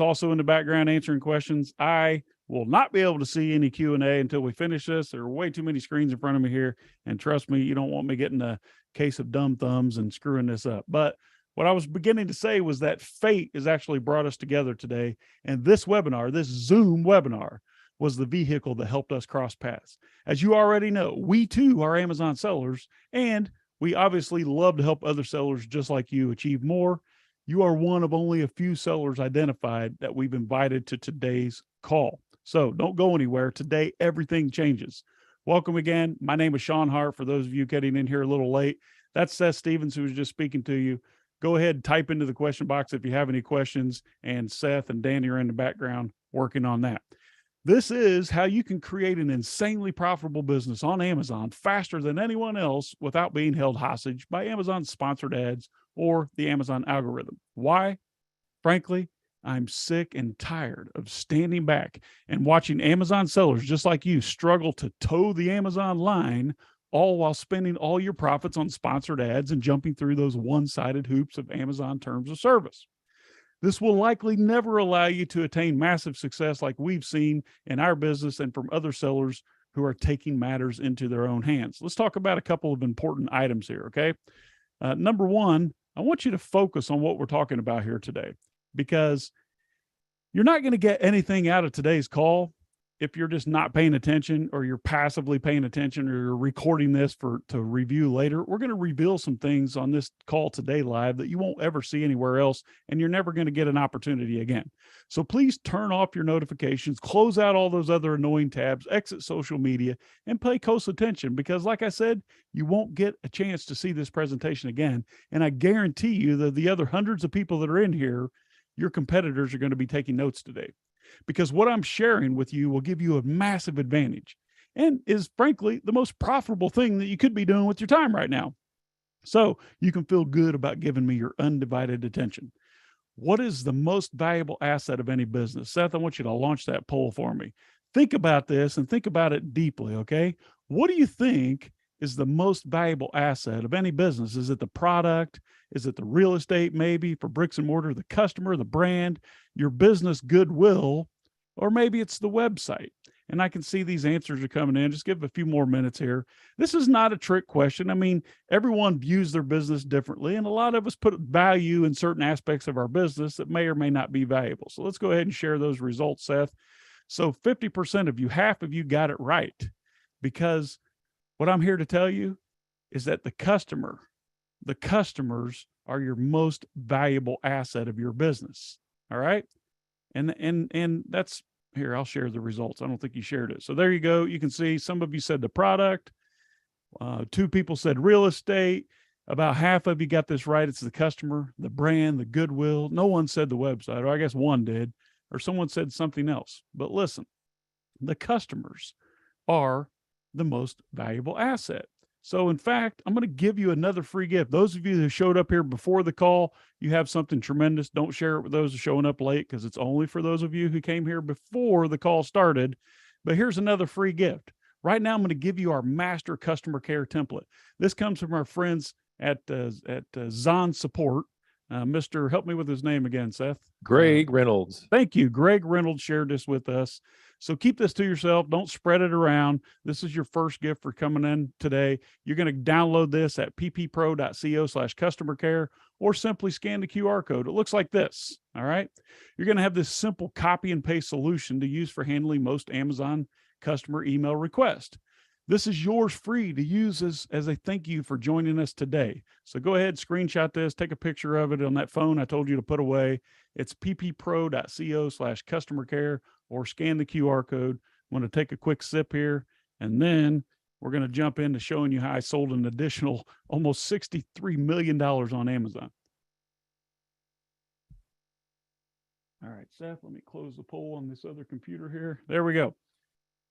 also in the background answering questions. I will not be able to see any Q&A until we finish this. There are way too many screens in front of me here. And trust me, you don't want me getting a case of dumb thumbs and screwing this up. But what I was beginning to say was that fate has actually brought us together today. And this webinar, this Zoom webinar, was the vehicle that helped us cross paths. As you already know, we too are Amazon sellers, and we obviously love to help other sellers just like you achieve more. You are one of only a few sellers identified that we've invited to today's call. So don't go anywhere. Today, everything changes. Welcome again. My name is Sean Hart. For those of you getting in here a little late, that's Seth Stevens, who was just speaking to you. Go ahead and type into the question box if you have any questions, and Seth and Danny are in the background working on that. This is how you can create an insanely profitable business on Amazon faster than anyone else without being held hostage by Amazon's sponsored ads or the Amazon algorithm. Why? Frankly, I'm sick and tired of standing back and watching Amazon sellers just like you struggle to toe the Amazon line, all while spending all your profits on sponsored ads and jumping through those one-sided hoops of Amazon terms of service. This will likely never allow you to attain massive success like we've seen in our business and from other sellers who are taking matters into their own hands. Let's talk about a couple of important items here, okay? Number one, I want you to focus on what we're talking about here today, because you're not going to get anything out of today's call if you're just not paying attention, or you're passively paying attention, or you're recording this to review later. We're going to reveal some things on this call today live that you won't ever see anywhere else, and you're never going to get an opportunity again. So please turn off your notifications, close out all those other annoying tabs, exit social media, and pay close attention, because like I said, you won't get a chance to see this presentation again. And I guarantee you that the other hundreds of people that are in here, your competitors are going to be taking notes today, because what I'm sharing with you will give you a massive advantage and is frankly the most profitable thing that you could be doing with your time right now. So you can feel good about giving me your undivided attention. What is the most valuable asset of any business? Seth, I want you to launch that poll for me. Think about this and think about it deeply, okay? What do you think is the most valuable asset of any business? Is it the product? Is it the real estate, maybe for bricks and mortar, the customer, the brand, your business goodwill, or maybe it's the website? And I can see these answers are coming in. Just give a few more minutes here. This is not a trick question. I mean, everyone views their business differently, and a lot of us put value in certain aspects of our business that may or may not be valuable. So let's go ahead and share those results, Seth. So 50% of you, half of you got it right, because what I'm here to tell you is that the customers are your most valuable asset of your business. All right. And that's here. I'll share the results. I don't think you shared it. So there you go. You can see some of you said the product. Two people said real estate. About half of you got this right. It's the customer, the brand, the goodwill. No one said the website, or I guess one did, or someone said something else. But listen, the customers are the most valuable asset. So in fact, I'm going to give you another free gift. Those of you who showed up here before the call, you have something tremendous. Don't share it with those who are showing up late, because it's only for those of you who came here before the call started. But here's another free gift. Right now, I'm going to give you our master customer care template. This comes from our friends at Zon Support. Mr. Help me with his name again, Seth. Greg Reynolds. Thank you. Greg Reynolds shared this with us. So keep this to yourself. Don't spread it around. This is your first gift for coming in today. You're going to download this at pppro.co/customer care, or simply scan the QR code. It looks like this. All right. You're going to have this simple copy and paste solution to use for handling most Amazon customer email requests. This is yours free to use as a thank you for joining us today. So go ahead, screenshot this, take a picture of it on that phone I told you to put away. It's pppro.co/customer care, or scan the QR code. I'm going to take a quick sip here, and then we're going to jump into showing you how I sold an additional almost $63 million on Amazon. All right, Seth, let me close the poll on this other computer here. There we go.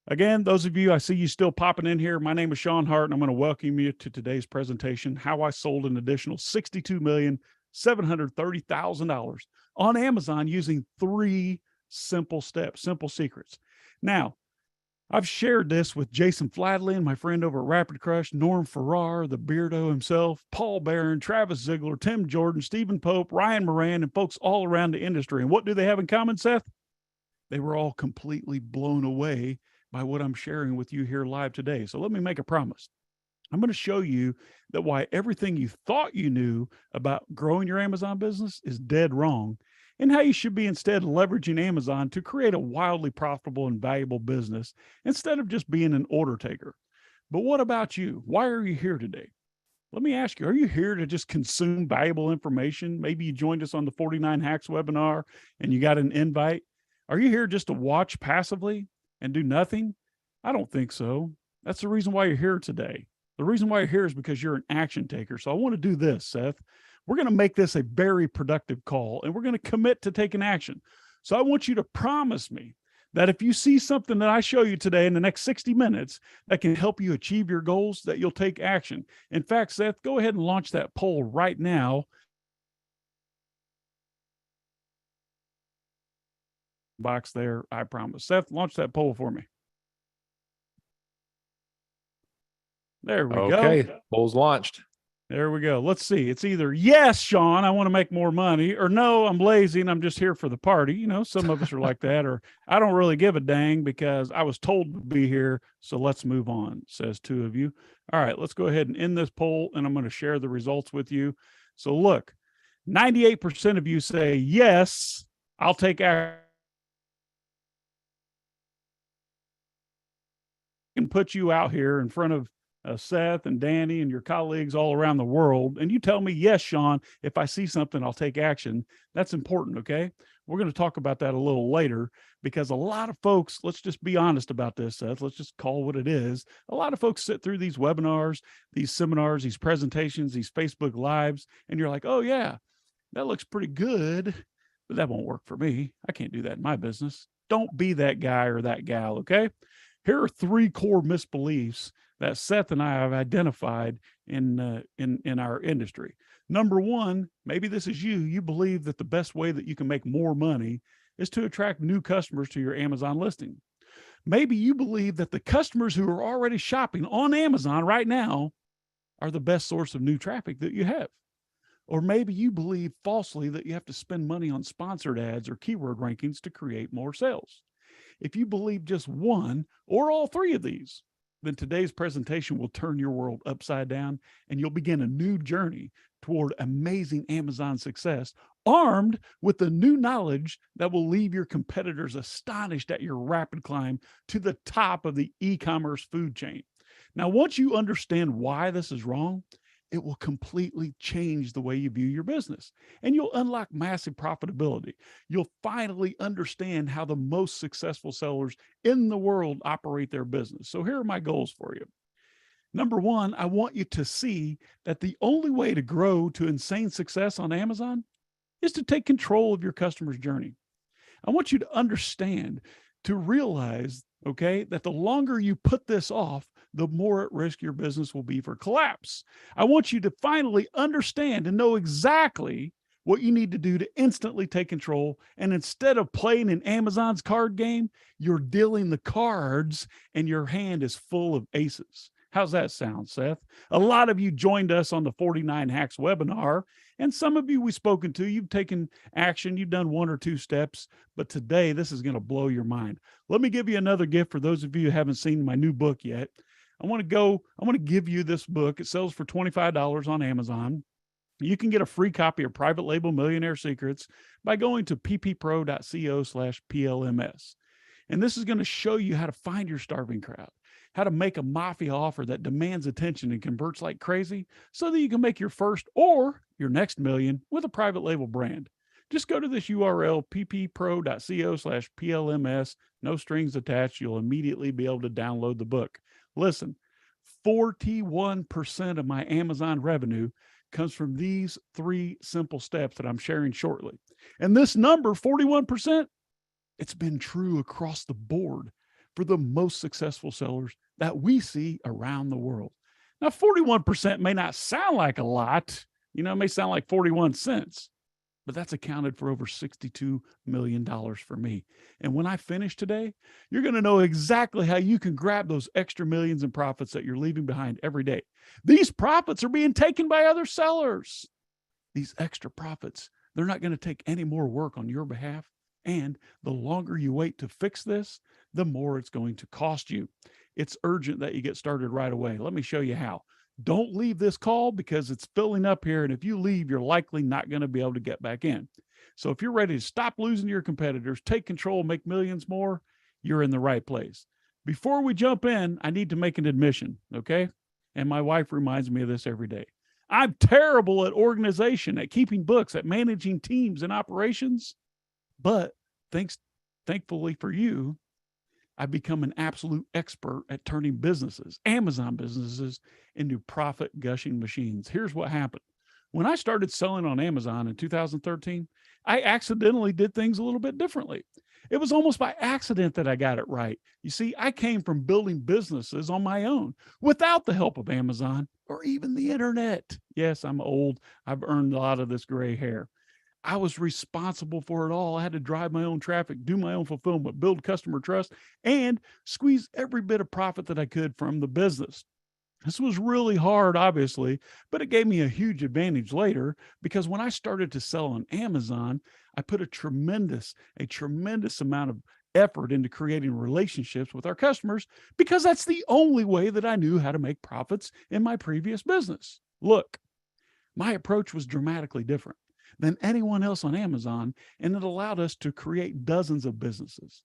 Again, those of you, I see you still popping in here. My name is Sean Hart, and I'm going to welcome you to today's presentation, how I sold an additional $62,730,000 on Amazon using 3 simple steps, simple secrets. Now, I've shared this with Jason Fladley and my friend over at Rapid Crush, Norm Farrar, the Beardo himself, Paul Barron, Travis Ziegler, Tim Jordan, Stephen Pope, Ryan Moran, and folks all around the industry. And what do they have in common, Seth? They were all completely blown away by what I'm sharing with you here live today. So let me make a promise. I'm going to show you that why everything you thought you knew about growing your Amazon business is dead wrong, and how you should be instead leveraging Amazon to create a wildly profitable and valuable business instead of just being an order taker. But what about you? Why are you here today? Let me ask you, are you here to just consume valuable information? Maybe you joined us on the 49 Hacks webinar and you got an invite. Are you here just to watch passively and do nothing? I don't think so. That's the reason why you're here today. The reason why you're here is because you're an action taker. So I want to do this, Seth. We're going to make this a very productive call, and we're going to commit to taking action. So I want you to promise me that if you see something that I show you today in the next 60 minutes that can help you achieve your goals, that you'll take action. In fact, Seth, go ahead and launch that poll right now. Box there, I promise. Seth, launch that poll for me. There we go. Okay, poll's launched. There we go. Let's see. It's either yes, Sean, I want to make more money, or no, I'm lazy and I'm just here for the party. You know, some of us are like that, or I don't really give a dang because I was told to be here. So let's move on, says 2 of you. All right, let's go ahead and end this poll, and I'm going to share the results with you. So look, 98% of you say yes, I'll take action. Can put you out here in front of Seth and Danny and your colleagues all around the world, and you tell me, yes, Sean, if I see something, I'll take action. That's important, okay? We're going to talk about that a little later, because a lot of folks, let's just be honest about this, Seth. Let's just call what it is. A lot of folks sit through these webinars, these seminars, these presentations, these Facebook Lives, and you're like, oh, yeah, that looks pretty good, but that won't work for me. I can't do that in my business. Don't be that guy or that gal, okay? Here are 3 core misbeliefs that Seth and I have identified in our industry. Number 1, maybe this is you. You believe that the best way that you can make more money is to attract new customers to your Amazon listing. Maybe you believe that the customers who are already shopping on Amazon right now are the best source of new traffic that you have. Or maybe you believe falsely that you have to spend money on sponsored ads or keyword rankings to create more sales. If you believe just one or all 3 of these, then today's presentation will turn your world upside down, and you'll begin a new journey toward amazing Amazon success, armed with the new knowledge that will leave your competitors astonished at your rapid climb to the top of the e-commerce food chain. Now, once you understand why this is wrong, it will completely change the way you view your business, and you'll unlock massive profitability. You'll finally understand how the most successful sellers in the world operate their business. So here are my goals for you. Number 1, I want you to see that the only way to grow to insane success on Amazon is to take control of your customer's journey. I want you to understand, to realize, okay, that the longer you put this off, the more at risk your business will be for collapse. I want you to finally understand and know exactly what you need to do to instantly take control. And instead of playing in Amazon's card game, you're dealing the cards and your hand is full of aces. How's that sound, Seth? A lot of you joined us on the 49 Hacks webinar, and some of you we've spoken to, you've taken action, you've done 1 or 2 steps, but today this is going to blow your mind. Let me give you another gift for those of you who haven't seen my new book yet. I want to give you this book. It sells for $25 on Amazon. You can get a free copy of Private Label Millionaire Secrets by going to pppro.co/PLMS. And this is going to show you how to find your starving crowd, how to make a mafia offer that demands attention and converts like crazy so that you can make your first or your next million with a private label brand. Just go to this URL, pppro.co/PLMS, no strings attached. You'll immediately be able to download the book. Listen, 41% of my Amazon revenue comes from these 3 simple steps that I'm sharing shortly. And this number, 41%, it's been true across the board for the most successful sellers that we see around the world. Now, 41% may not sound like a lot. You know, it may sound like 41 cents, but that's accounted for over $62 million for me. And when I finish today, you're going to know exactly how you can grab those extra millions in profits that you're leaving behind every day. These profits are being taken by other sellers. These extra profits, they're not going to take any more work on your behalf. And the longer you wait to fix this, the more it's going to cost you. It's urgent that you get started right away. Let me show you how. Don't leave this call because it's filling up here. And if you leave, you're likely not going to be able to get back in. So if you're ready to stop losing to your competitors, take control, make millions more, you're in the right place. Before we jump in, I need to make an admission, okay? And my wife reminds me of this every day. I'm terrible at organization, at keeping books, at managing teams and operations. But thankfully for you, I've become an absolute expert at turning businesses, Amazon businesses, into profit gushing machines. Here's what happened. When I started selling on Amazon in 2013, I accidentally did things a little bit differently. It was almost by accident that I got it right. You see, I came from building businesses on my own without the help of Amazon or even the internet. Yes, I'm old. I've earned a lot of this gray hair. I was responsible for it all. I had to drive my own traffic, do my own fulfillment, build customer trust, and squeeze every bit of profit that I could from the business. This was really hard, obviously, but it gave me a huge advantage later because when I started to sell on Amazon, I put a tremendous amount of effort into creating relationships with our customers because that's the only way that I knew how to make profits in my previous business. Look, my approach was dramatically different than anyone else on Amazon, and it allowed us to create dozens of businesses,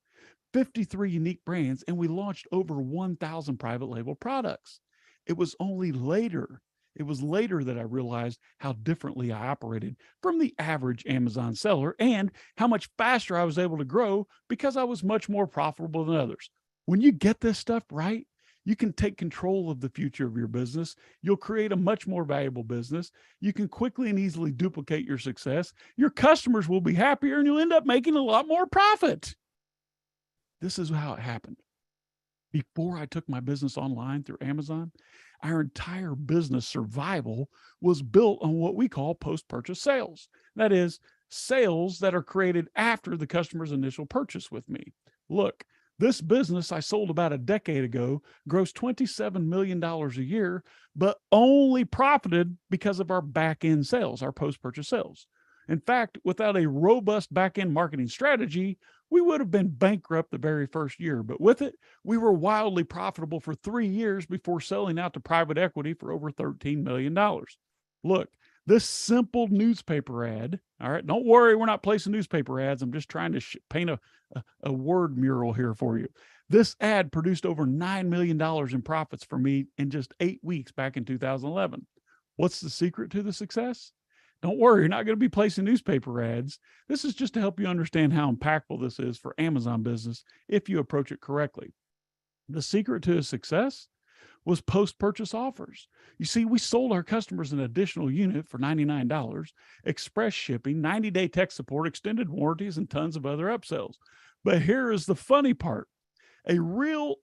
53 unique brands, and we launched over 1,000 private label products. It was later that I realized how differently I operated from the average Amazon seller and how much faster I was able to grow because I was much more profitable than others. When you get this stuff right, you can take control of the future of your business. You'll create a much more valuable business. You can quickly and easily duplicate your success. Your customers will be happier and you'll end up making a lot more profit. This is how it happened. Before I took my business online through Amazon, our entire business survival was built on what we call post-purchase sales. That is, sales that are created after the customer's initial purchase with me. Look, this business I sold about a decade ago grossed $27 million a year, but only profited because of our back-end sales, our post-purchase sales. In fact, without a robust back-end marketing strategy, we would have been bankrupt the very first year. But with it, we were wildly profitable for 3 years before selling out to private equity for over $13 million. Look, this simple newspaper ad, all right, don't worry, we're not placing newspaper ads. I'm just trying to paint a word mural here for you. This ad produced over $9 million in profits for me in just 8 weeks back in 2011. What's the secret to the success? Don't worry, you're not going to be placing newspaper ads. This is just to help you understand how impactful this is for Amazon business if you approach it correctly. The secret to success was post-purchase offers. You see, we sold our customers an additional unit for $99, express shipping, 90-day tech support, extended warranties, and tons of other upsells. But here is the funny part. A real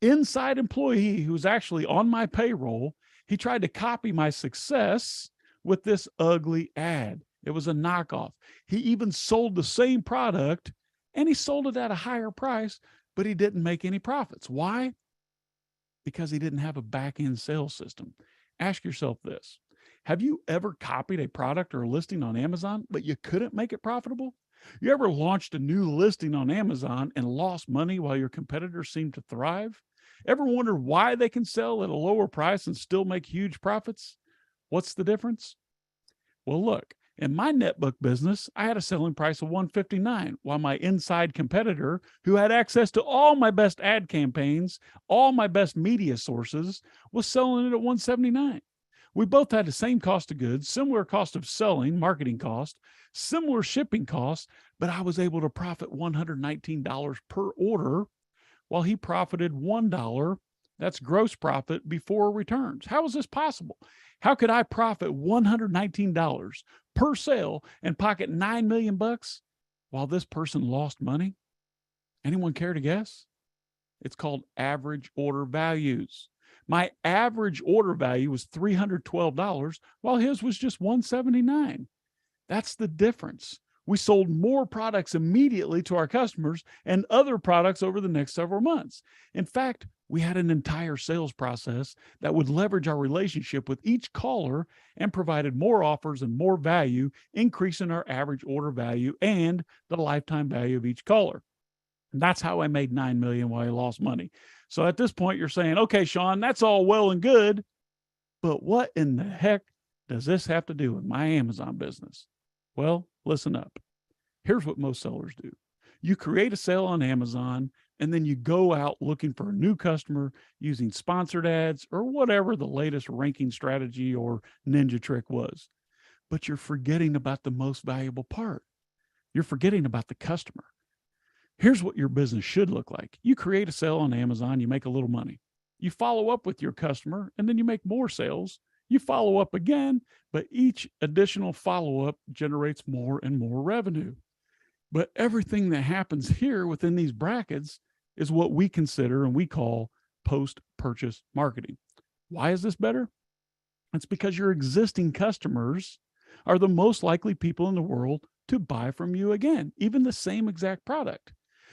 inside employee who was actually on my payroll, he tried to copy my success with this ugly ad. It was a knockoff. He even sold the same product and he sold it at a higher price, but he didn't make any profits. Why? Because he didn't have a back-end sales system. Ask yourself this. Have you ever copied a product or a listing on Amazon, but you couldn't make it profitable? You ever launched a new listing on Amazon and lost money while your competitors seem to thrive? Ever wondered why they can sell at a lower price and still make huge profits? What's the difference? Well, look, in my netbook business, I had a selling price of $159, while my inside competitor, who had access to all my best ad campaigns, all my best media sources, was selling it at $179. We both had the same cost of goods, similar cost of selling, marketing cost, similar shipping costs, but I was able to profit $119 per order, while he profited $1. That's gross profit before returns. How is this possible? How could I profit $119 per sale and pocket $9 million while this person lost money? Anyone care to guess? It's called average order values. My average order value was $312, while his was just $179. That's the difference. We sold more products immediately to our customers and other products over the next several months. In fact, we had an entire sales process that would leverage our relationship with each caller and provided more offers and more value, increasing our average order value and the lifetime value of each caller. And that's how I made 9 million while I lost money. So at this point, you're saying, okay, Sean, that's all well and good, but what in the heck does this have to do with my Amazon business? Well, listen up. Here's what most sellers do. You create a sale on Amazon, and then you go out looking for a new customer using sponsored ads or whatever the latest ranking strategy or ninja trick was. But you're forgetting about the most valuable part. You're forgetting about the customer. Here's what your business should look like. You create a sale on Amazon, you make a little money. You follow up with your customer, and then you make more sales. You follow up again, but each additional follow-up generates more and more revenue. But everything that happens here within these brackets is what we consider and we call post-purchase marketing. Why is this better? It's because your existing customers are the most likely people in the world to buy from you again, even the same exact product.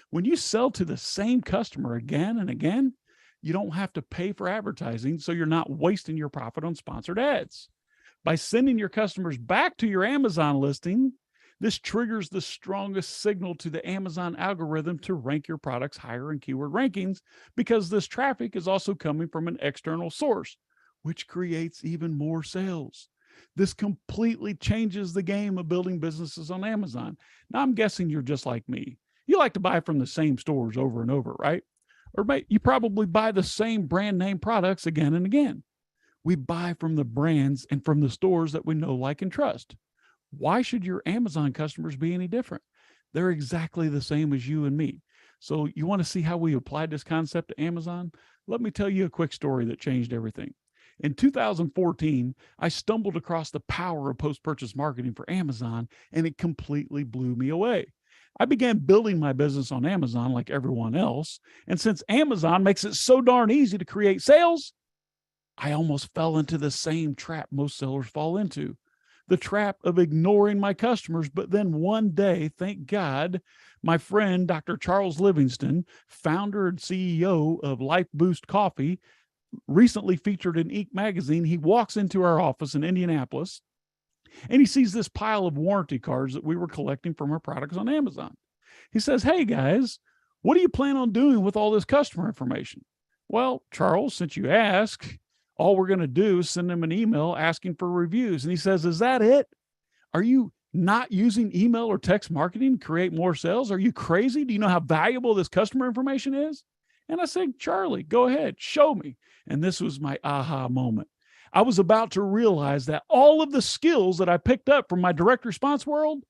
When you sell to the same customer again and again, you don't have to pay for advertising, so you're not wasting your profit on sponsored ads. By sending your customers back to your Amazon listing, this triggers the strongest signal to the Amazon algorithm to rank your products higher in keyword rankings, because this traffic is also coming from an external source, which creates even more sales. This completely changes the game of building businesses on Amazon. Now, I'm guessing you're just like me. You like to buy from the same stores over and over, right? Or you probably buy the same brand name products again and again. We buy from the brands and from the stores that we know, like, and trust. Why should your Amazon customers be any different? They're exactly the same as you and me. So you want to see how we applied this concept to Amazon? Let me tell you a quick story that changed everything. In 2014, I stumbled across the power of post-purchase marketing for Amazon, and it completely blew me away. I began building my business on Amazon like everyone else. And since Amazon makes it so darn easy to create sales, I almost fell into the same trap most sellers fall into, the trap of ignoring my customers. But then one day, thank God, my friend, Dr. Charles Livingston, founder and CEO of Life Boost Coffee, recently featured in Inc. magazine. He walks into our office in Indianapolis, and he sees this pile of warranty cards that we were collecting from our products on Amazon. He says, "Hey guys, what do you plan on doing with all this customer information?" "Well, Charles, since you ask, all we're going to do is send them an email asking for reviews." And he says, "Is that it? Are you not using email or text marketing to create more sales? Are you crazy? Do you know how valuable this customer information is?" And I said, "Charlie, go ahead, show me." And this was my aha moment. I was about to realize that all of the skills that I picked up from my direct response world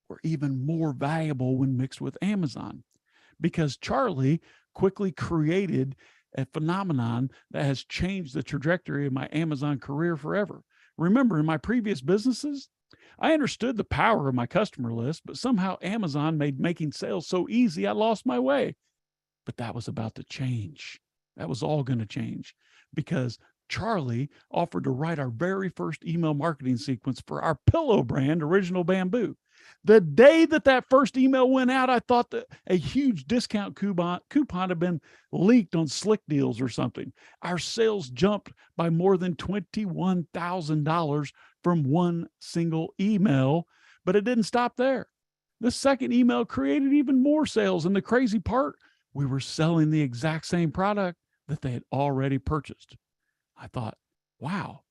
were even more valuable when mixed with Amazon, because Charlie quickly created a phenomenon that has changed the trajectory of my Amazon career forever. Remember, in my previous businesses, I understood the power of my customer list, but somehow Amazon made making sales so easy, I lost my way. But that was about to change. That was all going to change, because Charlie offered to write our very first email marketing sequence for our pillow brand, Original Bamboo. The day that first email went out, I thought that a huge discount coupon had been leaked on Slick Deals or something. Our sales jumped by more than $21,000 from one single email, but it didn't stop there. The second email created even more sales, and the crazy part, we were selling the exact same product that they had already purchased. I thought, wow,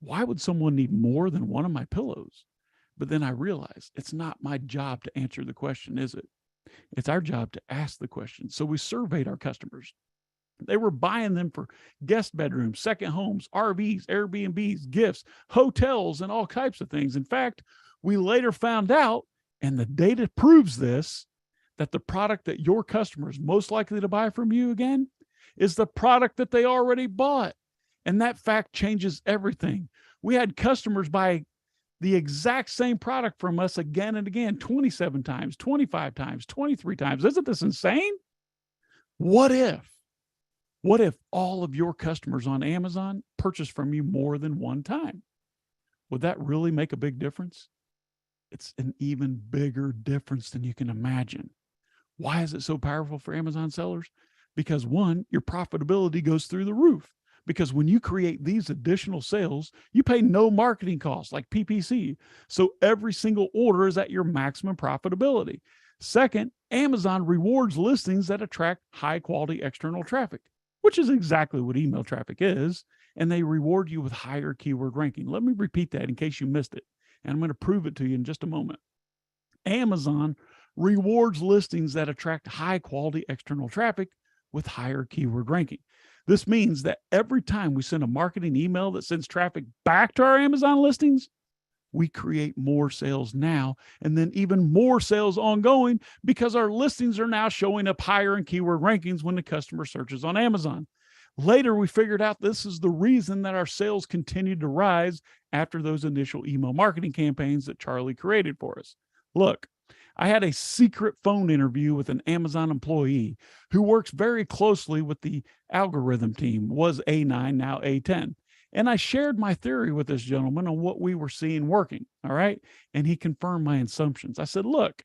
why would someone need more than one of my pillows? But then I realized it's not my job to answer the question, is it? It's our job to ask the question. So we surveyed our customers. They were buying them for guest bedrooms, second homes, RVs, Airbnbs, gifts, hotels, and all types of things. In fact, we later found out, and the data proves this, that the product that your customer is most likely to buy from you again is the product that they already bought. And that fact changes everything. We had customers buy the exact same product from us again and again, 27 times, 25 times, 23 times. Isn't this insane? What if all of your customers on Amazon purchased from you more than one time? Would that really make a big difference? It's an even bigger difference than you can imagine. Why is it so powerful for Amazon sellers? Because one, your profitability goes through the roof. Because when you create these additional sales, you pay no marketing costs like PPC. So every single order is at your maximum profitability. Second, Amazon rewards listings that attract high quality external traffic, which is exactly what email traffic is. And they reward you with higher keyword ranking. Let me repeat that in case you missed it. And I'm going to prove it to you in just a moment. Amazon rewards listings that attract high quality external traffic with higher keyword ranking. This means that every time we send a marketing email that sends traffic back to our Amazon listings, we create more sales now and then even more sales ongoing because our listings are now showing up higher in keyword rankings when the customer searches on Amazon. Later, we figured out this is the reason that our sales continued to rise after those initial email marketing campaigns that Charlie created for us. Look, I had a secret phone interview with an Amazon employee who works very closely with the algorithm team, was A9, now A10. And I shared my theory with this gentleman on what we were seeing working. All right. And he confirmed my assumptions. I said, look,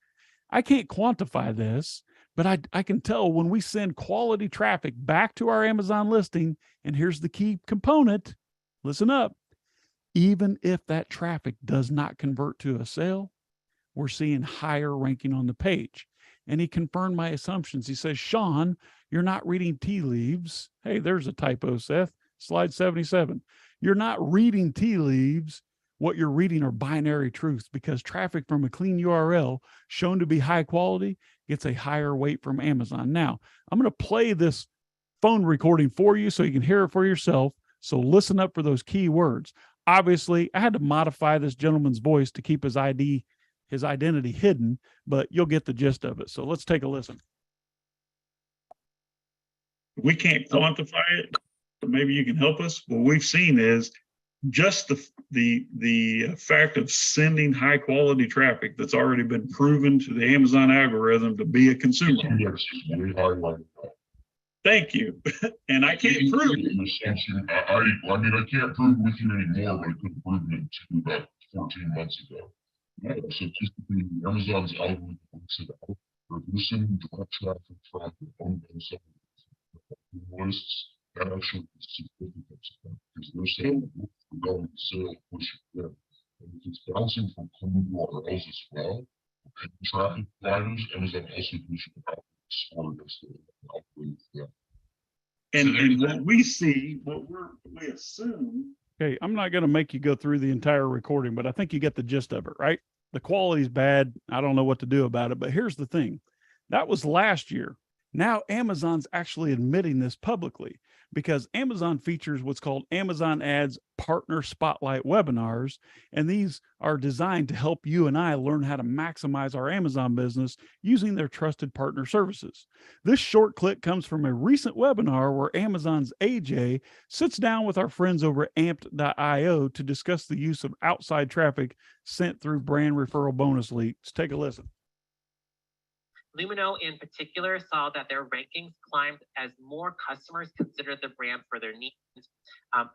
I can't quantify this, but I can tell when we send quality traffic back to our Amazon listing. And here's the key component. Listen up. Even if that traffic does not convert to a sale, we're seeing higher ranking on the page. And he confirmed my assumptions. He says, Sean, you're not reading tea leaves. Hey, there's a typo, Seth. Slide 77. You're not reading tea leaves. What you're reading are binary truths because traffic from a clean URL shown to be high quality gets a higher weight from Amazon. Now, I'm going to play this phone recording for you so you can hear it for yourself. So listen up for those key words. Obviously, I had to modify this gentleman's voice to keep his identity hidden, but you'll get the gist of it. So let's take a listen. We can't quantify it, but maybe you can help us. What we've seen is just the fact of sending high quality traffic that's already been proven to the Amazon algorithm to be a consumer. Thank you. And I can't prove it. I mean, I can't prove with you anymore, but I couldn't prove it until about 14 months ago. So just the Amazon's algorithm works it out. They're listening direct traffic from their own lists. That actually is significant because they're saying we're going to sale push it in. And if it's bouncing from clean URLs as well, traffic providers, Amazon also gives you an algorithm score against the algorithm. Yeah. And what we see, we assume. Okay, I'm not going to make you go through the entire recording, but I think you get the gist of it, right? The quality's bad. I don't know what to do about it, but here's the thing. That was last year. Now Amazon's actually admitting this publicly because Amazon features what's called Amazon Ads Partner Spotlight webinars. And these are designed to help you and I learn how to maximize our Amazon business using their trusted partner services. This short clip comes from a recent webinar where Amazon's AJ sits down with our friends over at amped.io to discuss the use of outside traffic sent through brand referral bonus leads. Take a listen. Lumino in particular saw that their rankings climbed as more customers considered the brand for their needs.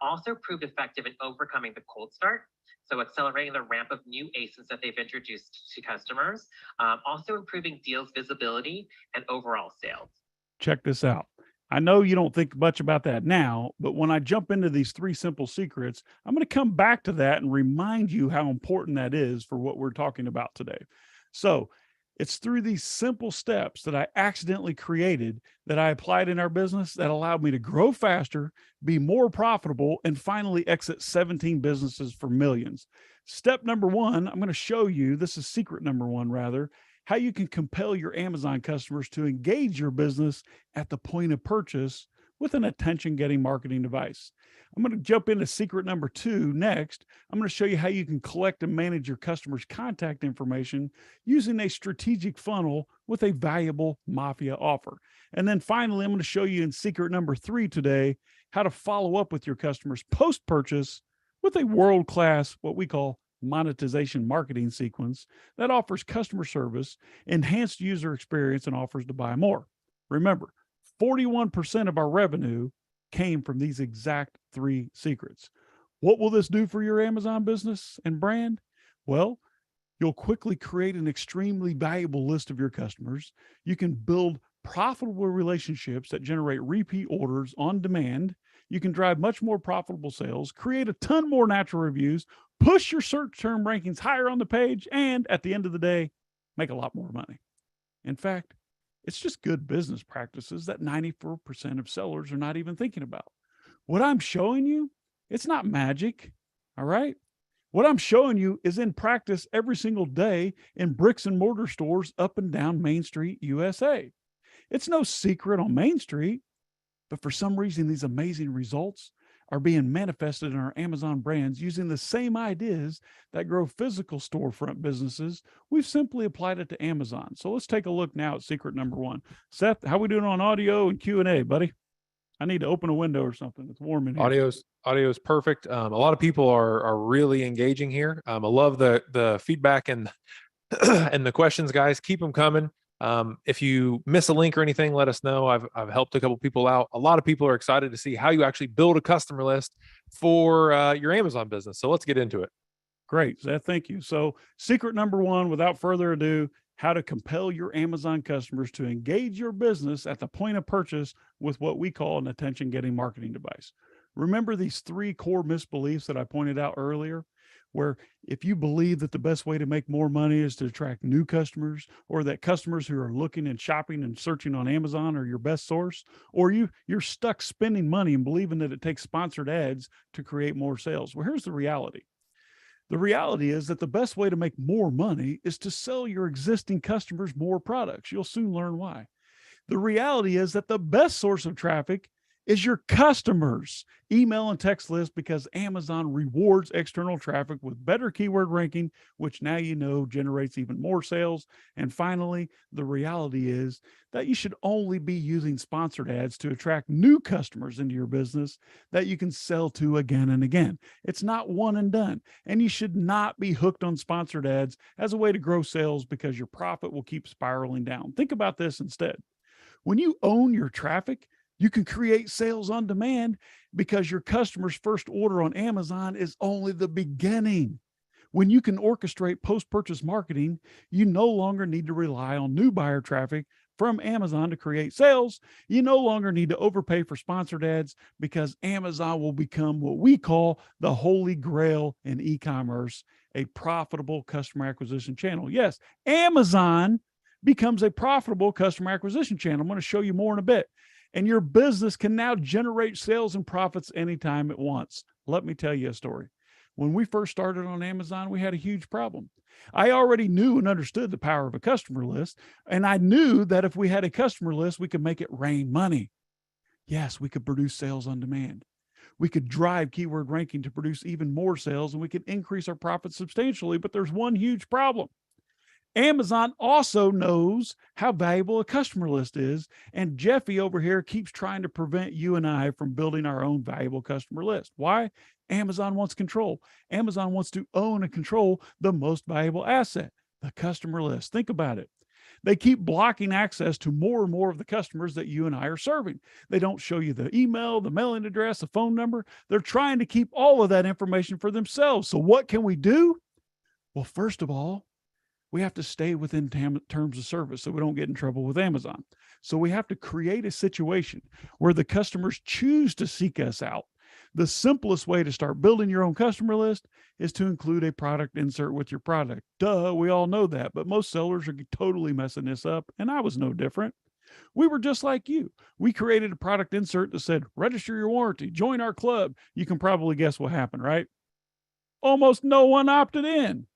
Also proved effective in overcoming the cold start, so accelerating the ramp of new ASINs that they've introduced to customers, also improving deals visibility and overall sales. Check this out. I know you don't think much about that now, but when I jump into these 3 simple secrets, I'm going to come back to that and remind you how important that is for what we're talking about today. So it's through these simple steps that I accidentally created that I applied in our business that allowed me to grow faster, be more profitable, and finally exit 17 businesses for millions. Step number 1, I'm going to show you, this is secret number 1 rather, how you can compel your Amazon customers to engage your business at the point of purchase with an attention-getting marketing device. I'm going to jump into secret number 2 next. I'm going to show you how you can collect and manage your customers' contact information using a strategic funnel with a valuable Mafia offer. And then finally, I'm going to show you in secret number 3 today, how to follow up with your customers post-purchase with a world-class, what we call monetization marketing sequence that offers customer service, enhanced user experience, and offers to buy more. Remember, 41% of our revenue came from these exact 3 secrets. What will this do for your Amazon business and brand? Well, You'll quickly create an extremely valuable list of your customers. You can build profitable relationships that generate repeat orders on demand. You can drive much more profitable sales, create a ton more natural reviews, push your search term rankings higher on the page, and at the end of the day, make a lot more money. In fact, it's just good business practices that 94% of sellers are not even thinking about. What I'm showing you, it's not magic. All right. What I'm showing you is in practice every single day in bricks and mortar stores up and down Main Street, USA. It's no secret on Main Street, but for some reason, these amazing results are being manifested in our Amazon brands using the same ideas that grow physical storefront businesses. We've simply applied it to Amazon. So let's take a look now at secret number one. Seth, how we doing on audio and Q&A, buddy? I need to open a window or something. It's warm in here. Audio's perfect. A lot of people are really engaging here. I love the feedback and and the questions, guys. Keep them coming. If you miss a link or anything, let us know. I've helped a couple people out. A lot of people are excited to see how you actually build a customer list for your Amazon business. So let's get into it. Great, Seth. Thank you. So secret number one, without further ado, how to compel your Amazon customers to engage your business at the point of purchase with what we call an attention-getting marketing device. Remember these three core misbeliefs that I pointed out earlier, where if you believe that the best way to make more money is to attract new customers, or that customers who are looking and shopping and searching on Amazon are your best source, or you're stuck spending money and believing that it takes sponsored ads to create more sales. Well, here's the reality. The reality is that the best way to make more money is to sell your existing customers more products. You'll soon learn why. The reality is that the best source of traffic is your customers' email and text list, because Amazon rewards external traffic with better keyword ranking, which now you know generates even more sales. And finally, the reality is that you should only be using sponsored ads to attract new customers into your business that you can sell to again and again. It's not one and done. And you should not be hooked on sponsored ads as a way to grow sales, because your profit will keep spiraling down. Think about this instead. When you own your traffic, you can create sales on demand, because your customer's first order on Amazon is only the beginning. When you can orchestrate post-purchase marketing, you no longer need to rely on new buyer traffic from Amazon to create sales. You no longer need to overpay for sponsored ads, because Amazon will become what we call the holy grail in e-commerce, a profitable customer acquisition channel. Yes, Amazon becomes a profitable customer acquisition channel. I'm going to show you more in a bit. And your business can now generate sales and profits anytime it wants. Let me tell you a story. When we first started on Amazon, we had a huge problem. I already knew and understood the power of a customer list, and I knew that if we had a customer list, we could make it rain money. Yes, we could produce sales on demand. We could drive keyword ranking to produce even more sales, and we could increase our profits substantially. But there's one huge problem. Amazon also knows how valuable a customer list is, and Jeffy over here keeps trying to prevent you and I from building our own valuable customer list. Why? Amazon wants control. Amazon wants to own and control the most valuable asset, the customer list. Think about it. They keep blocking access to more and more of the customers that you and I are serving. They don't show you the email, the mailing address, the phone number. They're trying to keep all of that information for themselves. So what can we do? Well, first of all, we have to stay within terms of service so we don't get in trouble with Amazon. So we have to create a situation where the customers choose to seek us out. The simplest way to start building your own customer list is to include a product insert with your product. Duh, we all know that, but most sellers are totally messing this up, and I was no different. We were just like you. We created a product insert that said, register your warranty, join our club. You can probably guess what happened, right? Almost no one opted in.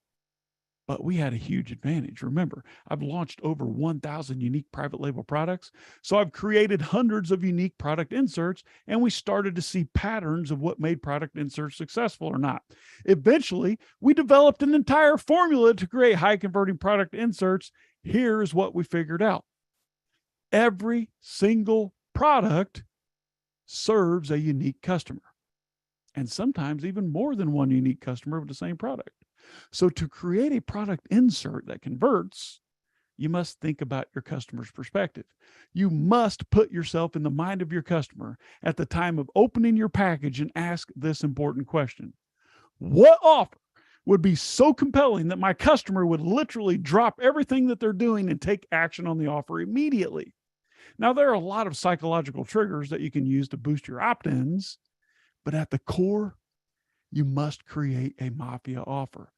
But we had a huge advantage. Remember, I've launched over 1,000 unique private label products. So I've created hundreds of unique product inserts, and we started to see patterns of what made product inserts successful or not. Eventually, we developed an entire formula to create high converting product inserts. Here's what we figured out. Every single product serves a unique customer, and sometimes even more than one unique customer of the same product. So to create a product insert that converts, you must think about your customer's perspective. You must put yourself in the mind of your customer at the time of opening your package and ask this important question. What offer would be so compelling that my customer would literally drop everything that they're doing and take action on the offer immediately. Now, there are a lot of psychological triggers that you can use to boost your opt-ins, but at the core, you must create a mafia offer.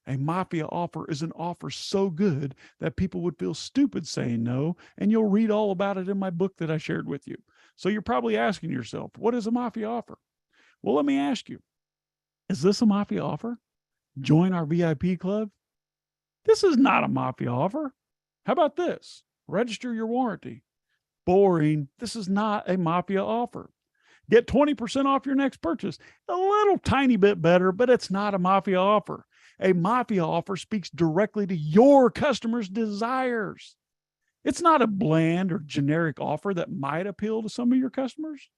A mafia offer is an offer so good that people would feel stupid saying no, and you'll read all about it in my book that I shared with you. So you're probably asking yourself, what is a mafia offer? Well, let me ask you, is this a mafia offer? Join our VIP club? This is not a mafia offer. How about this? Register your warranty. Boring. This is not a mafia offer. Get 20% off your next purchase. A little tiny bit better, but it's not a mafia offer. A mafia offer speaks directly to your customer's desires. It's not a bland or generic offer that might appeal to some of your customers.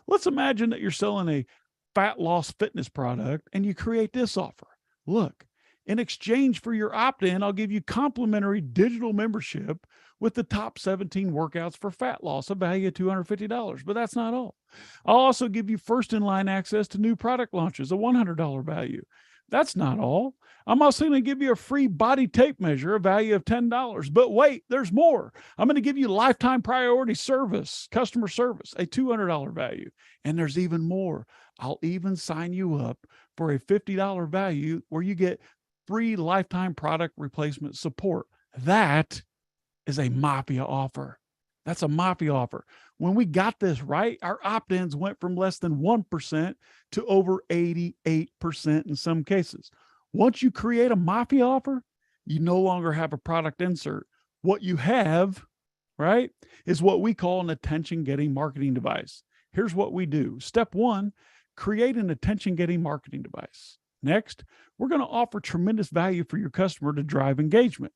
Let's imagine that you're selling a fat loss fitness product and you create this offer. Look, in exchange for your opt-in, I'll give you complimentary digital membership with the top 17 workouts for fat loss, a value of $250. But that's not all. I'll also give you first in line access to new product launches, a $100 value. That's not all. I'm also going to give you a free body tape measure, a value of $10. But wait, there's more. I'm going to give you lifetime priority service, customer service, a $200 value. And there's even more. I'll even sign you up for a $50 value where you get free lifetime product replacement support. That is a mafia offer. That's a mafia offer. When we got this right, our opt-ins went from less than 1% to over 88% in some cases. Once you create a mafia offer, you no longer have a product insert. What you have, right, is what we call an attention-getting marketing device. Here's what we do. Step one, create an attention-getting marketing device. Next, we're going to offer tremendous value for your customer to drive engagement.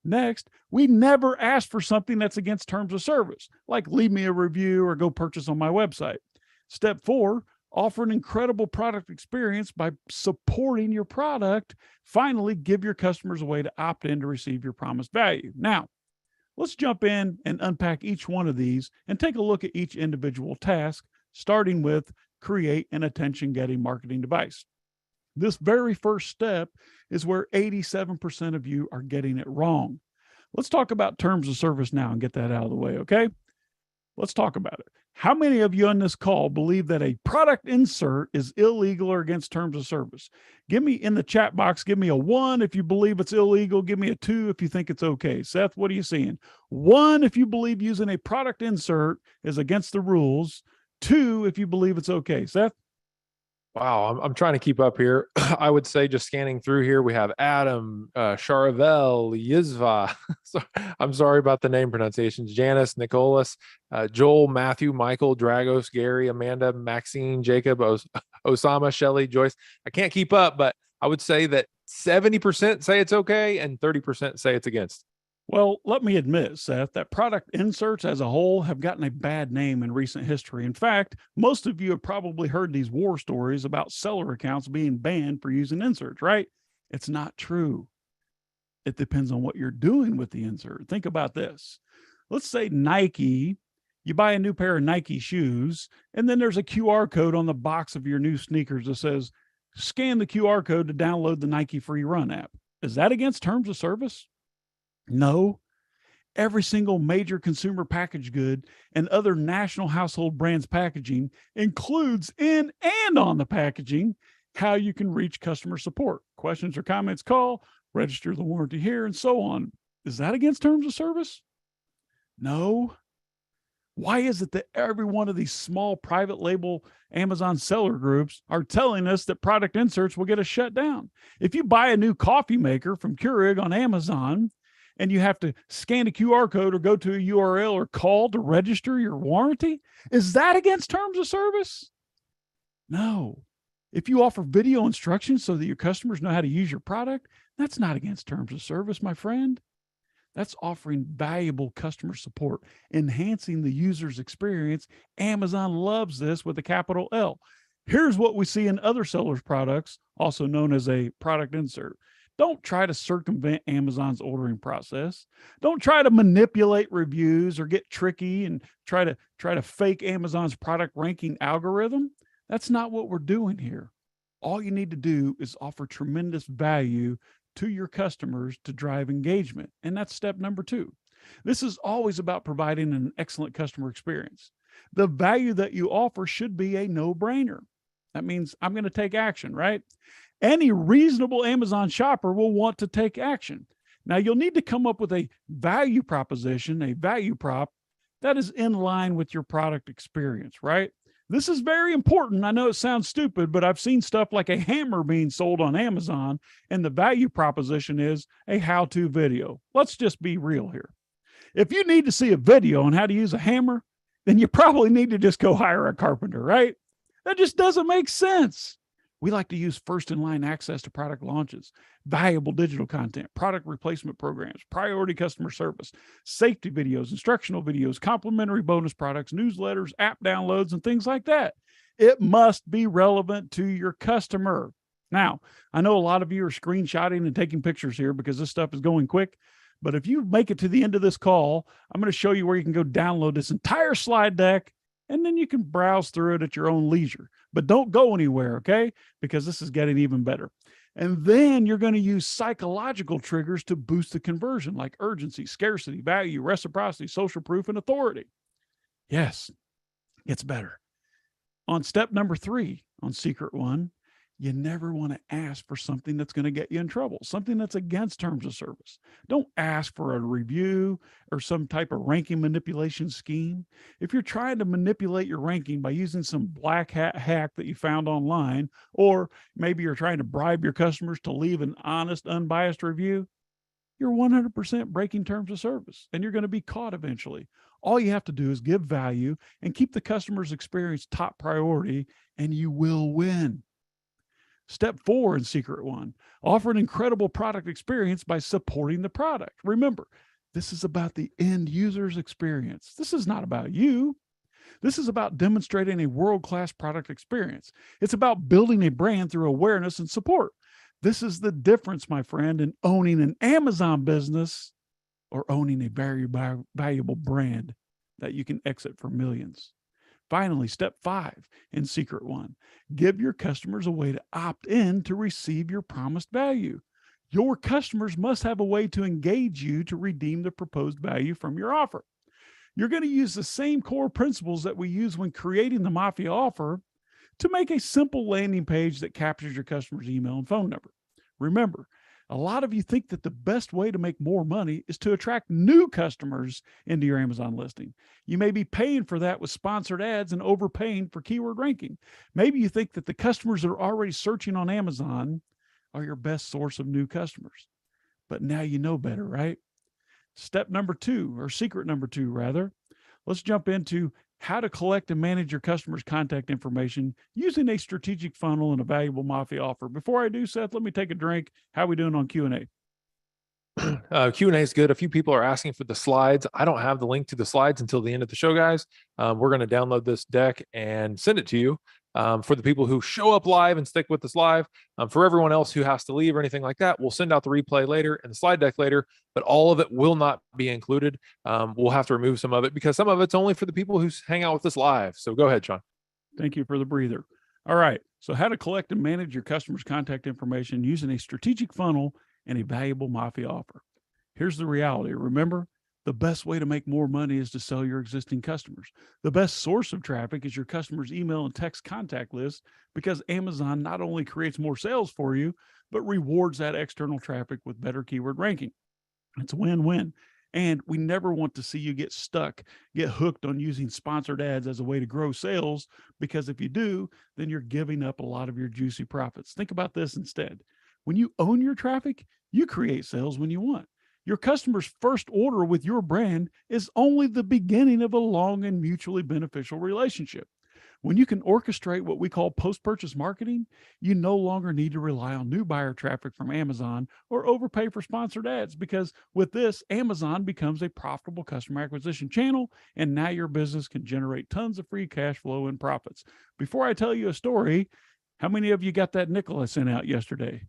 Next, we never ask for something that's against terms of service, like leave me a review or go purchase on my website. Step four, offer an incredible product experience by supporting your product. Finally, give your customers a way to opt in to receive your promised value. Now, let's jump in and unpack each one of these and take a look at each individual task, starting with create an attention-getting marketing device. This very first step is where 87% of you are getting it wrong. Let's talk about terms of service now and get that out of the way, okay? Let's talk about it. How many of you on this call believe that a product insert is illegal or against terms of service? Give me in the chat box, give me a 1 if you believe it's illegal. Give me a 2 if you think it's okay. Seth, what are you seeing? 1 if you believe using a product insert is against the rules. 2 if you believe it's okay. Seth? Wow, I'm trying to keep up here. I would say just scanning through here, we have Adam, Charavel, Yizva. So, I'm sorry about the name pronunciations. Janice, Nicholas, Joel, Matthew, Michael, Dragos, Gary, Amanda, Maxine, Jacob, Osama, Shelley, Joyce. I can't keep up, but I would say that 70% say it's okay and 30% say it's against. Well, let me admit, Seth, that product inserts as a whole have gotten a bad name in recent history. In fact, most of you have probably heard these war stories about seller accounts being banned for using inserts, right? It's not true. It depends on what you're doing with the insert. Think about this. Let's say Nike, you buy a new pair of Nike shoes, and then there's a QR code on the box of your new sneakers that says, scan the QR code to download the Nike Free Run app. Is that against terms of service? No. Every single major consumer packaged good and other national household brands packaging includes in and on the packaging how you can reach customer support. Questions or comments, call, register the warranty here, and so on. Is that against terms of service? No. Why is it that every one of these small private label Amazon seller groups are telling us that product inserts will get us shut down? If you buy a new coffee maker from Keurig on Amazon, and you have to scan a QR code or go to a URL or call to register your warranty, is that against terms of service? No. If you offer video instructions so that your customers know how to use your product, that's not against terms of service, my friend. That's offering valuable customer support, enhancing the user's experience. Amazon loves this with a capital L. Here's what we see in other sellers' products, also known as a product insert. Don't try to circumvent Amazon's ordering process. Don't try to manipulate reviews or get tricky and try to fake Amazon's product ranking algorithm. That's not what we're doing here. All you need to do is offer tremendous value to your customers to drive engagement. And that's step number 2. This is always about providing an excellent customer experience. The value that you offer should be a no-brainer. That means I'm going to take action, right? Any reasonable Amazon shopper will want to take action. Now, you'll need to come up with a value proposition, a value prop that is in line with your product experience, right? This is very important. I know it sounds stupid, but I've seen stuff like a hammer being sold on Amazon, and the value proposition is a how-to video. Let's just be real here. If you need to see a video on how to use a hammer, then you probably need to just go hire a carpenter, right? That just doesn't make sense. We like to use first-in-line access to product launches, valuable digital content, product replacement programs, priority customer service, safety videos, instructional videos, complimentary bonus products, newsletters, app downloads, and things like that. It must be relevant to your customer. Now, I know a lot of you are screenshotting and taking pictures here because this stuff is going quick, but if you make it to the end of this call, I'm going to show you where you can go download this entire slide deck, and then you can browse through it at your own leisure. But don't go anywhere, okay? Because this is getting even better. And then you're going to use psychological triggers to boost the conversion, like urgency, scarcity, value, reciprocity, social proof, and authority. Yes, it's better. On step number 3, on Secret One, you never want to ask for something that's going to get you in trouble, something that's against terms of service. Don't ask for a review or some type of ranking manipulation scheme. If you're trying to manipulate your ranking by using some black hat hack that you found online, or maybe you're trying to bribe your customers to leave an honest, unbiased review, you're 100% breaking terms of service, and you're going to be caught eventually. All you have to do is give value and keep the customer's experience top priority, and you will win. Step 4 in Secret One, offer an incredible product experience by supporting the product. Remember, this is about the end user's experience. This is not about you. This is about demonstrating a world-class product experience. It's about building a brand through awareness and support. This is the difference, my friend, in owning an Amazon business or owning a very valuable brand that you can exit for millions. Finally, step 5 in Secret One, give your customers a way to opt in to receive your promised value. Your customers must have a way to engage you to redeem the proposed value from your offer. You're going to use the same core principles that we use when creating the Mafia offer to make a simple landing page that captures your customer's email and phone number. Remember, a lot of you think that the best way to make more money is to attract new customers into your Amazon listing. You may be paying for that with sponsored ads and overpaying for keyword ranking. Maybe you think that the customers that are already searching on Amazon are your best source of new customers. But now you know better, right? Step number 2, or secret number 2, rather. Let's jump into how to collect and manage your customers' contact information using a strategic funnel and a valuable Mafia offer. Before I do, Seth, let me take a drink. How are we doing on Q&A? Q&A is good. A few people are asking for the slides. I don't have the link to the slides until the end of the show, guys. We're going to download this deck and send it to you. For the people who show up live and stick with us live, for everyone else who has to leave or anything like that, we'll send out the replay later and the slide deck later, but all of it will not be included. We'll have to remove some of it because some of it's only for the people who hang out with us live. So go ahead, Sean. Thank you for the breather. All right. So how to collect and manage your customers' contact information using a strategic funnel and a valuable Mafia offer. Here's the reality. Remember, the best way to make more money is to sell your existing customers. The best source of traffic is your customers' email and text contact list, because Amazon not only creates more sales for you, but rewards that external traffic with better keyword ranking. It's a win-win. And we never want to see you get stuck, get hooked on using sponsored ads as a way to grow sales, because if you do, then you're giving up a lot of your juicy profits. Think about this instead. When you own your traffic, you create sales when you want. Your customer's first order with your brand is only the beginning of a long and mutually beneficial relationship. When you can orchestrate what we call post-purchase marketing, you no longer need to rely on new buyer traffic from Amazon or overpay for sponsored ads, because with this, Amazon becomes a profitable customer acquisition channel, and now your business can generate tons of free cash flow and profits. Before I tell you a story, how many of you got that nickel I sent out yesterday?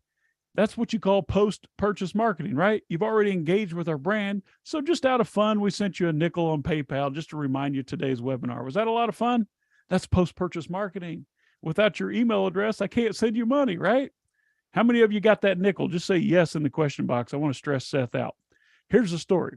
That's what you call post-purchase marketing, right? You've already engaged with our brand. So just out of fun, we sent you a nickel on PayPal just to remind you today's webinar. Was that a lot of fun? That's post-purchase marketing. Without your email address, I can't send you money, right? How many of you got that nickel? Just say yes in the question box. I want to stress Seth out. Here's the story.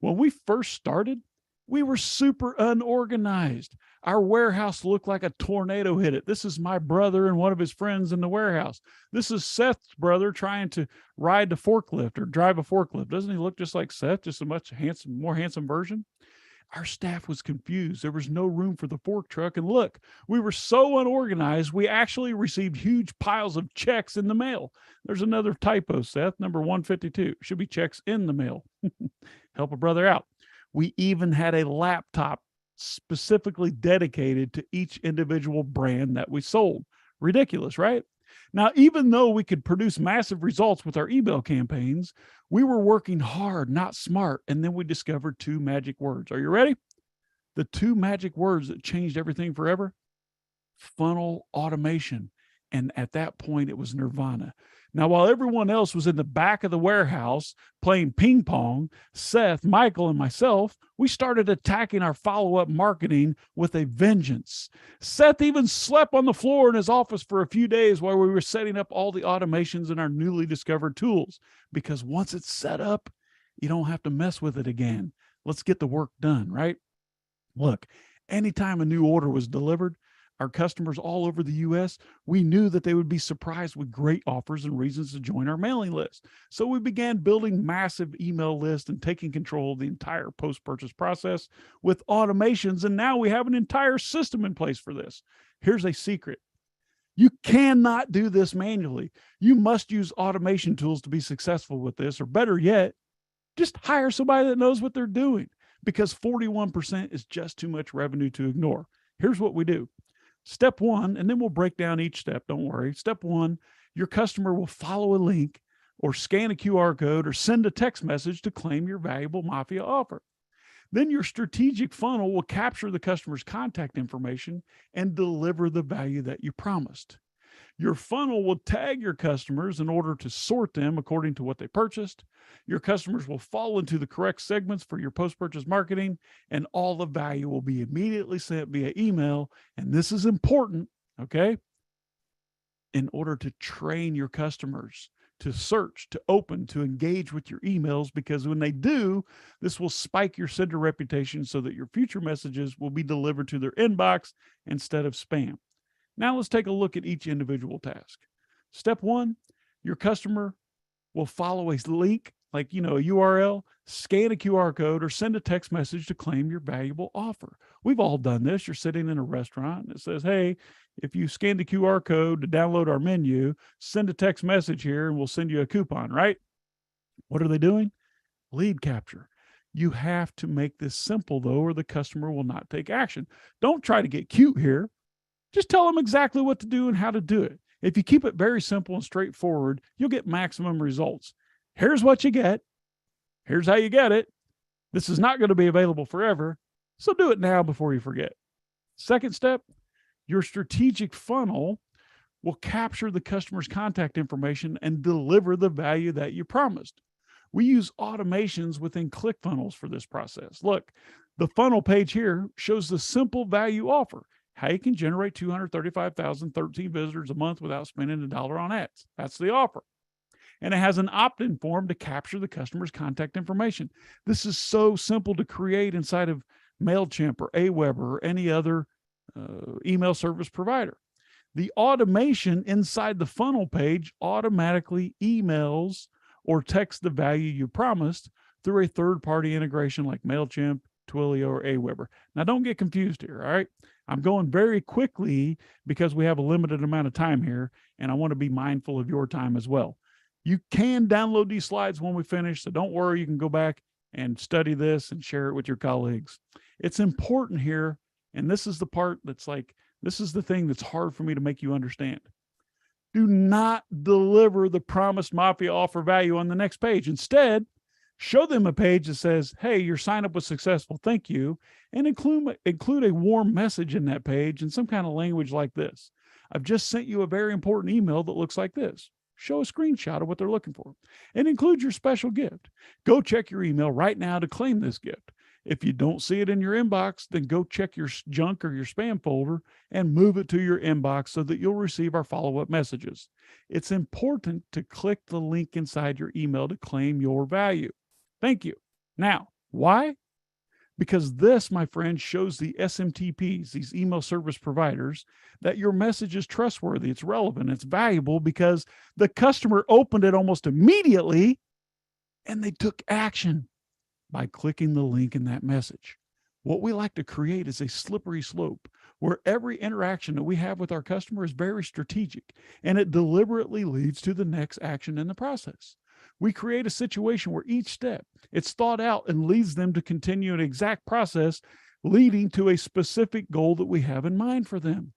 When we first started, we were super unorganized. Our warehouse looked like a tornado hit it. This is my brother and one of his friends in the warehouse. This is Seth's brother trying to ride the forklift or drive a forklift. Doesn't he look just like Seth, just a much more handsome version? Our staff was confused. There was no room for the fork truck. And look, we were so unorganized, we actually received huge piles of checks in the mail. There's another typo, Seth, number 152. Should be checks in the mail. Help a brother out. We even had a laptop specifically dedicated to each individual brand that we sold. Ridiculous, right? Now, even though we could produce massive results with our email campaigns, we were working hard, not smart. And then we discovered two magic words. Are you ready? The two magic words that changed everything forever: funnel automation. And at that point, it was nirvana. Now, while everyone else was in the back of the warehouse playing ping pong, Seth, Michael, and myself, we started attacking our follow-up marketing with a vengeance. Seth even slept on the floor in his office for a few days while we were setting up all the automations in our newly discovered tools, because once it's set up, you don't have to mess with it again. Let's get the work done, right? Look, anytime a new order was delivered, our customers all over the US, we knew that they would be surprised with great offers and reasons to join our mailing list. So we began building massive email lists and taking control of the entire post-purchase process with automations. And now we have an entire system in place for this. Here's a secret. You cannot do this manually. You must use automation tools to be successful with this, or better yet, just hire somebody that knows what they're doing, because 41% is just too much revenue to ignore. Here's what we do. Step one, and then we'll break down each step. Don't worry. Step one, your customer will follow a link or scan a QR code or send a text message to claim your valuable Mafia offer. Then your strategic funnel will capture the customer's contact information and deliver the value that you promised. Your funnel will tag your customers in order to sort them according to what they purchased. Your customers will fall into the correct segments for your post-purchase marketing, and all the value will be immediately sent via email. And this is important, okay? In order to train your customers to search, to open, to engage with your emails, because when they do, this will spike your sender reputation so that your future messages will be delivered to their inbox instead of spam. Now let's take a look at each individual task. Step one, your customer will follow a link, like, a URL, scan a QR code, or send a text message to claim your valuable offer. We've all done this. You're sitting in a restaurant and it says, hey, if you scan the QR code to download our menu, send a text message here and we'll send you a coupon, right? What are they doing? Lead capture. You have to make this simple, though, or the customer will not take action. Don't try to get cute here. Just tell them exactly what to do and how to do it. If you keep it very simple and straightforward, you'll get maximum results. Here's what you get. Here's how you get it. This is not going to be available forever, so do it now before you forget. Second step, your strategic funnel will capture the customer's contact information and deliver the value that you promised. We use automations within ClickFunnels for this process. Look, the funnel page here shows the simple value offer, how you can generate 235,013 visitors a month without spending $1 on ads. That's the offer. And it has an opt-in form to capture the customer's contact information. This is so simple to create inside of MailChimp or Aweber or any other email service provider. The automation inside the funnel page automatically emails or texts the value you promised through a third-party integration like MailChimp, Twilio, or Aweber. Now, don't get confused here, all right? I'm going very quickly because we have a limited amount of time here, and I want to be mindful of your time as well. You can download these slides when we finish, so don't worry. You can go back and study this and share it with your colleagues. It's important here, and this is the part that's like, this is the thing that's hard for me to make you understand. Do not deliver the promised Mafia offer value on the next page. Instead, show them a page that says, hey, your sign up was successful, thank you, and include a warm message in that page in some kind of language like this. I've just sent you a very important email that looks like this. Show a screenshot of what they're looking for and include your special gift. Go check your email right now to claim this gift. If you don't see it in your inbox, then go check your junk or your spam folder and move it to your inbox so that you'll receive our follow-up messages. It's important to click the link inside your email to claim your value. Thank you. Now, why? Because this, my friend, shows the SMTPs, these email service providers, that your message is trustworthy, it's relevant, it's valuable because the customer opened it almost immediately and they took action by clicking the link in that message. What we like to create is a slippery slope where every interaction that we have with our customer is very strategic and it deliberately leads to the next action in the process. We create a situation where each step it's thought out and leads them to continue an exact process leading to a specific goal that we have in mind for them.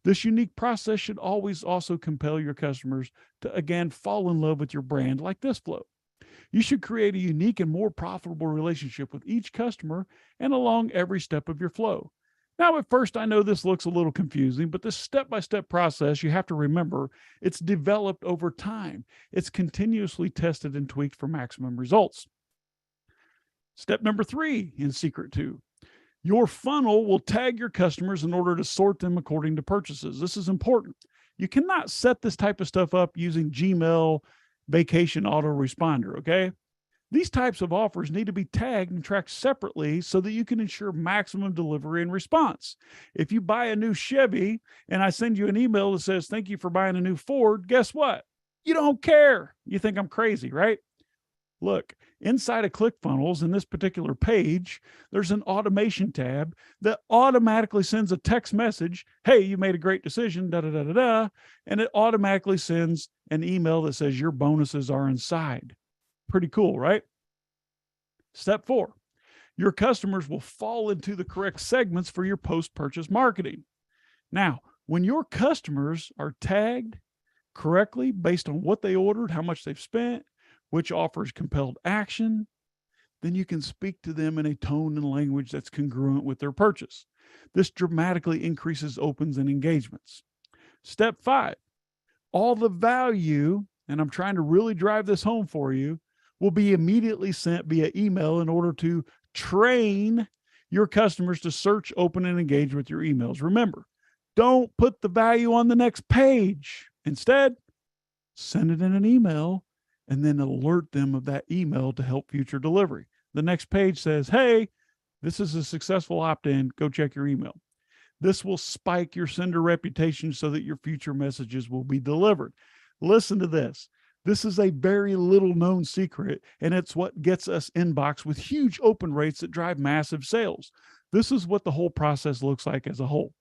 This unique process should always also compel your customers to again fall in love with your brand like this flow. You should create a unique and more profitable relationship with each customer and along every step of your flow. Now, at first, I know this looks a little confusing, but this step-by-step process, you have to remember, it's developed over time. It's continuously tested and tweaked for maximum results. Step number 3 in Secret 2. Your funnel will tag your customers in order to sort them according to purchases. This is important. You cannot set this type of stuff up using Gmail vacation autoresponder, okay? These types of offers need to be tagged and tracked separately so that you can ensure maximum delivery and response. If you buy a new Chevy and I send you an email that says, thank you for buying a new Ford, guess what? You don't care. You think I'm crazy, right? Look, inside of ClickFunnels in this particular page, there's an automation tab that automatically sends a text message. Hey, you made a great decision, da da da da da. And it automatically sends an email that says your bonuses are inside. Pretty cool, right? Step 4, your customers will fall into the correct segments for your post-purchase marketing. Now, when your customers are tagged correctly based on what they ordered, how much they've spent, which offers compelled action, then you can speak to them in a tone and language that's congruent with their purchase. This dramatically increases opens and engagements. Step 5, all the value, and I'm trying to really drive this home for you, will be immediately sent via email in order to train your customers to search, open, and engage with your emails. Remember, don't put the value on the next page. Instead, send it in an email and then alert them of that email to help future delivery. The next page says, hey, this is a successful opt-in. Go check your email. This will spike your sender reputation so that your future messages will be delivered. Listen to this. This is a very little known secret, and it's what gets us inbox with huge open rates that drive massive sales. This is what the whole process looks like as a whole.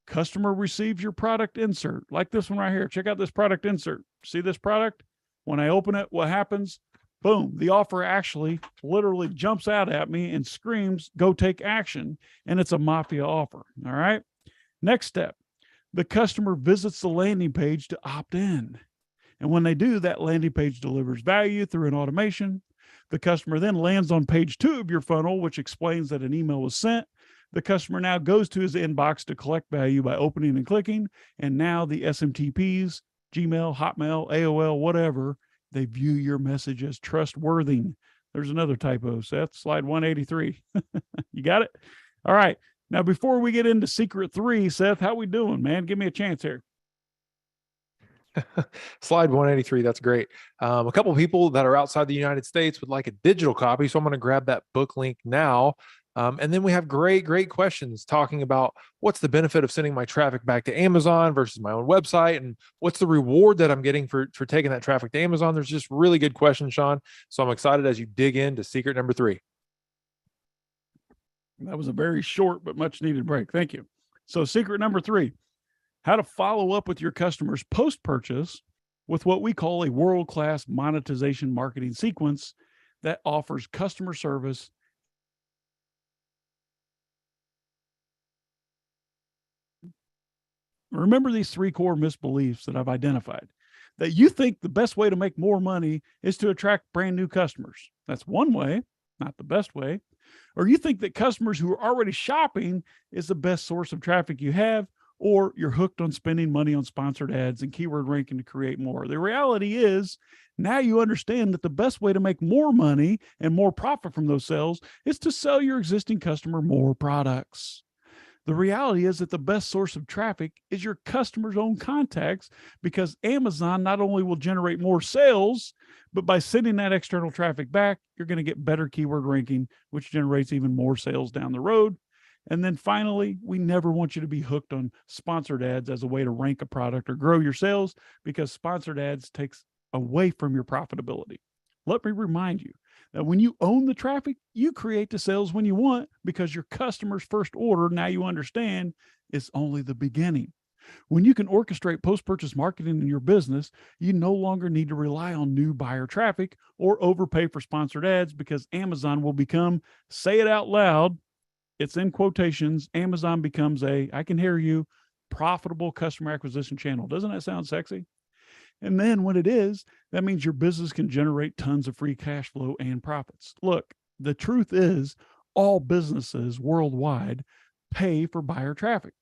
Customer receives your product insert, like this one right here. Check out this product insert. See this product? When I open it, what happens? Boom, the offer actually literally jumps out at me and screams, go take action, and it's a mafia offer, all right? Next step, the customer visits the landing page to opt in. And when they do, that landing page delivers value through an automation. The customer then lands on page 2 of your funnel, which explains that an email was sent. The customer now goes to his inbox to collect value by opening and clicking. And now the SMTPs, Gmail, Hotmail, AOL, whatever, they view your message as trustworthy. There's another typo, Seth, slide 183. You got it? All right. Now, before we get into Secret 3, Seth, how we doing, man? Give me a chance here. Slide 183. That's great. A couple of people that are outside the United States would like a digital copy. So I'm going to grab that book link now. And then we have great questions talking about what's the benefit of sending my traffic back to Amazon versus my own website. And what's the reward that I'm getting for taking that traffic to Amazon? There's just really good questions, Sean. So I'm excited as you dig into secret number 3. That was a very short but much needed break. Thank you. So secret number 3. How to follow up with your customers post-purchase with what we call a world-class monetization marketing sequence that offers customer service. Remember these 3 core misbeliefs that I've identified. That you think the best way to make more money is to attract brand new customers. That's one way, not the best way. Or you think that customers who are already shopping is the best source of traffic you have, or you're hooked on spending money on sponsored ads and keyword ranking to create more. The reality is now you understand that the best way to make more money and more profit from those sales is to sell your existing customer more products. The reality is that the best source of traffic is your customer's own contacts, because Amazon not only will generate more sales, but by sending that external traffic back, you're going to get better keyword ranking, which generates even more sales down the road. And then finally, we never want you to be hooked on sponsored ads as a way to rank a product or grow your sales, because sponsored ads takes away from your profitability. Let me remind you that when you own the traffic, you create the sales when you want, because your customer's first order, now you understand, is only the beginning. When you can orchestrate post-purchase marketing in your business, you no longer need to rely on new buyer traffic or overpay for sponsored ads, because Amazon will become, say it out loud, it's in quotations, Amazon becomes I can hear you, profitable customer acquisition channel. Doesn't that sound sexy? And then when it is, that means your business can generate tons of free cash flow and profits. Look, the truth is all businesses worldwide pay for buyer traffic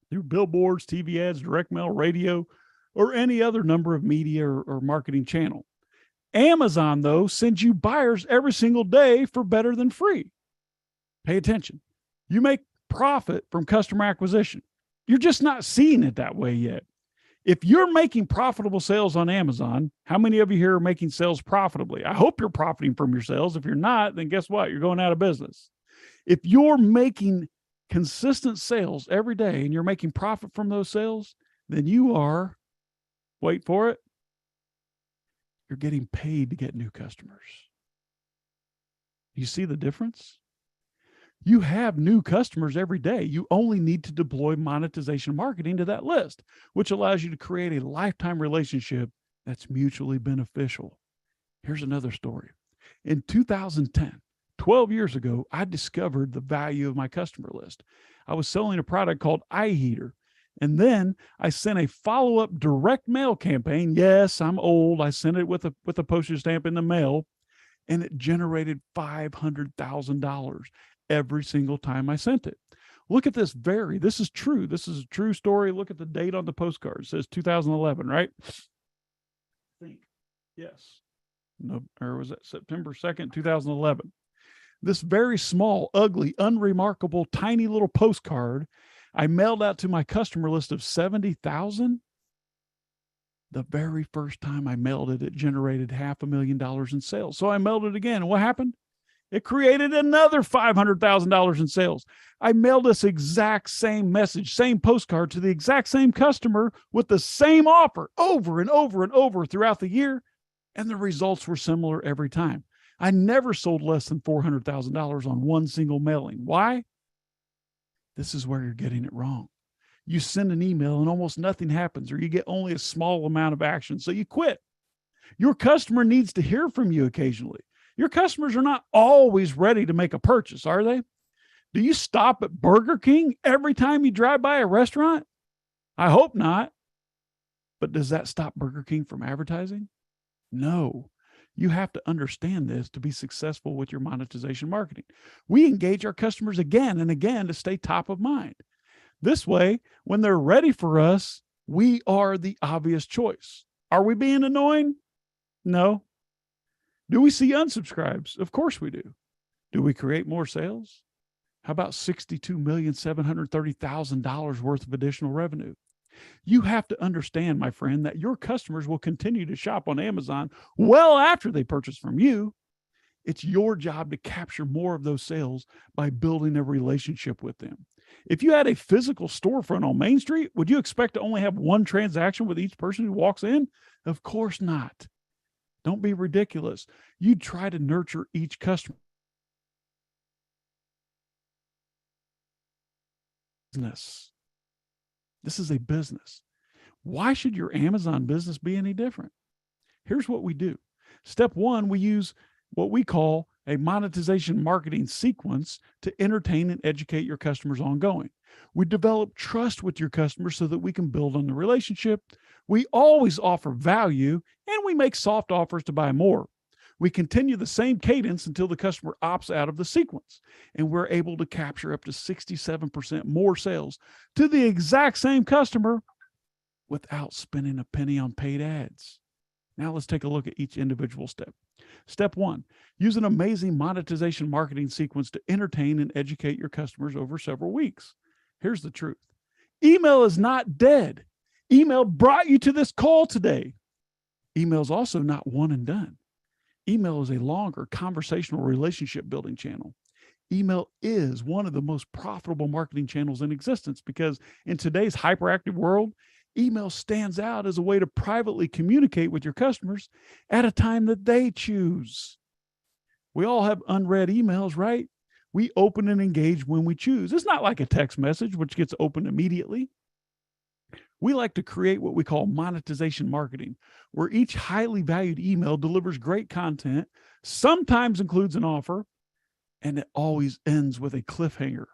through billboards, TV ads, direct mail, radio, or any other number of media or marketing channel. Amazon, though, sends you buyers every single day for better than free. Pay attention. You make profit from customer acquisition. You're just not seeing it that way yet. If you're making profitable sales on Amazon, how many of you here are making sales profitably? I hope you're profiting from your sales. If you're not, then guess what? You're going out of business. If you're making consistent sales every day and you're making profit from those sales, then you are, wait for it, you're getting paid to get new customers. You see the difference? You have new customers every day. You only need to deploy monetization marketing to that list, which allows you to create a lifetime relationship that's mutually beneficial. Here's another story. In 2010, 12 years ago, I discovered the value of my customer list. I was selling a product called iHeater, and then I sent a follow-up direct mail campaign. Yes, I'm old. I sent it with a postage stamp in the mail, and it generated $500,000 every single time I sent it. Look at this this is true. This is a true story. Look at the date on the postcard. It says 2011, right? I think, yes. No, or was that September 2nd, 2011? This very small, ugly, unremarkable, tiny little postcard I mailed out to my customer list of 70,000. The very first time I mailed it, it generated $500,000 in sales. So I mailed it again. And what happened? It created another $500,000 in sales. I mailed this exact same message, same postcard to the exact same customer with the same offer over and over and over throughout the year. And the results were similar every time. I never sold less than $400,000 on one single mailing. Why? This is where you're getting it wrong. You send an email and almost nothing happens, or you get only a small amount of action, so you quit. Your customer needs to hear from you occasionally. Your customers are not always ready to make a purchase, are they? Do you stop at Burger King every time you drive by a restaurant? I hope not. But does that stop Burger King from advertising? No. You have to understand this to be successful with your monetization marketing. We engage our customers again and again to stay top of mind. This way, when they're ready for us, we are the obvious choice. Are we being annoying? No. Do we see unsubscribes? Of course we do. Do we create more sales? How about $62,730,000 worth of additional revenue? You have to understand, my friend, that your customers will continue to shop on Amazon well after they purchase from you. It's your job to capture more of those sales by building a relationship with them. If you had a physical storefront on Main Street, would you expect to only have one transaction with each person who walks in? Of course not. Don't be ridiculous. You try to nurture each customer. Business. This is a business. Why should your Amazon business be any different? Here's what we do. Step one, we use what we call a monetization marketing sequence to entertain and educate your customers ongoing. We develop trust with your customers so that we can build on the relationship. We always offer value, and we make soft offers to buy more. We continue the same cadence until the customer opts out of the sequence, and we're able to capture up to 67% more sales to the exact same customer without spending a penny on paid ads. Now let's take a look at each individual step. Step 1, use an amazing monetization marketing sequence to entertain and educate your customers over several weeks. Here's the truth. Email is not dead. Email brought you to this call today. Email is also not one and done. Email is a longer conversational relationship building channel. Email is one of the most profitable marketing channels in existence because in today's hyperactive world, email stands out as a way to privately communicate with your customers at a time that they choose. We all have unread emails, right? We open and engage when we choose. It's not like a text message, which gets opened immediately. We like to create what we call monetization marketing, where each highly valued email delivers great content, sometimes includes an offer, and it always ends with a cliffhanger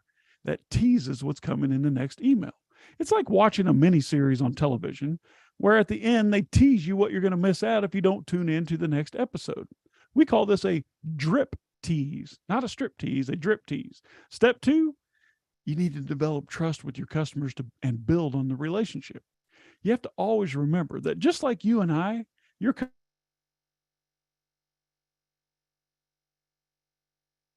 that teases what's coming in the next email. It's like watching a mini series on television, where at the end they tease you what you're going to miss out if you don't tune in to the next episode. We call this a drip tease, not a strip tease, a drip tease. Step 2, you need to develop trust with your customers and build on the relationship. You have to always remember that just like you and I, if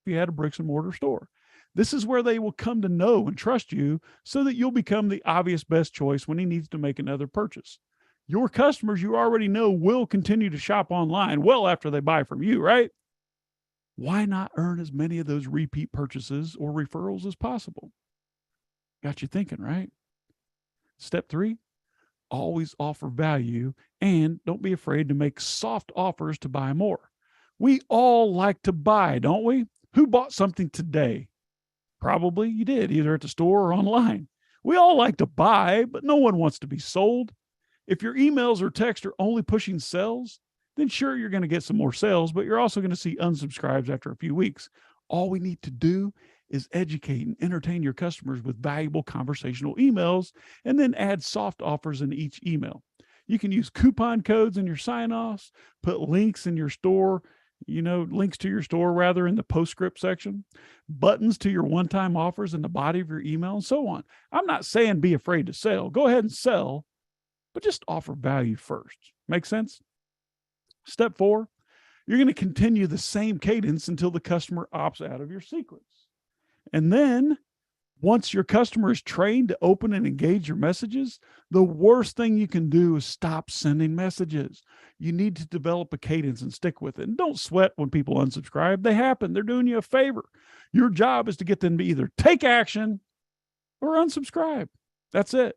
you had a bricks and mortar store. This is where they will come to know and trust you so that you'll become the obvious best choice when he needs to make another purchase. Your customers, you already know, will continue to shop online well after they buy from you, right? Why not earn as many of those repeat purchases or referrals as possible? Got you thinking, right? Step 3, always offer value and don't be afraid to make soft offers to buy more. We all like to buy, don't we? Who bought something today? Probably you did, either at the store or online. We all like to buy, but no one wants to be sold. If your emails or text are only pushing sales, then sure, you're going to get some more sales, but you're also going to see unsubscribes after a few weeks. All we need to do is educate and entertain your customers with valuable conversational emails and then add soft offers in each email. You can use coupon codes in your sign-offs, put links in your store, links to your store rather in the postscript section, buttons to your one-time offers in the body of your email, and so on. I'm not saying be afraid to sell. Go ahead and sell, but just offer value first. Make sense? Step 4, you're going to continue the same cadence until the customer opts out of your sequence. And then once your customer is trained to open and engage your messages, the worst thing you can do is stop sending messages. You need to develop a cadence and stick with it. And don't sweat when people unsubscribe. They happen. They're doing you a favor. Your job is to get them to either take action or unsubscribe. That's it.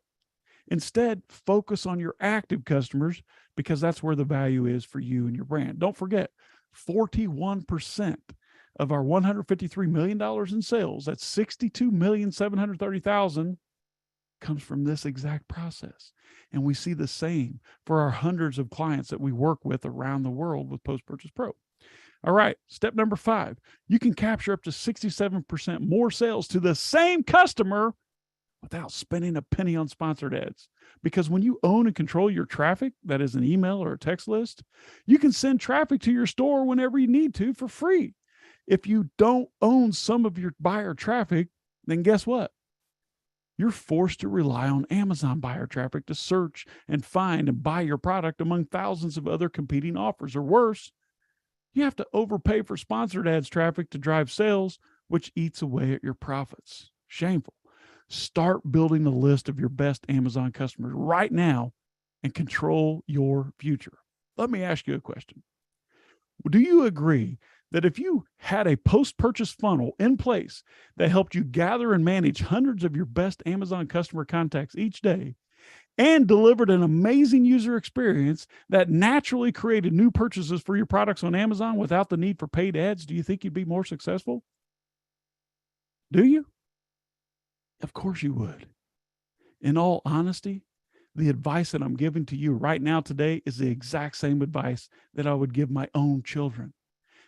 Instead, focus on your active customers because that's where the value is for you and your brand. Don't forget, 41% of our $153 million in sales, that's $62,730,000, comes from this exact process. And we see the same for our hundreds of clients that we work with around the world with Post-Purchase Pro. All right, step number 5, you can capture up to 67% more sales to the same customer without spending a penny on sponsored ads. Because when you own and control your traffic, that is an email or a text list, you can send traffic to your store whenever you need to for free. If you don't own some of your buyer traffic, then guess what? You're forced to rely on Amazon buyer traffic to search and find and buy your product among thousands of other competing offers. Or worse, you have to overpay for sponsored ads traffic to drive sales, which eats away at your profits. Shameful. Start building a list of your best Amazon customers right now and control your future. Let me ask you a question. Do you agree that if you had a post-purchase funnel in place that helped you gather and manage hundreds of your best Amazon customer contacts each day and delivered an amazing user experience that naturally created new purchases for your products on Amazon without the need for paid ads, do you think you'd be more successful? Do you? Of course you would. In all honesty, the advice that I'm giving to you right now today is the exact same advice that I would give my own children.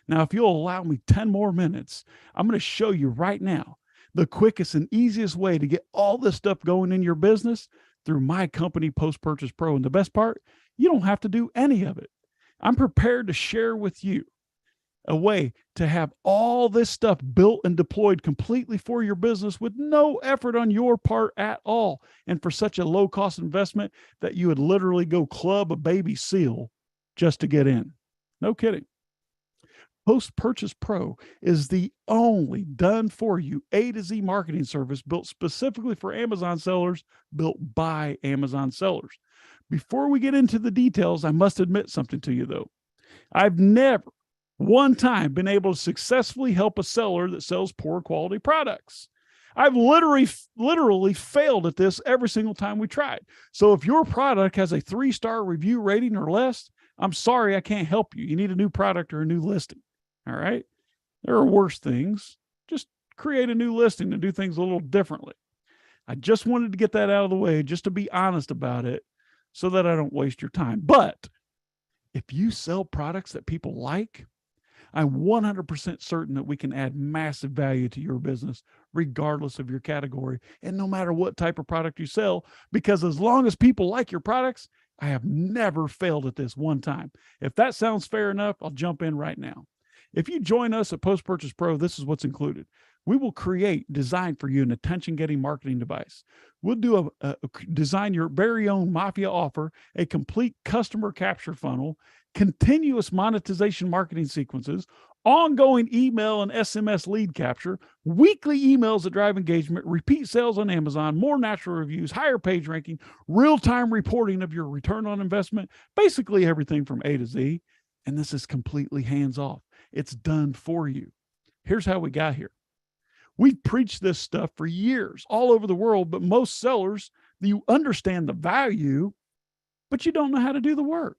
Now, if you'll allow me 10 more minutes, I'm going to show you right now the quickest and easiest way to get all this stuff going in your business through my company, Post-Purchase Pro. And the best part, you don't have to do any of it. I'm prepared to share with you a way to have all this stuff built and deployed completely for your business with no effort on your part at all. And for such a low cost investment that you would literally go club a baby seal just to get in. No kidding. Post Purchase Pro is the only done for you A to Z marketing service built specifically for Amazon sellers, built by Amazon sellers. Before we get into the details, I must admit something to you though. I've never one time been able to successfully help a seller that sells poor quality products. I've literally failed at this every single time we tried. So if your product has a 3-star review rating or less, I'm sorry, I can't help you. You need a new product or a new listing. All right. There are worse things. Just create a new listing and do things a little differently. I just wanted to get that out of the way, just to be honest about it so that I don't waste your time. But if you sell products that people like, I'm 100% certain that we can add massive value to your business, regardless of your category and no matter what type of product you sell, because as long as people like your products, I have never failed at this one time. If that sounds fair enough, I'll jump in right now. If you join us at Post Purchase Pro, this is what's included. We will design for you an attention-getting marketing device. We'll do design your very own Mafia offer, a complete customer capture funnel, continuous monetization marketing sequences, ongoing email and SMS lead capture, weekly emails that drive engagement, repeat sales on Amazon, more natural reviews, higher page ranking, real-time reporting of your return on investment, basically everything from A to Z. And this is completely hands-off. It's done for you. Here's how we got here. We've preached this stuff for years all over the world, but most sellers, you understand the value, but you don't know how to do the work,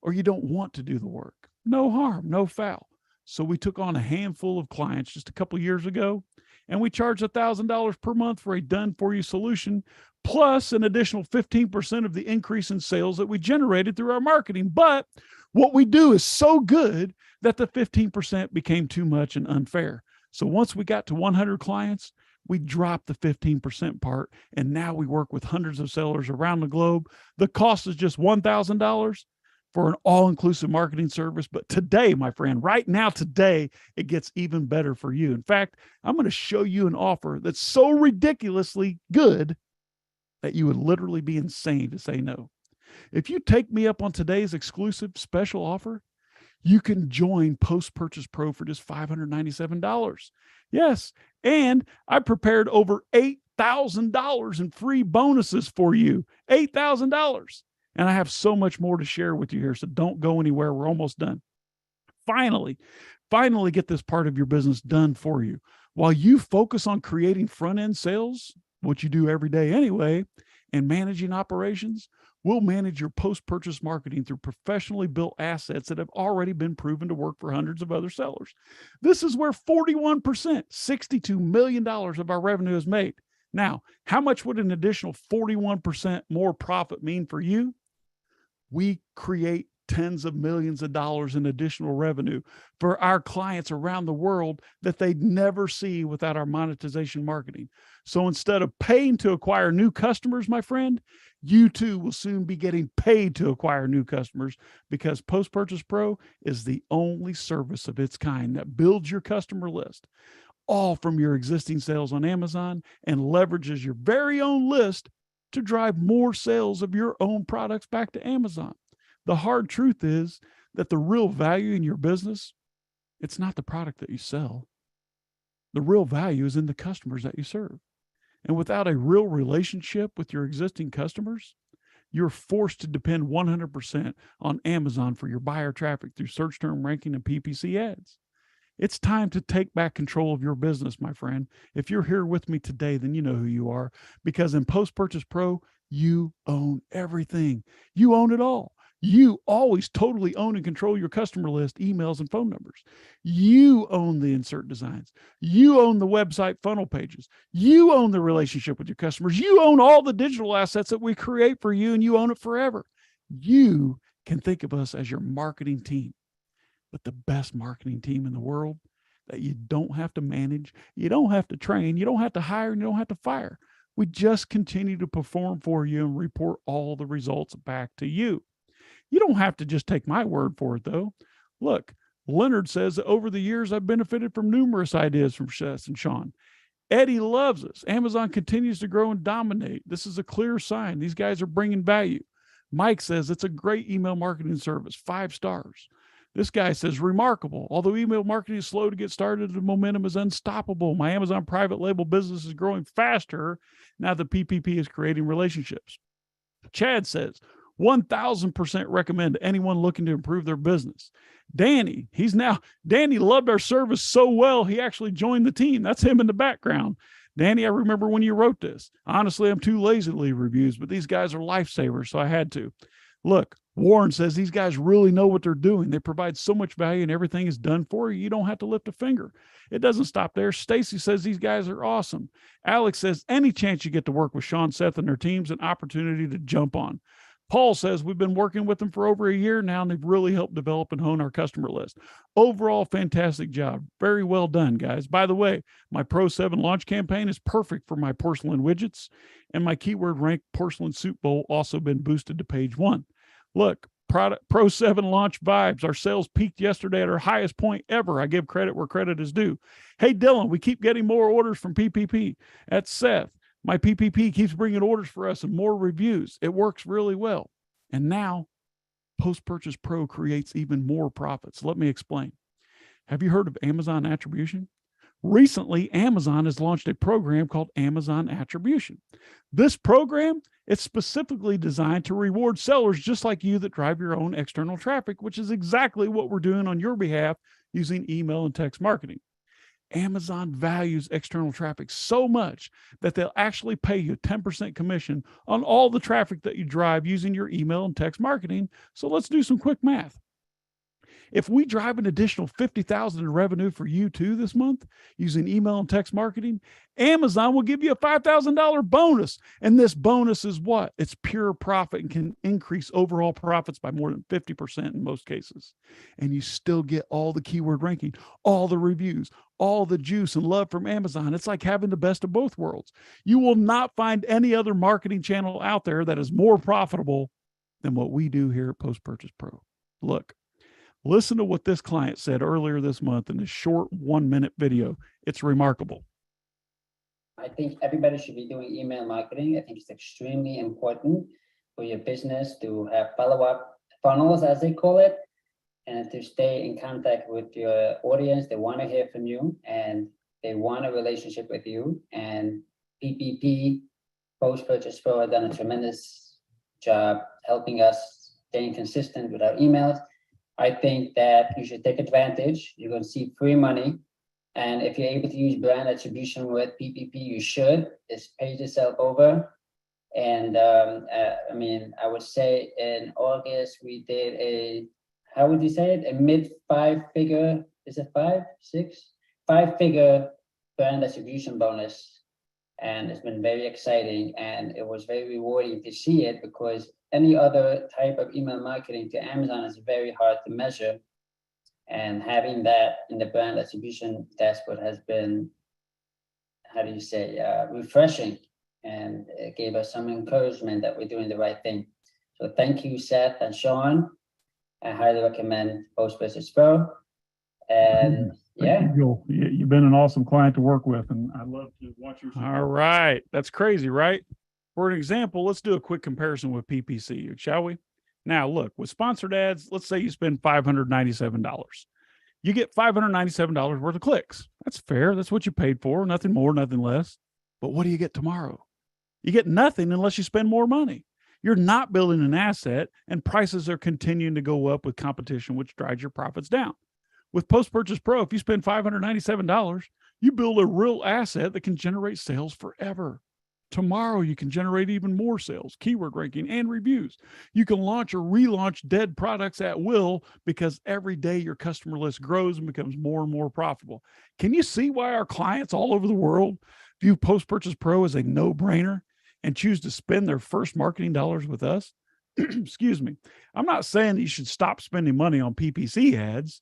or you don't want to do the work. No harm, no foul. So we took on a handful of clients just a couple of years ago, and we charged $1,000 per month for a done-for-you solution, plus an additional 15% of the increase in sales that we generated through our marketing. But what we do is so good that the 15% became too much and unfair. So once we got to 100 clients, we dropped the 15% part, and now we work with hundreds of sellers around the globe. The cost is just $1,000 for an all-inclusive marketing service. But today, my friend, right now, today, it gets even better for you. In fact, I'm going to show you an offer that's so ridiculously good that you would literally be insane to say no. If you take me up on today's exclusive special offer, you can join Post Purchase Pro for just $597. Yes, and I prepared over $8,000 in free bonuses for you. $8,000. And I have so much more to share with you here, so don't go anywhere. We're almost done. Finally get this part of your business done for you. While you focus on creating front-end sales, what you do every day anyway, and managing operations, we'll manage your post-purchase marketing through professionally built assets that have already been proven to work for hundreds of other sellers. This is where 41%, $62 million of our revenue is made. Now, how much would an additional 41% more profit mean for you? We create tens of millions of dollars in additional revenue for our clients around the world that they'd never see without our monetization marketing. So instead of paying to acquire new customers, my friend, you too will soon be getting paid to acquire new customers, because Post Purchase Pro is the only service of its kind that builds your customer list, all from your existing sales on Amazon, and leverages your very own list to drive more sales of your own products back to Amazon. The hard truth is that the real value in your business, it's not the product that you sell. The real value is in the customers that you serve. And without a real relationship with your existing customers, you're forced to depend 100% on Amazon for your buyer traffic through search term ranking and PPC ads. It's time to take back control of your business, my friend. If you're here with me today, then you know who you are, because in Post Purchase Pro, you own everything. You own it all. You always totally own and control your customer list, emails, and phone numbers. You own the insert designs. You own the website funnel pages. You own the relationship with your customers. You own all the digital assets that we create for you, and you own it forever. You can think of us as your marketing team, but the best marketing team in the world that you don't have to manage, you don't have to train, you don't have to hire, and you don't have to fire. We just continue to perform for you and report all the results back to you. You don't have to just take my word for it, though. Look, Leonard says that over the years, I've benefited from numerous ideas from Seth and Sean. Eddie loves us. Amazon continues to grow and dominate. This is a clear sign. These guys are bringing value. Mike says it's a great email marketing service, 5 stars. This guy says remarkable. Although email marketing is slow to get started, the momentum is unstoppable. My Amazon private label business is growing faster now that PPP is creating relationships. Chad says 1000% recommend to anyone looking to improve their business. Danny loved our service so well, he actually joined the team. That's him in the background. Danny, I remember when you wrote this. Honestly, I'm too lazy to leave reviews, but these guys are lifesavers, so I had to. Look, Warren says these guys really know what they're doing. They provide so much value and everything is done for you. You don't have to lift a finger. It doesn't stop there. Stacy says these guys are awesome. Alex says any chance you get to work with Sean, Seth, and their team's an opportunity to jump on. Paul says we've been working with them for over a year now, and they've really helped develop and hone our customer list. Overall, fantastic job. Very well done, guys. By the way, my Pro 7 launch campaign is perfect for my porcelain widgets, and my keyword rank porcelain soup bowl also been boosted to page 1. Look, Pro 7 launch vibes. Our sales peaked yesterday at our highest point ever. I give credit where credit is due. Hey, Dylan, we keep getting more orders from PPP. That's Seth. My PPP keeps bringing orders for us and more reviews. It works really well. And now, Post-Purchase Pro creates even more profits. Let me explain. Have you heard of Amazon Attribution? Recently, Amazon has launched a program called Amazon Attribution. This program is specifically designed to reward sellers just like you that drive your own external traffic, which is exactly what we're doing on your behalf using email and text marketing. Amazon values external traffic so much that they'll actually pay you 10% commission on all the traffic that you drive using your email and text marketing. So let's do some quick math. If we drive an additional $50,000 in revenue for you too this month using email and text marketing, Amazon will give you a $5,000 bonus. And this bonus is what? It's pure profit and can increase overall profits by more than 50% in most cases. And you still get all the keyword ranking, all the reviews, all the juice and love from Amazon. It's like having the best of both worlds. You will not find any other marketing channel out there that is more profitable than what we do here at Post Purchase Pro. Look. Listen to what this client said earlier this month in this short 1-minute video. It's remarkable. I think everybody should be doing email marketing. I think it's extremely important for your business to have follow-up funnels, as they call it, and to stay in contact with your audience. They want to hear from you and they want a relationship with you. And PPP, Post Purchase Pro, have done a tremendous job helping us staying consistent with our emails. I think that you should take advantage. You're going to see free money. And if you're able to use brand attribution with PPP, you should. Just pay yourself over. And I mean, I would say in August, we did a, how would you say it? A mid 5-figure, is it 5, 6? 5-figure brand attribution bonus. And it's been very exciting. And it was very rewarding to see it because any other type of email marketing to Amazon is very hard to measure. And having that in the brand attribution dashboard has been, how do you say, refreshing. And it gave us some encouragement that we're doing the right thing. So thank you, Seth and Sean. I highly recommend Post Purchase Pro. And yeah. You've been an awesome client to work with, and I love to watch your. All right. That's crazy, right? For an example, let's do a quick comparison with PPC, shall we? Now, look, with sponsored ads, let's say you spend $597. You get $597 worth of clicks. That's fair. That's what you paid for. Nothing more, nothing less. But what do you get tomorrow? You get nothing unless you spend more money. You're not building an asset, and prices are continuing to go up with competition, which drives your profits down. With Post Purchase Pro, if you spend $597, you build a real asset that can generate sales forever. Tomorrow, you can generate even more sales, keyword ranking, and reviews. You can launch or relaunch dead products at will because every day your customer list grows and becomes more and more profitable. Can you see why our clients all over the world view Post Purchase Pro as a no-brainer and choose to spend their first marketing dollars with us? Excuse me. I'm not saying that you should stop spending money on PPC ads.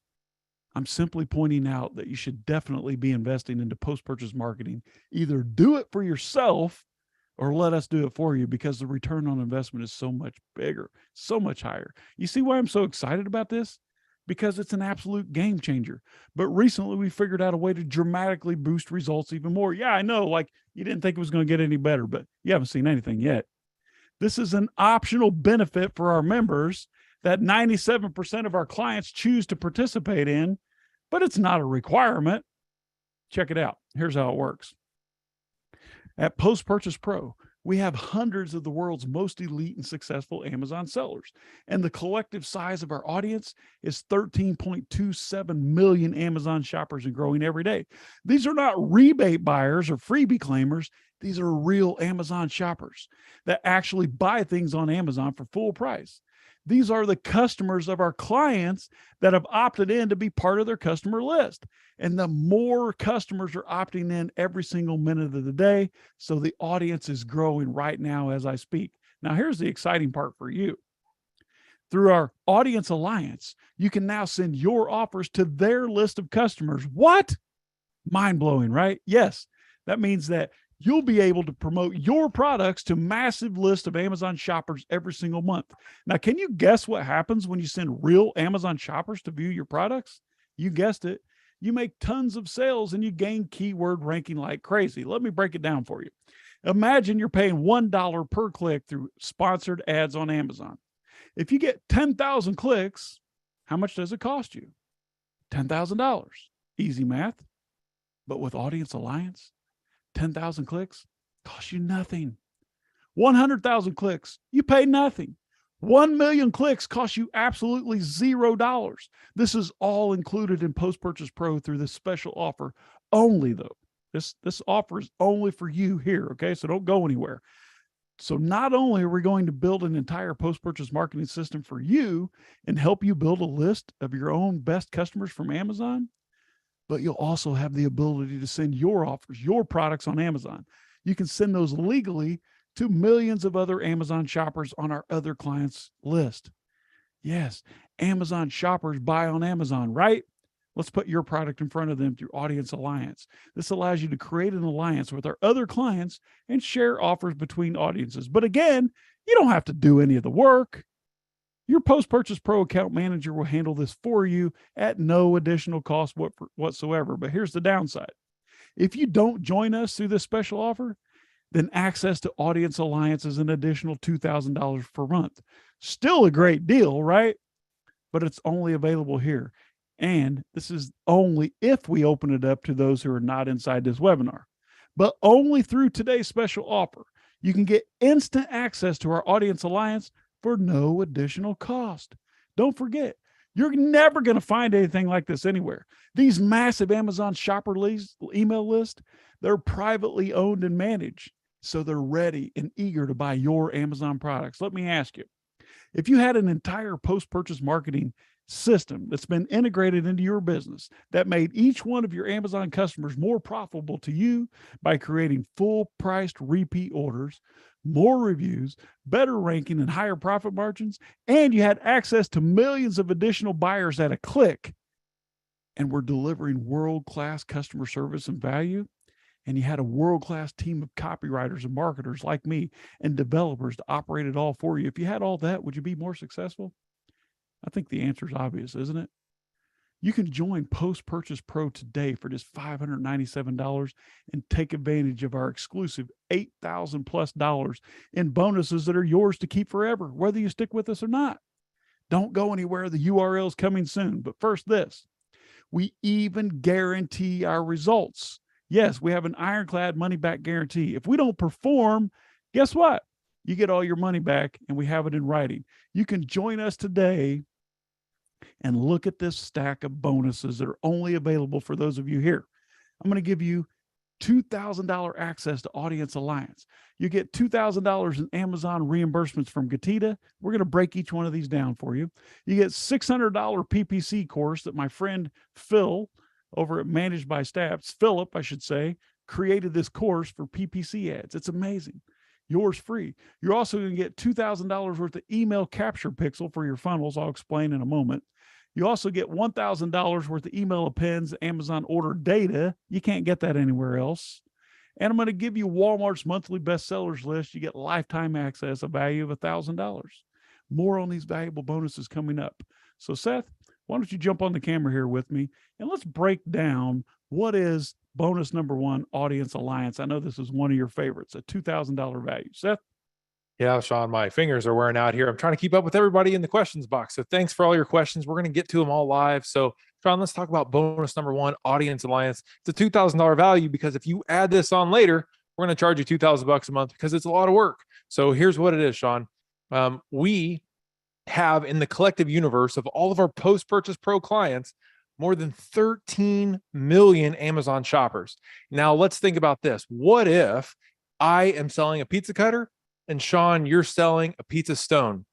I'm simply pointing out that you should definitely be investing into post-purchase marketing. Either do it for yourself or let us do it for you because the return on investment is so much bigger, so much higher. You see why I'm so excited about this? because it's an absolute game changer. But recently we figured out a way to dramatically boost results even more. Yeah, I know, like you didn't think it was going to get any better, but you haven't seen anything yet. This is an optional benefit for our members that 97% of our clients choose to participate in, but it's not a requirement. Check it out. Here's how it works. At Post Purchase Pro, we have hundreds of the world's most elite and successful Amazon sellers, and the collective size of our audience is 13.27 million Amazon shoppers and growing every day. These are not rebate buyers or freebie claimers. These are real Amazon shoppers that actually buy things on Amazon for full price. These are the customers of our clients that have opted in to be part of their customer list. And the more customers are opting in every single minute of the day, so the audience is growing right now as I speak. Now, here's the exciting part for you. Through our Audience Alliance, you can now send your offers to their list of customers. What? Mind-blowing, right? Yes, that means that you'll be able to promote your products to massive list of Amazon shoppers every single month. Now, can you guess what happens when you send real Amazon shoppers to view your products? You guessed it. You make tons of sales and you gain keyword ranking like crazy. Let me break it down for you. Imagine you're paying $1 per click through sponsored ads on Amazon. If you get 10,000 clicks, how much does it cost you? $10,000. Easy math. But with Audience Alliance, 10,000 clicks cost you nothing. 100,000 clicks, you pay nothing. 1 million clicks cost you absolutely $0. This is all included in Post Purchase Pro through this special offer only, though. This offer is only for you here, okay? So don't go anywhere. So not only are we going to build an entire post-purchase marketing system for you and help you build a list of your own best customers from Amazon, but you'll also have the ability to send your offers, your products on Amazon. You can send those legally to millions of other Amazon shoppers on our other clients list. Yes, Amazon shoppers buy on Amazon, right? Let's put your product in front of them through Audience Alliance. This allows you to create an alliance with our other clients and share offers between audiences. But again, you don't have to do any of the work. Your Post-Purchase Pro account manager will handle this for you at no additional cost whatsoever. But here's the downside. If you don't join us through this special offer, then access to Audience Alliance is an additional $2,000 per month. Still a great deal, right? But it's only available here. And this is only if we open it up to those who are not inside this webinar. But only through today's special offer, you can get instant access to our Audience Alliance for no additional cost. Don't forget, you're never going to find anything like this anywhere. These massive Amazon shopper email list, they're privately owned and managed. So they're ready and eager to buy your Amazon products. Let me ask you, if you had an entire post-purchase marketing system that's been integrated into your business that made each one of your Amazon customers more profitable to you by creating full priced repeat orders, more reviews, better ranking, and higher profit margins, and you had access to millions of additional buyers at a click, and were delivering world-class customer service and value, and you had a world-class team of copywriters and marketers like me and developers to operate it all for you. If you had all that, would you be more successful? I think the answer is obvious, isn't it? You can join Post-Purchase Pro today for just $597 and take advantage of our exclusive $8,000+ in bonuses that are yours to keep forever, whether you stick with us or not. Don't go anywhere. The URL is coming soon. But first this, we even guarantee our results. Yes, we have an ironclad money-back guarantee. If we don't perform, guess what? You get all your money back, and we have it in writing. You can join us today and look at this stack of bonuses that are only available for those of you here. I'm going to give you $2,000 access to Audience Alliance. You get $2,000 in Amazon reimbursements from Getida. We're going to break each one of these down for you. You get $600 PPC course that my friend Phil over at Managed by Stats, Philip, I should say, created this course for PPC ads. It's amazing. Yours free. You're also going to get $2,000 worth of email capture pixel for your funnels. I'll explain in a moment. You also get $1,000 worth of email appends, Amazon order data. You can't get that anywhere else. And I'm going to give you Walmart's monthly bestsellers list. You get lifetime access, a value of $1,000. More on these valuable bonuses coming up. So Seth, why don't you jump on the camera here with me and let's break down what is bonus number one, Audience Alliance. I know this is one of your favorites, a $2,000 value. Seth? Yeah, Sean, my fingers are wearing out here. I'm trying to keep up with everybody in the questions box. So thanks for all your questions. We're going to get to them all live. So, Sean, let's talk about bonus number one, Audience Alliance. It's a $2,000 value because if you add this on later, we're going to charge you $2,000 a month because it's a lot of work. So here's what it is, Sean. We have in the collective universe of all of our post-purchase pro clients, more than 13 million Amazon shoppers. Now let's think about this. What if I am selling a pizza cutter and Sean, you're selling a pizza stone?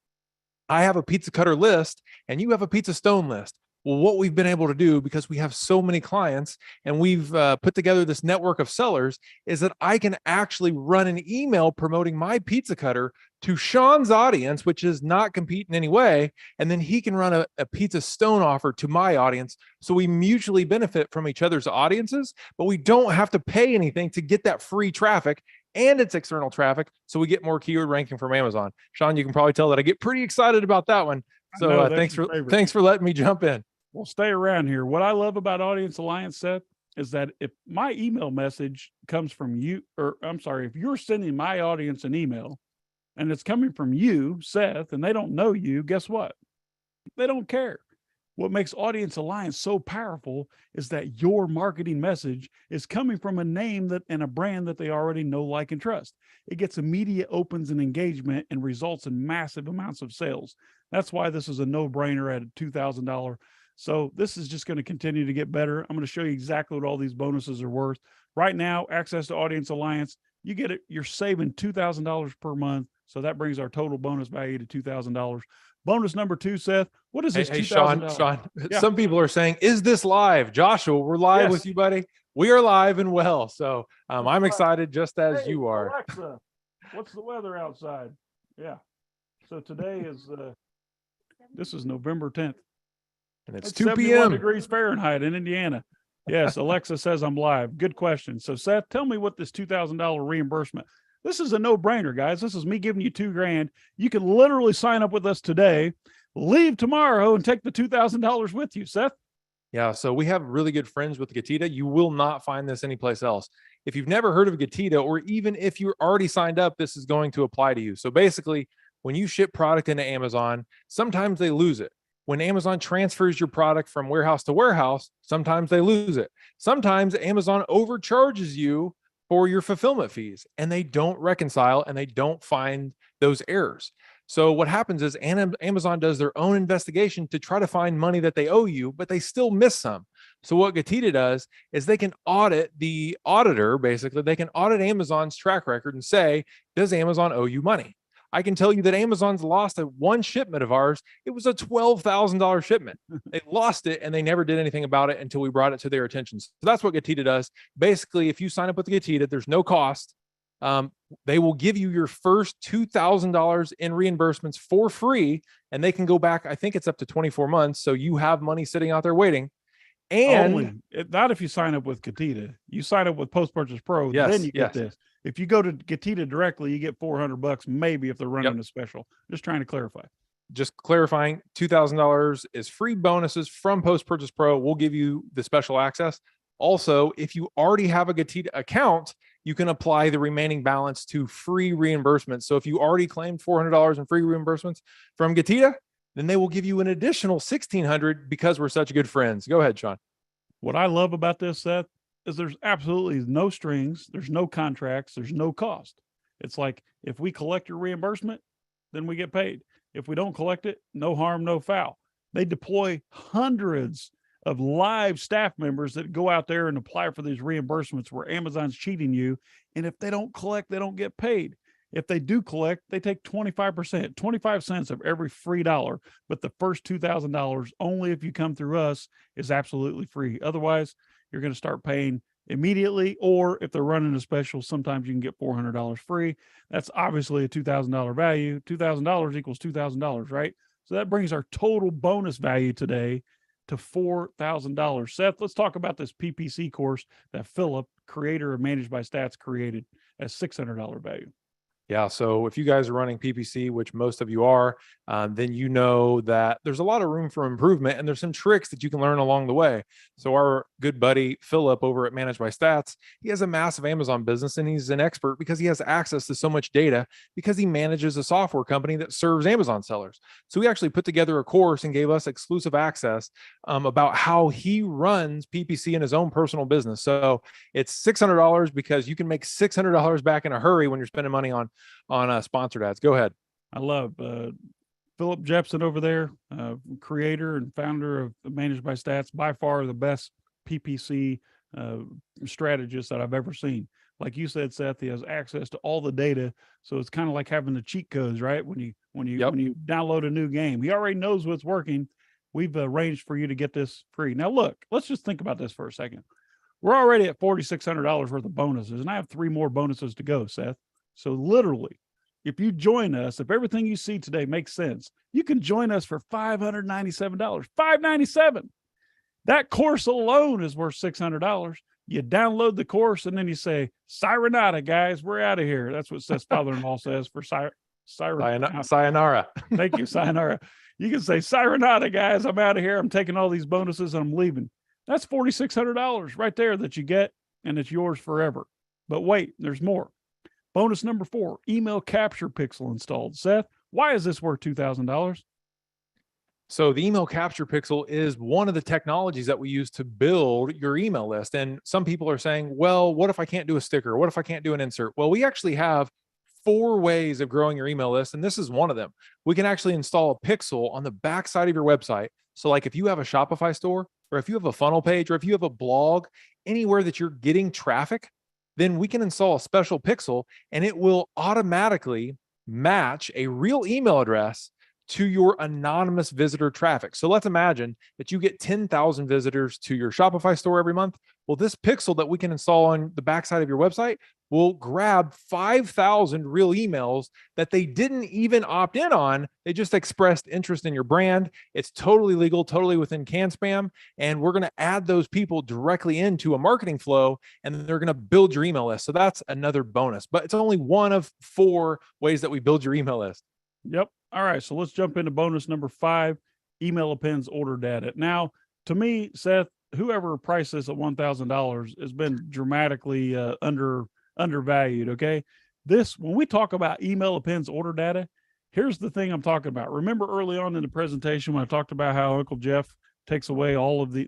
I have a pizza cutter list and you have a pizza stone list. Well, what we've been able to do, because we have so many clients and we've put together this network of sellers, is that I can actually run an email promoting my pizza cutter to Sean's audience, which is not compete in any way. And then he can run a pizza stone offer to my audience. So we mutually benefit from each other's audiences, but we don't have to pay anything to get that free traffic. And it's external traffic. So we get more keyword ranking from Amazon. Sean, you can probably tell that I get pretty excited about that one. So thanks for letting me jump in. Well, stay around here. What I love about Audience Alliance, Seth, is that if my email message comes from you, or I'm sorry, if you're sending my audience an email and it's coming from you, Seth, and they don't know you, guess what? They don't care. What makes Audience Alliance so powerful is that your marketing message is coming from a name that and a brand that they already know, like, and trust. It gets immediate opens and engagement and results in massive amounts of sales. That's why this is a no-brainer at a $2,000. So this is just going to continue to get better. I'm going to show you exactly what all these bonuses are worth. Right now, access to Audience Alliance, you get it. You're saving $2,000 per month. So that brings our total bonus value to $2,000. Bonus number two, Seth, what is this? Hey, Sean, Yeah. Some people are saying, is this live? Joshua, we're live Yes. with you, buddy. We are live and well. So I'm excited just as Hey, you are. Alexa, what's the weather outside? Yeah. So today is, this is November 10th. And it's It's 2 71 p.m. degrees Fahrenheit in Indiana. Yes, Alexa says I'm live. Good question. So Seth, tell me what this $2,000 reimbursement. This is a no-brainer, guys. This is me giving you $2,000. You can literally sign up with us today, leave tomorrow, and take the $2,000 with you, Seth. Yeah, so we have really good friends with Getita. You will not find this anyplace else. If you've never heard of Getita, or even if you're already signed up, this is going to apply to you. So basically, when you ship product into Amazon, sometimes they lose it. When Amazon transfers your product from warehouse to warehouse, sometimes they lose it. Sometimes Amazon overcharges you for your fulfillment fees and they don't reconcile and they don't find those errors. So what happens is Amazon does their own investigation to try to find money that they owe you, but they still miss some. So what Getita does is they can audit the auditor, basically, they can audit Amazon's track record and say, does Amazon owe you money? I can tell you that Amazon's lost one shipment of ours. It was a $12,000 shipment. They lost it and they never did anything about it until we brought it to their attention. So that's what Getita does. Basically, if you sign up with Getita, there's no cost. They will give you your first $2,000 in reimbursements for free, and they can go back. I think it's up to 24 months. So you have money sitting out there waiting. And not if you sign up with Getita. You sign up with Post Purchase Pro, Yes, then you yes. get this. If you go to Getita directly, you get $400, maybe, if they're running a special. Just trying to clarify. just clarifying, $2,000 is free bonuses from Post Purchase Pro. We'll give you the special access. Also, if you already have a Getita account, you can apply the remaining balance to free reimbursements. So if you already claimed $400 in free reimbursements from Getita, then they will give you an additional $1,600 because we're such good friends. Go ahead, Sean. What I love about this, Seth, is there's absolutely no strings, there's no contracts, there's no cost. It's like, if we collect your reimbursement, then we get paid. If we don't collect it, no harm, no foul. They deploy hundreds of live staff members that go out there and apply for these reimbursements where Amazon's cheating you. And if they don't collect, they don't get paid. If they do collect, they take 25%, 25 cents of every free dollar. But the first $2,000, only if you come through us, is absolutely free. Otherwise, you're going to start paying immediately, or if they're running a special, sometimes you can get $400 free. That's obviously a $2,000 value. $2,000 equals $2,000, right? So that brings our total bonus value today to $4,000. Seth, let's talk about this PPC course that Philip, creator of Managed by Stats, created as $600 value. Yeah. So if you guys are running PPC, which most of you are, then you know that there's a lot of room for improvement and there's some tricks that you can learn along the way. So our good buddy, Philip over at Managed by Stats, he has a massive Amazon business and he's an expert because he has access to so much data because he manages a software company that serves Amazon sellers. So he actually put together a course and gave us exclusive access about how he runs PPC in his own personal business. So it's $600 because you can make $600 back in a hurry when you're spending money on sponsored ads. Go ahead. I love Philip Jepson over there, creator and founder of Managed by Stats, by far the best PPC strategist that I've ever seen. Like you said, Seth, he has access to all the data, so it's kind of like having the cheat codes, right? When you download a new game, he already knows what's working. We've arranged for you to get this free. Now, look, let's just think about this for a second. We're already at $4,600 worth of bonuses, and I have 3 more bonuses to go, Seth. So literally, if you join us, if everything you see today makes sense, you can join us for $597. $597. That course alone is worth $600. You download the course and then you say, "Sayonara, guys, we're out of here." That's what Seth's father-in-law says for Sayonara. Thank you, sayonara. You can say, "Sayonara, guys, I'm out of here. I'm taking all these bonuses and I'm leaving." That's $4,600 right there that you get, and it's yours forever. But wait, there's more. Bonus number 4, email capture pixel installed. Seth, why is this worth $2,000? So the email capture pixel is one of the technologies that we use to build your email list. And some people are saying, well, what if I can't do a sticker? What if I can't do an insert? Well, we actually have 4 ways of growing your email list, and this is one of them. We can actually install a pixel on the back side of your website. So like if you have a Shopify store, or if you have a funnel page, or if you have a blog, anywhere that you're getting traffic, then we can install a special pixel and it will automatically match a real email address to your anonymous visitor traffic. So let's imagine that you get 10,000 visitors to your Shopify store every month. Well, this pixel that we can install on the backside of your website will grab 5,000 real emails that they didn't even opt in on. They just expressed interest in your brand. It's totally legal, totally within CAN-SPAM. And we're going to add those people directly into a marketing flow, and they're going to build your email list. So that's another bonus, but it's only one of 4 ways that we build your email list. Yep. All right. So let's jump into bonus number 5, email appends order data. Now, to me, Seth, whoever priced this at $1,000 has been dramatically undervalued. Okay. When we talk about email appends order data, here's the thing I'm talking about. Remember early on in the presentation when I talked about how Uncle Jeff takes away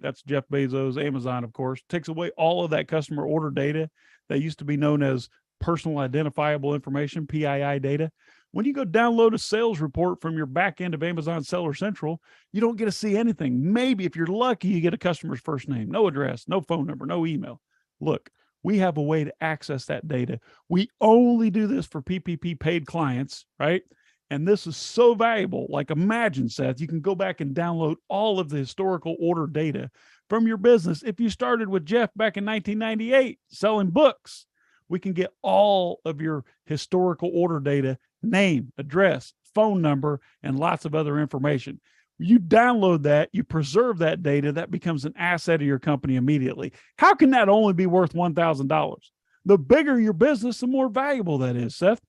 that's Jeff Bezos, Amazon, of course, takes away all of that customer order data that used to be known as personal identifiable information, PII data. When you go download a sales report from your back end of Amazon Seller Central, you don't get to see anything. Maybe if you're lucky, you get a customer's first name, no address, no phone number, no email. Look, we have a way to access that data. We only do this for PPP paid clients, right? And this is so valuable. Like imagine, Seth, you can go back and download all of the historical order data from your business. If you started with Jeff back in 1998 selling books, we can get all of your historical order data, name, address, phone number, and lots of other information. You download that, you preserve that data, that becomes an asset of your company immediately. How can that only be worth $1,000? The bigger your business, the more valuable that is, Seth.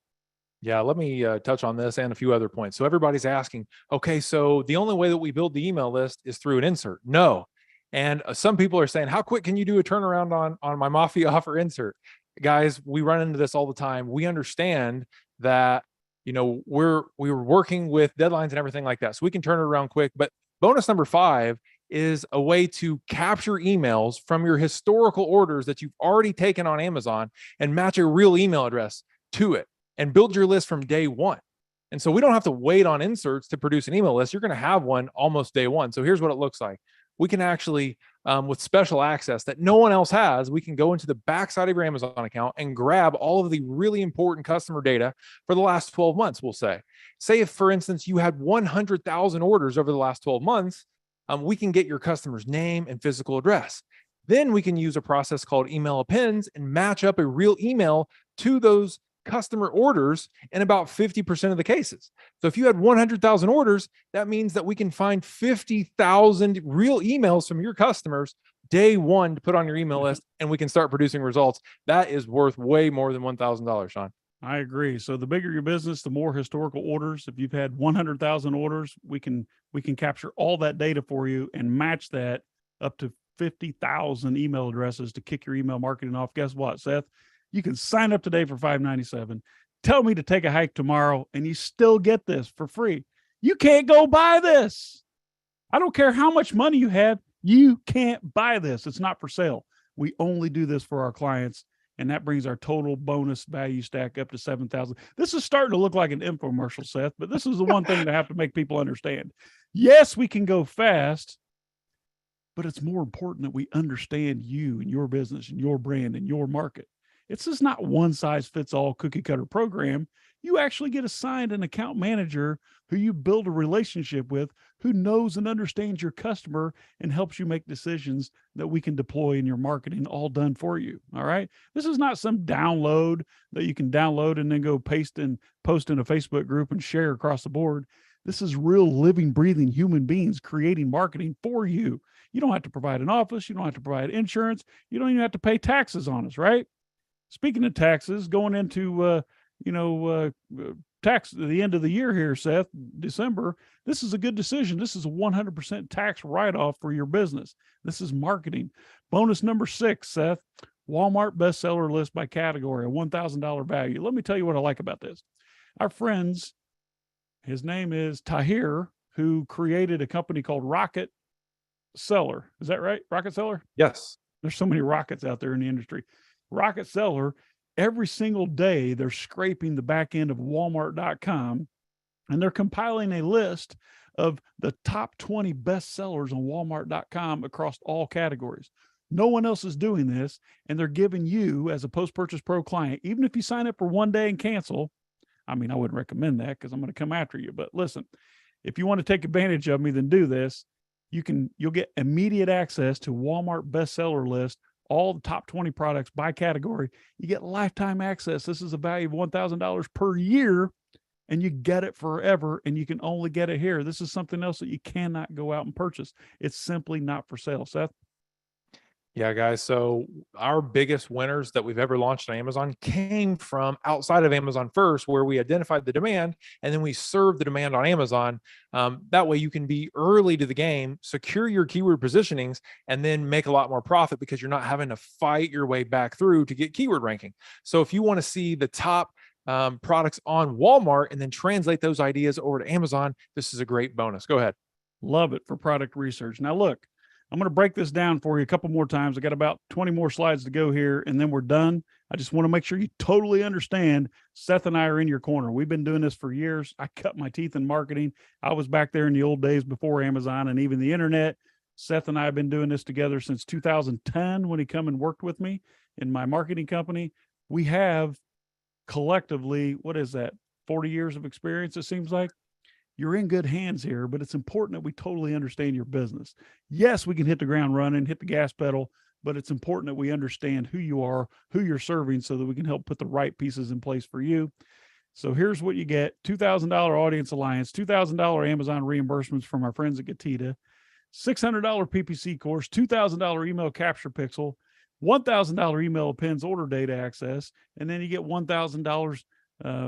Yeah, let me touch on this and a few other points. So everybody's asking, okay, so the only way that we build the email list is through an insert. No. And some people are saying, how quick can you do a turnaround on my Mafia offer insert? Guys, we run into this all the time. We understand that, we're working with deadlines and everything like that. So we can turn it around quick. But bonus number 5 is a way to capture emails from your historical orders that you've already taken on Amazon and match a real email address to it and build your list from day one. And so we don't have to wait on inserts to produce an email list. You're going to have one almost day one. So here's what it looks like. We can actually, with special access that no one else has, we can go into the backside of your Amazon account and grab all of the really important customer data for the last 12 months, we'll say. Say if, for instance, you had 100,000 orders over the last 12 months, we can get your customer's name and physical address. Then we can use a process called email appends and match up a real email to those customer orders in about 50% of the cases. So if you had 100,000 orders, that means that we can find 50,000 real emails from your customers day one to put on your email list, and we can start producing results. That is worth way more than $1,000, Sean. I agree. So the bigger your business, the more historical orders. If you've had 100,000 orders, we can capture all that data for you and match that up to 50,000 email addresses to kick your email marketing off. Guess what, Seth? You can sign up today for $5.97. Tell me to take a hike tomorrow, and you still get this for free. You can't go buy this. I don't care how much money you have. You can't buy this. It's not for sale. We only do this for our clients. And that brings our total bonus value stack up to 7,000. This is starting to look like an infomercial, Seth, but this is the one thing that I have to make people understand. Yes, we can go fast, but it's more important that we understand you and your business and your brand and your market. It's just not one size fits all cookie cutter program. You actually get assigned an account manager who you build a relationship with, who knows and understands your customer and helps you make decisions that we can deploy in your marketing, all done for you. All right. This is not some download that you can download and then go post in a Facebook group and share across the board. This is real living, breathing human beings creating marketing for you. You don't have to provide an office. You don't have to provide insurance. You don't even have to pay taxes on us, right? Speaking of taxes, going into, tax the end of the year here, Seth, December, this is a good decision. This is a 100% tax write-off for your business. This is marketing. Bonus number 6, Seth, Walmart bestseller list by category, a $1,000 value. Let me tell you what I like about this. Our friends, his name is Tahir, who created a company called Rocket Seller. Is that right? Rocket Seller? Yes. There's so many rockets out there in the industry. Rocket Seller, every single day, they're scraping the back end of Walmart.com, and they're compiling a list of the top 20 best sellers on Walmart.com across all categories. No one else is doing this, and they're giving you, as a Post-Purchase Pro client, even if you sign up for one day and cancel, I mean, I wouldn't recommend that because I'm going to come after you. But listen, if you want to take advantage of me, then do this. You'll get immediate access to Walmart bestseller list, all the top 20 products by category. You get lifetime access. This is a value of $1,000 per year, and you get it forever, and you can only get it here. This is something else that you cannot go out and purchase. It's simply not for sale. Seth? Yeah, guys. So our biggest winners that we've ever launched on Amazon came from outside of Amazon first, where we identified the demand and then we served the demand on Amazon. That way you can be early to the game, secure your keyword positionings, and then make a lot more profit because you're not having to fight your way back through to get keyword ranking. So if you want to see the top products on Walmart and then translate those ideas over to Amazon, this is a great bonus. Go ahead. Love it for product research. Now, look, I'm going to break this down for you a couple more times. I got about 20 more slides to go here, and then we're done. I just want to make sure you totally understand Seth and I are in your corner. We've been doing this for years. I cut my teeth in marketing. I was back there in the old days before Amazon and even the internet. Seth and I have been doing this together since 2010 when he come and worked with me in my marketing company. We have collectively, 40 years of experience, it seems like. You're in good hands here, but it's important that we totally understand your business. Yes, we can hit the ground running, hit the gas pedal, but it's important that we understand who you are, who you're serving, so that we can help put the right pieces in place for you. So here's what you get: $2,000 Audience Alliance, $2,000 Amazon reimbursements from our friends at Getida, $600 PPC course, $2,000 email capture pixel, $1,000 email appends order data access, and then you get $1,000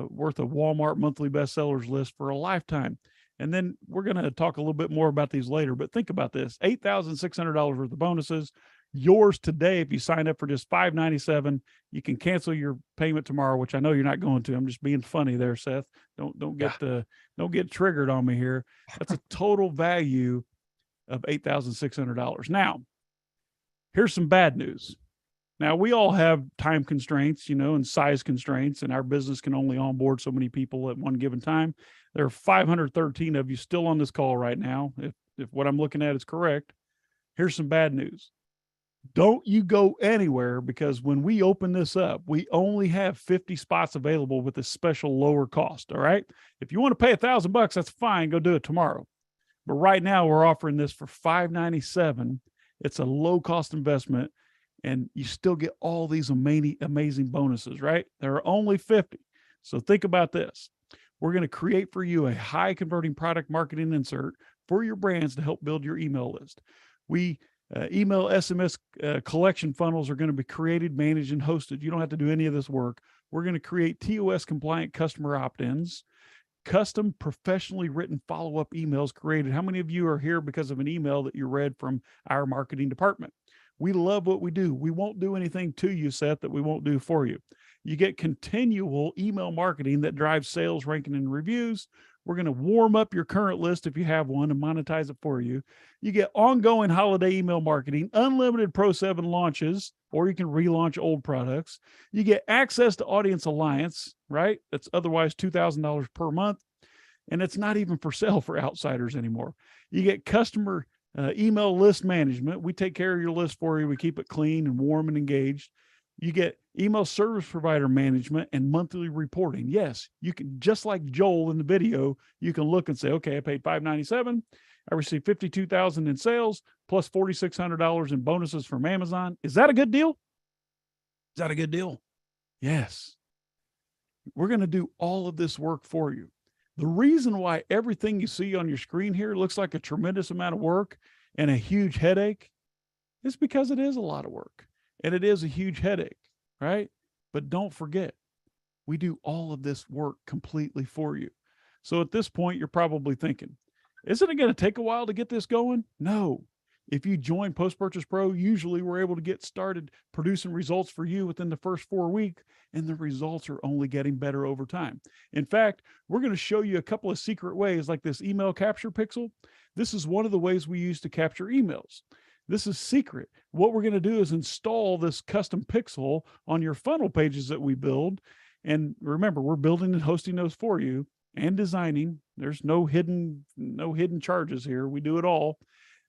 worth of Walmart monthly bestsellers list for a lifetime. And then we're going to talk a little bit more about these later, but think about this: $8,600 worth of bonuses, yours today. If you sign up for just $5.97, you can cancel your payment tomorrow, which I know you're not going to. I'm just being funny there, Seth. Don't get triggered on me here. That's a total value of $8,600. Now, here's some bad news. Now, we all have time constraints, and size constraints, and our business can only onboard so many people at one given time. There are 513 of you still on this call right now. If what I'm looking at is correct, here's some bad news. Don't you go anywhere, because when we open this up, we only have 50 spots available with a special lower cost. All right. If you want to pay $1,000, that's fine. Go do it tomorrow. But right now we're offering this for $597. It's a low cost investment, and you still get all these amazing bonuses, right? There are only 50. So think about this. We're going to create for you a high converting product marketing insert for your brands to help build your email list. We email SMS collection funnels are going to be created, managed, and hosted. You don't have to do any of this work. We're going to create TOS compliant customer opt-ins, custom professionally written follow-up emails created. How many of you are here because of an email that you read from our marketing department? We love what we do. We won't do anything to you, Seth, that we won't do for you. You get continual email marketing that drives sales, ranking, and reviews. We're going to warm up your current list if you have one and monetize it for you. You get ongoing holiday email marketing, unlimited Pro 7 launches, or you can relaunch old products. You get access to Audience Alliance, right? That's otherwise $2,000 per month. And it's not even for sale for outsiders anymore. You get customer email list management. We take care of your list for you. We keep it clean and warm and engaged. You get email service provider management and monthly reporting. Yes, you can, just like Joel in the video, you can look and say, okay, I paid $597. I received $52,000 in sales plus $4,600 in bonuses from Amazon. Is that a good deal? Is that a good deal? Yes. We're going to do all of this work for you. The reason why everything you see on your screen here looks like a tremendous amount of work and a huge headache is because it is a lot of work and it is a huge headache, right? But don't forget, we do all of this work completely for you. So at this point, you're probably thinking, isn't it going to take a while to get this going? No. If you join Post Purchase Pro, usually we're able to get started producing results for you within the first 4 weeks, and the results are only getting better over time. In fact, we're going to show you a couple of secret ways like this email capture pixel. This is one of the ways we use to capture emails. This is secret. What we're going to do is install this custom pixel on your funnel pages that we build. And remember, we're building and hosting those for you and designing. There's no hidden charges here. We do it all.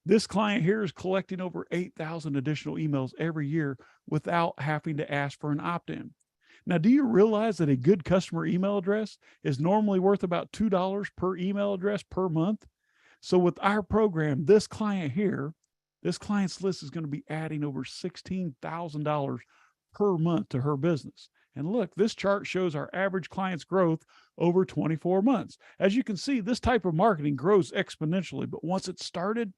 This client here is collecting over 8,000 additional emails every year without having to ask for an opt-in. Now, do you realize that a good customer email address is normally worth about $2 per email address per month? So with our program, this client here, this client's list is going to be adding over $16,000 per month to her business. And look, this chart shows our average client's growth over 24 months. As you can see, this type of marketing grows exponentially, but once it's started,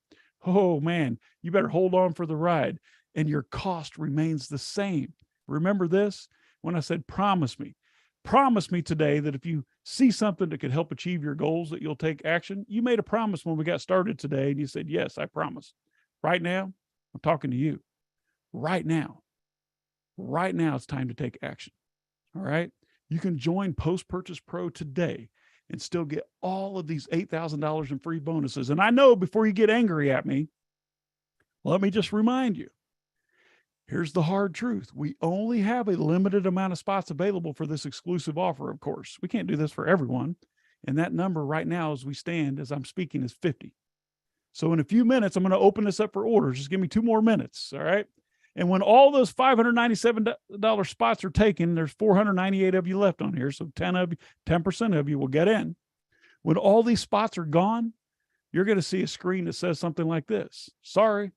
oh man, you better hold on for the ride and your cost remains the same. Remember this when I said, promise me today that if you see something that could help achieve your goals, that you'll take action. You made a promise when we got started today and you said, yes, I promise. Right now, I'm talking to you. Right now, it's time to take action. All right. You can join Post Purchase Pro today and still get all of these $8,000 in free bonuses. And I know before you get angry at me, let me just remind you, here's the hard truth. We only have a limited amount of spots available for this exclusive offer, of course. We can't do this for everyone. And that number right now, as we stand, as I'm speaking, is 50. So in a few minutes, I'm going to open this up for orders. Just give me 2 more minutes. All right. And when all those $597 spots are taken, there's 498 of you left on here. So 10% of you will get in. When all these spots are gone, you're going to see a screen that says something like this. Sorry,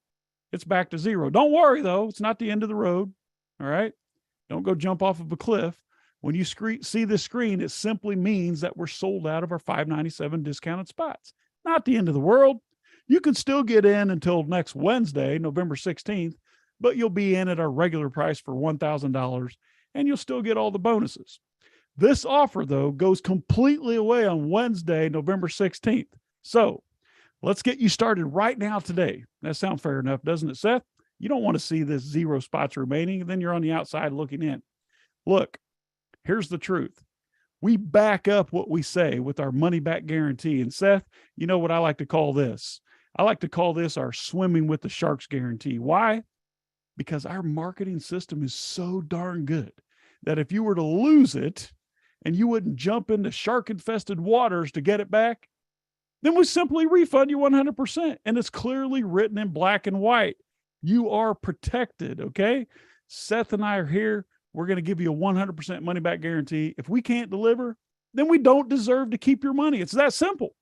it's back to zero. Don't worry though. It's not the end of the road. All right. Don't go jump off of a cliff. When you see this screen, it simply means that we're sold out of our $597 discounted spots. Not the end of the world. You can still get in until next Wednesday, November 16th, but you'll be in at our regular price for $1,000 and you'll still get all the bonuses. This offer, though, goes completely away on Wednesday, November 16th. So let's get you started right now today. That sounds fair enough, doesn't it, Seth? You don't want to see this 0 spots remaining, and then you're on the outside looking in. Look, here's the truth. We back up what we say with our money back guarantee. And Seth, you know what I like to call this? I like to call this our swimming with the sharks guarantee. Why? Because our marketing system is so darn good that if you were to lose it and you wouldn't jump into shark-infested waters to get it back, then we simply refund you 100%. And it's clearly written in black and white. You are protected, okay? Seth and I are here. We're going to give you a 100% money back guarantee. If we can't deliver, then we don't deserve to keep your money. It's that simple.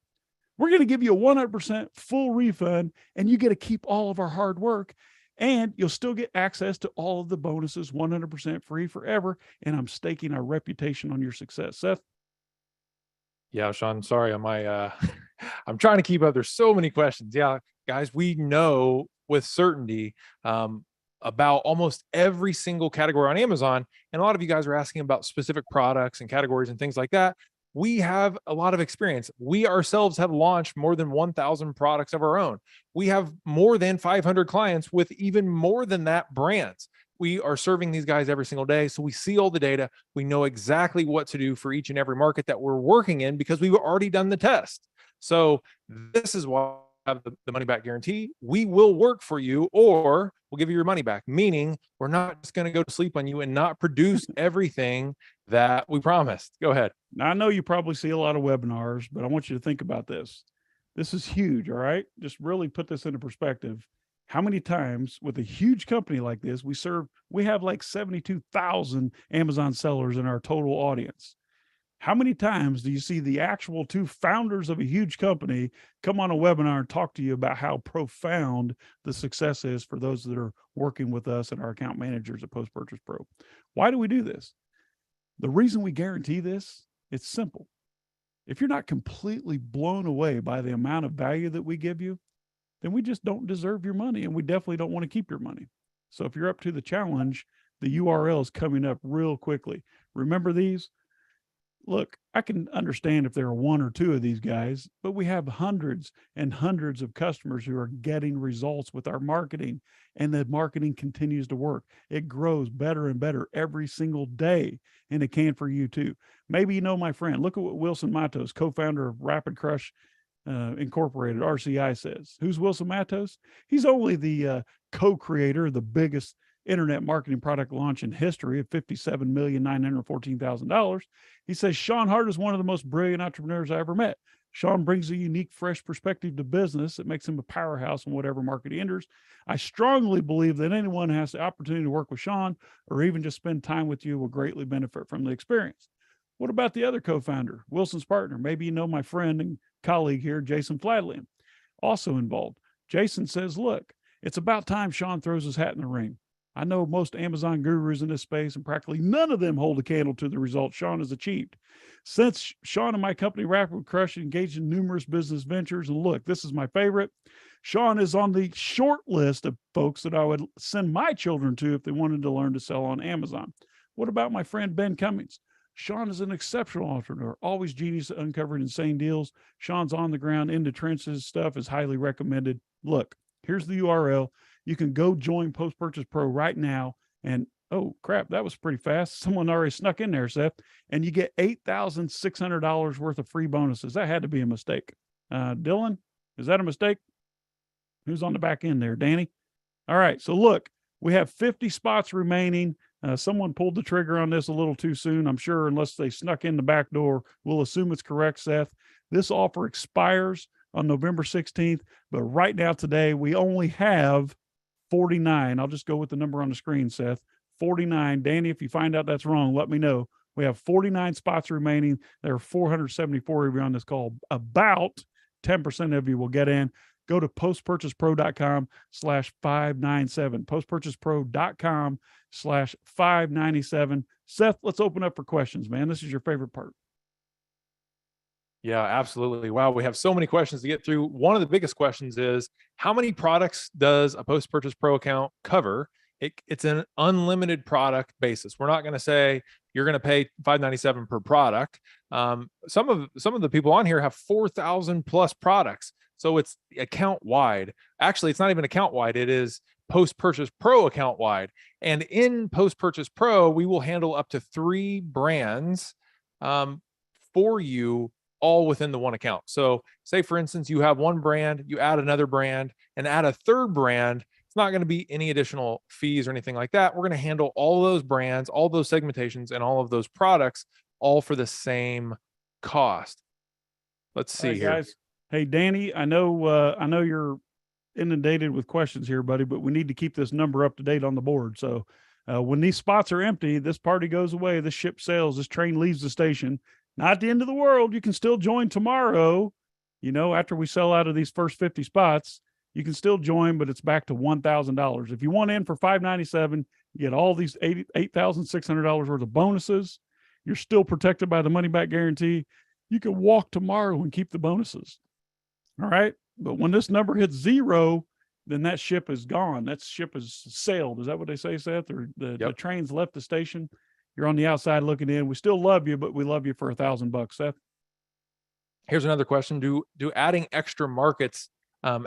We're going to give you a 100% full refund, and you get to keep all of our hard work, and you'll still get access to all of the bonuses 100% free forever. And I'm staking our reputation on your success. Seth? Yeah, Sean, sorry on my, I'm trying to keep up. There's so many questions. Yeah, guys, we know with certainty, about almost every single category on Amazon. And a lot of you guys are asking about specific products and categories and things like that. We have a lot of experience. We ourselves have launched more than 1,000 products of our own. We have more than 500 clients with even more than that brands. We are serving these guys every single day. So we see all the data. We know exactly what to do for each and every market that we're working in because we've already done the test. So this is why we have the money back guarantee. We will work for you or we'll give you your money back, meaning we're not just going to go to sleep on you and not produce everything that we promised. Go ahead. Now, I know you probably see a lot of webinars, but I want you to think about this. This is huge. All right. Just really put this into perspective. How many times with a huge company like this, we have like 72,000 Amazon sellers in our total audience. How many times do you see the actual two founders of a huge company come on a webinar and talk to you about how profound the success is for those that are working with us and our account managers at Post Purchase Pro? Why do we do this? The reason we guarantee this, it's simple. If you're not completely blown away by the amount of value that we give you, then we just don't deserve your money, and we definitely don't want to keep your money. So if you're up to the challenge, the URL is coming up real quickly. Remember these? Look, I can understand if there are one or two of these guys, but we have hundreds and hundreds of customers who are getting results with our marketing, and the marketing continues to work. It grows better and better every single day, and it can for you too. Maybe you know my friend. Look at what Wilson Matos, co-founder of Rapid Crush Incorporated, RCI, says. Who's Wilson Matos? He's only the co-creator of the biggest internet marketing product launch in history of $57,914,000. He says, Sean Hart is one of the most brilliant entrepreneurs I ever met. Sean brings a unique, fresh perspective to business that makes him a powerhouse in whatever market he enters. I strongly believe that anyone who has the opportunity to work with Sean or even just spend time with you will greatly benefit from the experience. What about the other co-founder, Wilson's partner? Maybe you know my friend and colleague here, Jason Fladley, also involved. Jason says, look, it's about time Sean throws his hat in the ring. I know most Amazon gurus in this space, and practically none of them hold a candle to the results Sean has achieved. Since Sean and my company, Rapid Crush, engaged in numerous business ventures, and look, this is my favorite. Sean is on the short list of folks that I would send my children to if they wanted to learn to sell on Amazon. What about my friend Ben Cummings? Sean is an exceptional entrepreneur, always genius at uncovering insane deals. Sean's on the ground, in the trenches stuff is highly recommended. Look, here's the URL. You can go join Post Purchase Pro right now. And oh crap, that was pretty fast. Someone already snuck in there, Seth. And you get $8,600 worth of free bonuses. That had to be a mistake. Dylan, is that a mistake? Who's on the back end there? Danny? All right. So look, we have 50 spots remaining. Someone pulled the trigger on this a little too soon, I'm sure, unless they snuck in the back door. We'll assume it's correct, Seth. This offer expires on November 16th, but right now today, we only have 49. I'll just go with the number on the screen, Seth. 49. Danny, if you find out that's wrong, let me know. We have 49 spots remaining. There are 474 of you on this call. About 10% of you will get in. Go to postpurchasepro.com/597. Postpurchasepro.com/597. Seth, let's open up for questions, man. This is your favorite part. Yeah, absolutely. Wow, we have so many questions to get through. One of the biggest questions is, how many products does a Post Purchase Pro account cover? It's an unlimited product basis. We're not going to say you're going to pay $597 per product. Some of the people on here have 4,000 plus products. So it's account wide. Actually, it's not even account wide. It is Post Purchase Pro account wide. And in Post Purchase Pro, we will handle up to 3 brands for you, all within the one account. So say, for instance, you have one brand, you add another brand and add a third brand. It's not going to be any additional fees or anything like that. We're going to handle all those brands, all those segmentations, and all of those products, all for the same cost. Let's see here. Guys. Hey, Danny, I know you're inundated with questions here, buddy, but we need to keep this number up to date on the board. So when these spots are empty, this party goes away, this ship sails, this train leaves the station. Not the end of the world. You can still join tomorrow. You know, after we sell out of these first 50 spots, you can still join, but it's back to $1,000. If you want in for $597, you get all these $8,600 worth of bonuses. You're still protected by the money back guarantee. You can walk tomorrow and keep the bonuses. All right. But when this number hits 0, then that ship is gone. That ship is sailed. Is that what they say, Seth? Or the Yep. train's left the station. You're on the outside looking in. We still love you, but we love you for $1,000, Seth. Here's another question. Do adding extra markets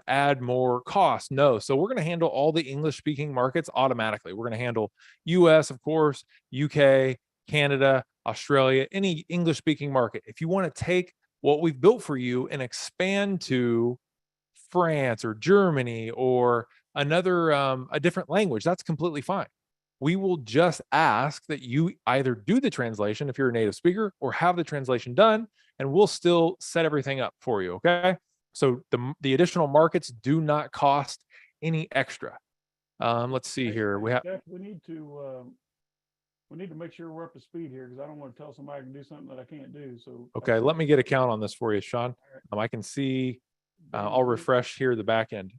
add more cost? No. So we're going to handle all the English speaking markets automatically. We're going to handle US, of course, UK, Canada, Australia, any English speaking market. If you want to take what we've built for you and expand to France or Germany or another, a different language, that's completely fine. We will just ask that you either do the translation if you're a native speaker or have the translation done, and we'll still set everything up for you. Okay. So the additional markets do not cost any extra. Let's see here. We have, Jeff, we need to make sure we're up to speed here, because I don't want to tell somebody I can do something that I can't do. So okay, let me get a count on this for you, Sean. I can see, I'll refresh here the back end.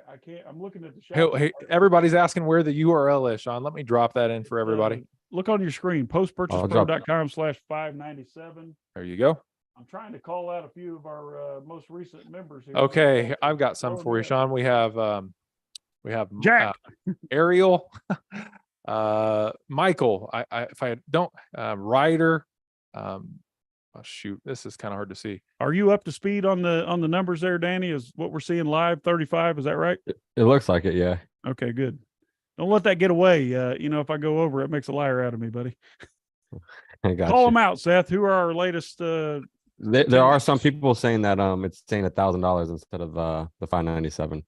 I can't. I'm looking at the shop. Hey, everybody's asking where the URL is, Sean. Let me drop that in for everybody. Look on your screen, postpurchasepro.com/597. There you go. I'm trying to call out a few of our most recent members here. Okay, I've got some for you, Sean. We have Jack. Ariel, Michael. If I don't, Ryder. Oh, shoot, this is kind of hard to see. Are you up to speed on the numbers there, Danny? Is what we're seeing live 35? Is that right? It looks like it, yeah. Okay, good. Don't let that get away. If I go over, it makes a liar out of me, buddy. I got Call you. them out, Seth. Who are our latest? There are some people saying that it's saying $1,000 instead of the 597.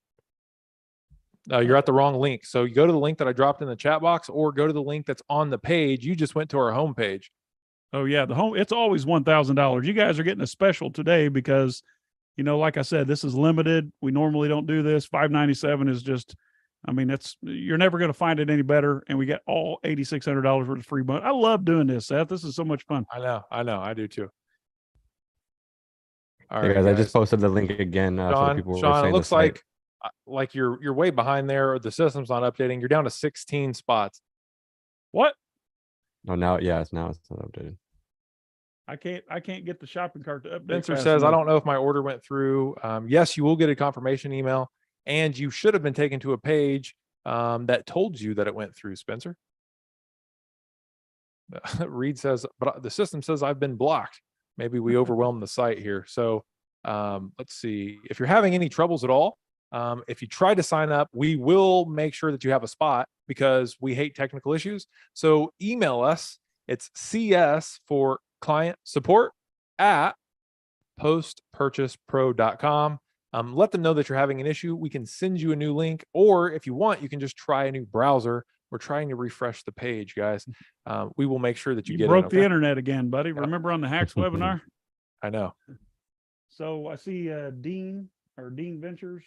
You're at the wrong link. So you go to the link that I dropped in the chat box, or go to the link that's on the page. You just went to our homepage. Oh yeah, it's always $1,000. You guys are getting a special today because, like I said, this is limited. We normally don't do this. 597 is just, you're never going to find it any better. And we get all $8,600 worth of free money. I love doing this, Seth. This is so much fun. I know. I do too. All Hey right, guys, I just posted the link again. Sean, people were Sean, it saying looks the site- like you're way behind there. Or the system's not updating. You're down to 16 spots. What? Oh, now, yeah, it's not updated. I can't get the shopping cart to update. Spencer fast says, I enough. don't know if my order went through. Yes, you will get a confirmation email, and you should have been taken to a page that told you that it went through, Spencer. Reed says, but the system says I've been blocked. Maybe we overwhelmed the site here. So let's see. If you're having any troubles at all, if you try to sign up, we will make sure that you have a spot because we hate technical issues. So email us. It's CS for client support at postpurchasepro.com. Let them know that you're having an issue. We can send you a new link, or if you want, you can just try a new browser. We're trying to refresh the page, guys. We will make sure that you get broke in, the okay? internet again, buddy. Yep. Remember on the Hacks webinar? I know. So I see Dean Ventures.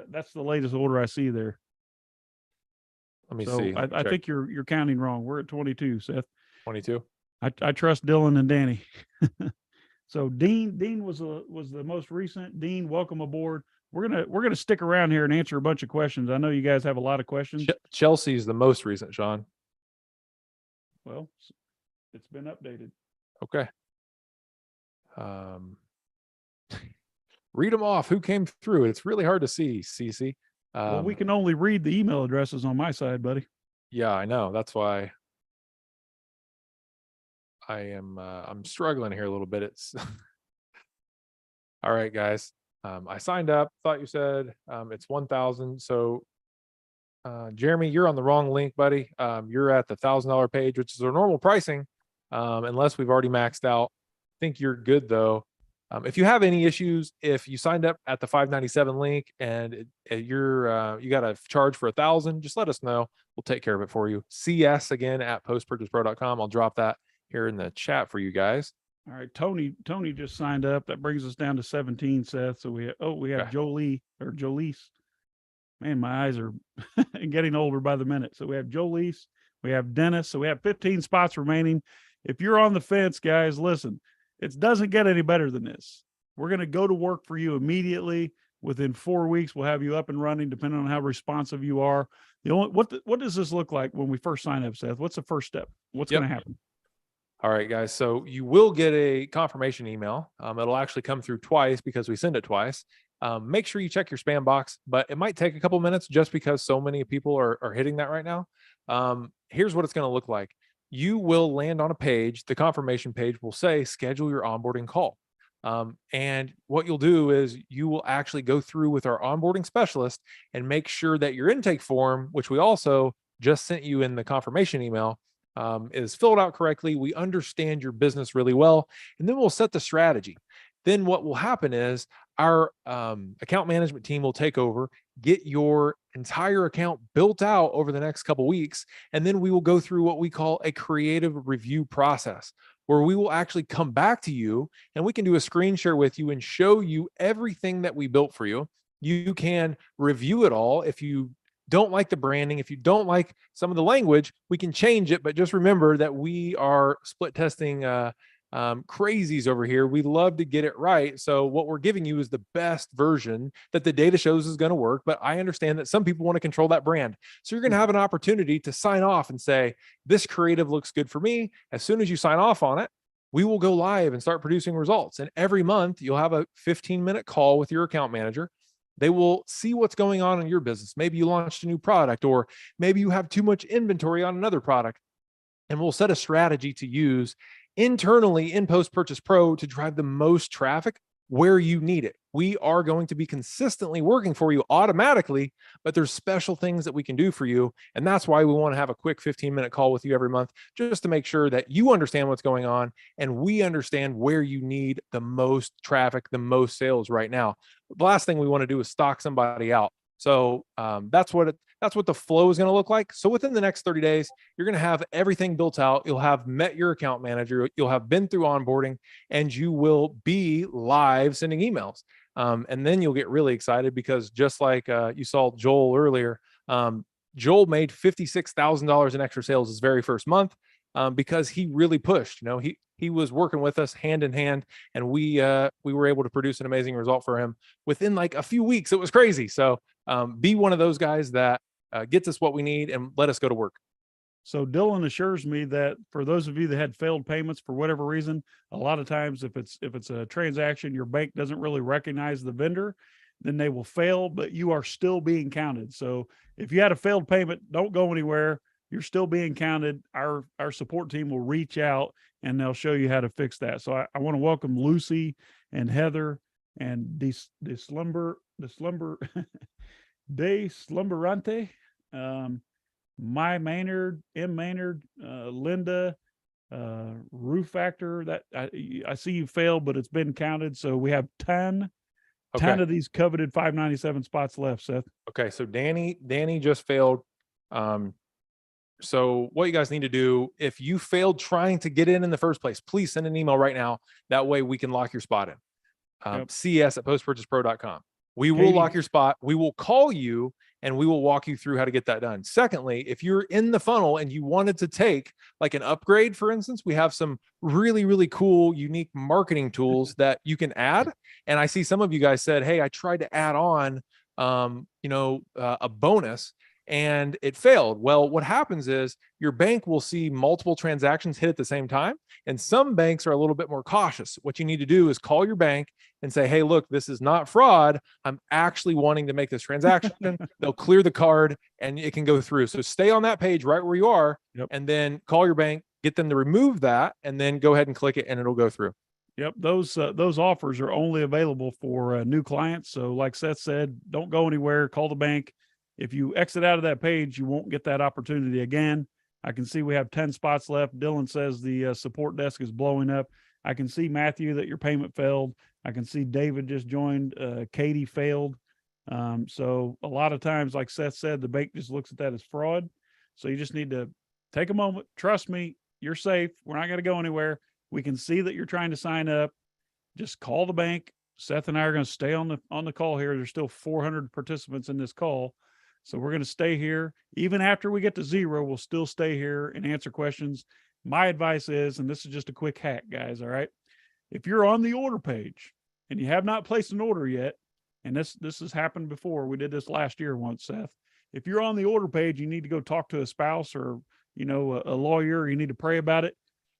That's the latest order I see there. Let me So see. I Check. think you're counting wrong. We're at 22, Seth. 22. I trust Dylan and Danny. So Dean was the most recent. Dean, welcome aboard. We're gonna stick around here and answer a bunch of questions. I know you guys have a lot of questions. Chelsea's the most recent, Sean. Well, it's been updated. Okay. Read them off. Who came through? It's really hard to see, Cece. Well, we can only read the email addresses on my side, buddy. Yeah, I know. That's why I'm struggling here a little bit. It's all right, guys. I signed up, thought you said it's 1,000. So Jeremy, you're on the wrong link, buddy. You're at the $1,000 page, which is our normal pricing. Unless we've already maxed out. I think you're good though. If you have any issues, if you signed up at the 597 link and you got a charge for 1,000, just let us know. We'll take care of it for you. CS again at postpurchasepro.com. I'll drop that here in the chat for you guys. All right, Tony just signed up. That brings us down to 17, Seth. So we have Okay. Jolise. Man, my eyes are getting older by the minute. So we have Jolise, we have Dennis. So we have 15 spots remaining. If you're on the fence, guys, listen, it doesn't get any better than this. We're going to go to work for you immediately. Within 4 weeks, we'll have you up and running, depending on how responsive you are. What does this look like when we first sign up, Seth? What's the first step? What's Yep. going to happen? All right, guys. So you will get a confirmation email. It'll actually come through twice because we send it twice. make sure you check your spam box, but it might take a couple minutes just because so many people are hitting that right now. Here's what it's going to look like. You will land on a page. The confirmation page will say, schedule your onboarding call. And what you'll do is you will actually go through with our onboarding specialist and make sure that your intake form, which we also just sent you in the confirmation email, is filled out correctly. We understand your business really well, and then we'll set the strategy. Then what will happen is our account management team will take over, get your entire account built out over the next couple weeks, and then we will go through what we call a creative review process, where we will actually come back to you and we can do a screen share with you and show you everything that we built for you. You can review it all. If you don't like the branding, if you don't like some of the language, we can change it. But just remember that we are split testing crazies over here. We love to get it right. So what we're giving you is the best version that the data shows is going to work. But I understand that some people want to control that brand. So you're going to have an opportunity to sign off and say, this creative looks good for me. As soon as you sign off on it, we will go live and start producing results. And every month you'll have a 15-minute call with your account manager. They will see what's going on in your business. Maybe you launched a new product, or maybe you have too much inventory on another product. And we'll set a strategy to use internally in Post Purchase Pro to drive the most traffic where you need it. We are going to be consistently working for you automatically, but there's special things that we can do for you. And that's why we want to have a quick 15-minute call with you every month, just to make sure that you understand what's going on and we understand where you need the most traffic, the most sales right now. The last thing we want to do is stock somebody out. So that's what the flow is going to look like. So within the next 30 days, you're going to have everything built out. You'll have met your account manager. You'll have been through onboarding, and you will be live sending emails. And then you'll get really excited because just like you saw Joel earlier, Joel made $56,000 in extra sales his very first month because he really pushed. You know, he was working with us hand in hand, and we were able to produce an amazing result for him within like a few weeks. It was crazy. So be one of those guys that gets us what we need and let us go to work. So Dylan assures me that for those of you that had failed payments for whatever reason, a lot of times if it's a transaction your bank doesn't really recognize the vendor, then they will fail, but you are still being counted. So if you had a failed payment, don't go anywhere. You're still being counted. Our support team will reach out and they'll show you how to fix that. So I want to welcome Lucy and Heather and Slumberante, My Maynard, M Maynard, Linda, Roof Factor. That I see you failed, but it's been counted. So we have 10 of these coveted 597 spots left, Seth. Okay. So Danny just failed. So what you guys need to do, if you failed trying to get in the first place, please send an email right now. That way we can lock your spot in. CS@postpurchasepro.com. We will lock your spot. We will call you and we will walk you through how to get that done. Secondly, if you're in the funnel and you wanted to take like an upgrade, for instance, we have some really, really cool, unique marketing tools that you can add. And I see some of you guys said, hey, I tried to add on, a bonus and it failed. Well, what happens is your bank will see multiple transactions hit at the same time. And some banks are a little bit more cautious. What you need to do is call your bank and say, hey, look, this is not fraud. I'm actually wanting to make this transaction. They'll clear the card and it can go through. So stay on that page right where you are, and then call your bank, get them to remove that, and then go ahead and click it and it'll go through. Yep. Those offers are only available for new clients. So like Seth said, don't go anywhere, call the bank. If you exit out of that page, you won't get that opportunity again. I can see we have 10 spots left. Dylan says the support desk is blowing up. I can see, Matthew, that your payment failed. I can see David just joined. Katie failed. So a lot of times, like Seth said, the bank just looks at that as fraud. So you just need to take a moment. Trust me, you're safe. We're not going to go anywhere. We can see that you're trying to sign up. Just call the bank. Seth and I are going to stay on the call here. There's still 400 participants in this call. So we're going to stay here. Even after we get to 0, we'll still stay here and answer questions. My advice is, and this is just a quick hack, guys, all right? If you're on the order page and you have not placed an order yet, and this has happened before, we did this last year once, Seth. If you're on the order page, you need to go talk to a spouse or, a lawyer, you need to pray about it.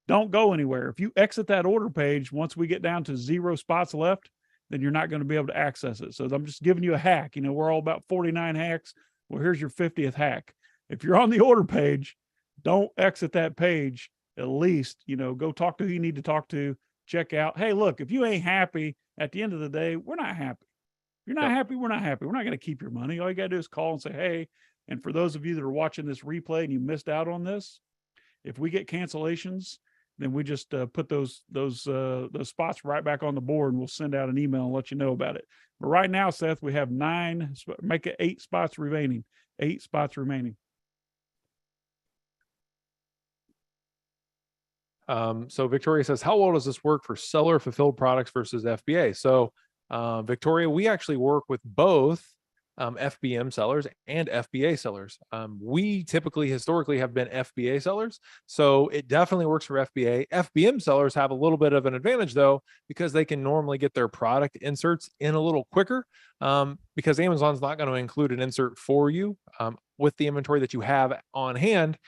Don't go anywhere. If you exit that order page, once we get down to 0 spots left, then you're not going to be able to access it. So I'm just giving you a hack. You know, we're all about 49 hacks. Well, here's your 50th hack. If you're on the order page, don't exit that page. At least, you know, go talk to who you need to talk to, check out. Hey, look, if you ain't happy at the end of the day, we're not happy. If you're not happy, we're not happy. We're not going to keep your money. All you got to do is call and say, hey, and for those of you that are watching this replay and you missed out on this, if we get cancellations, then we just put those spots right back on the board, and we'll send out an email and let you know about it. But right now, Seth, we have make it 8 spots remaining. 8 spots remaining. So Victoria says, how well does this work for seller fulfilled products versus FBA? So Victoria, we actually work with both FBM sellers and FBA sellers. We typically historically have been FBA sellers, so it definitely works for FBA. FBM sellers have a little bit of an advantage though, because they can normally get their product inserts in a little quicker, because Amazon's not going to include an insert for you with the inventory that you have on hand.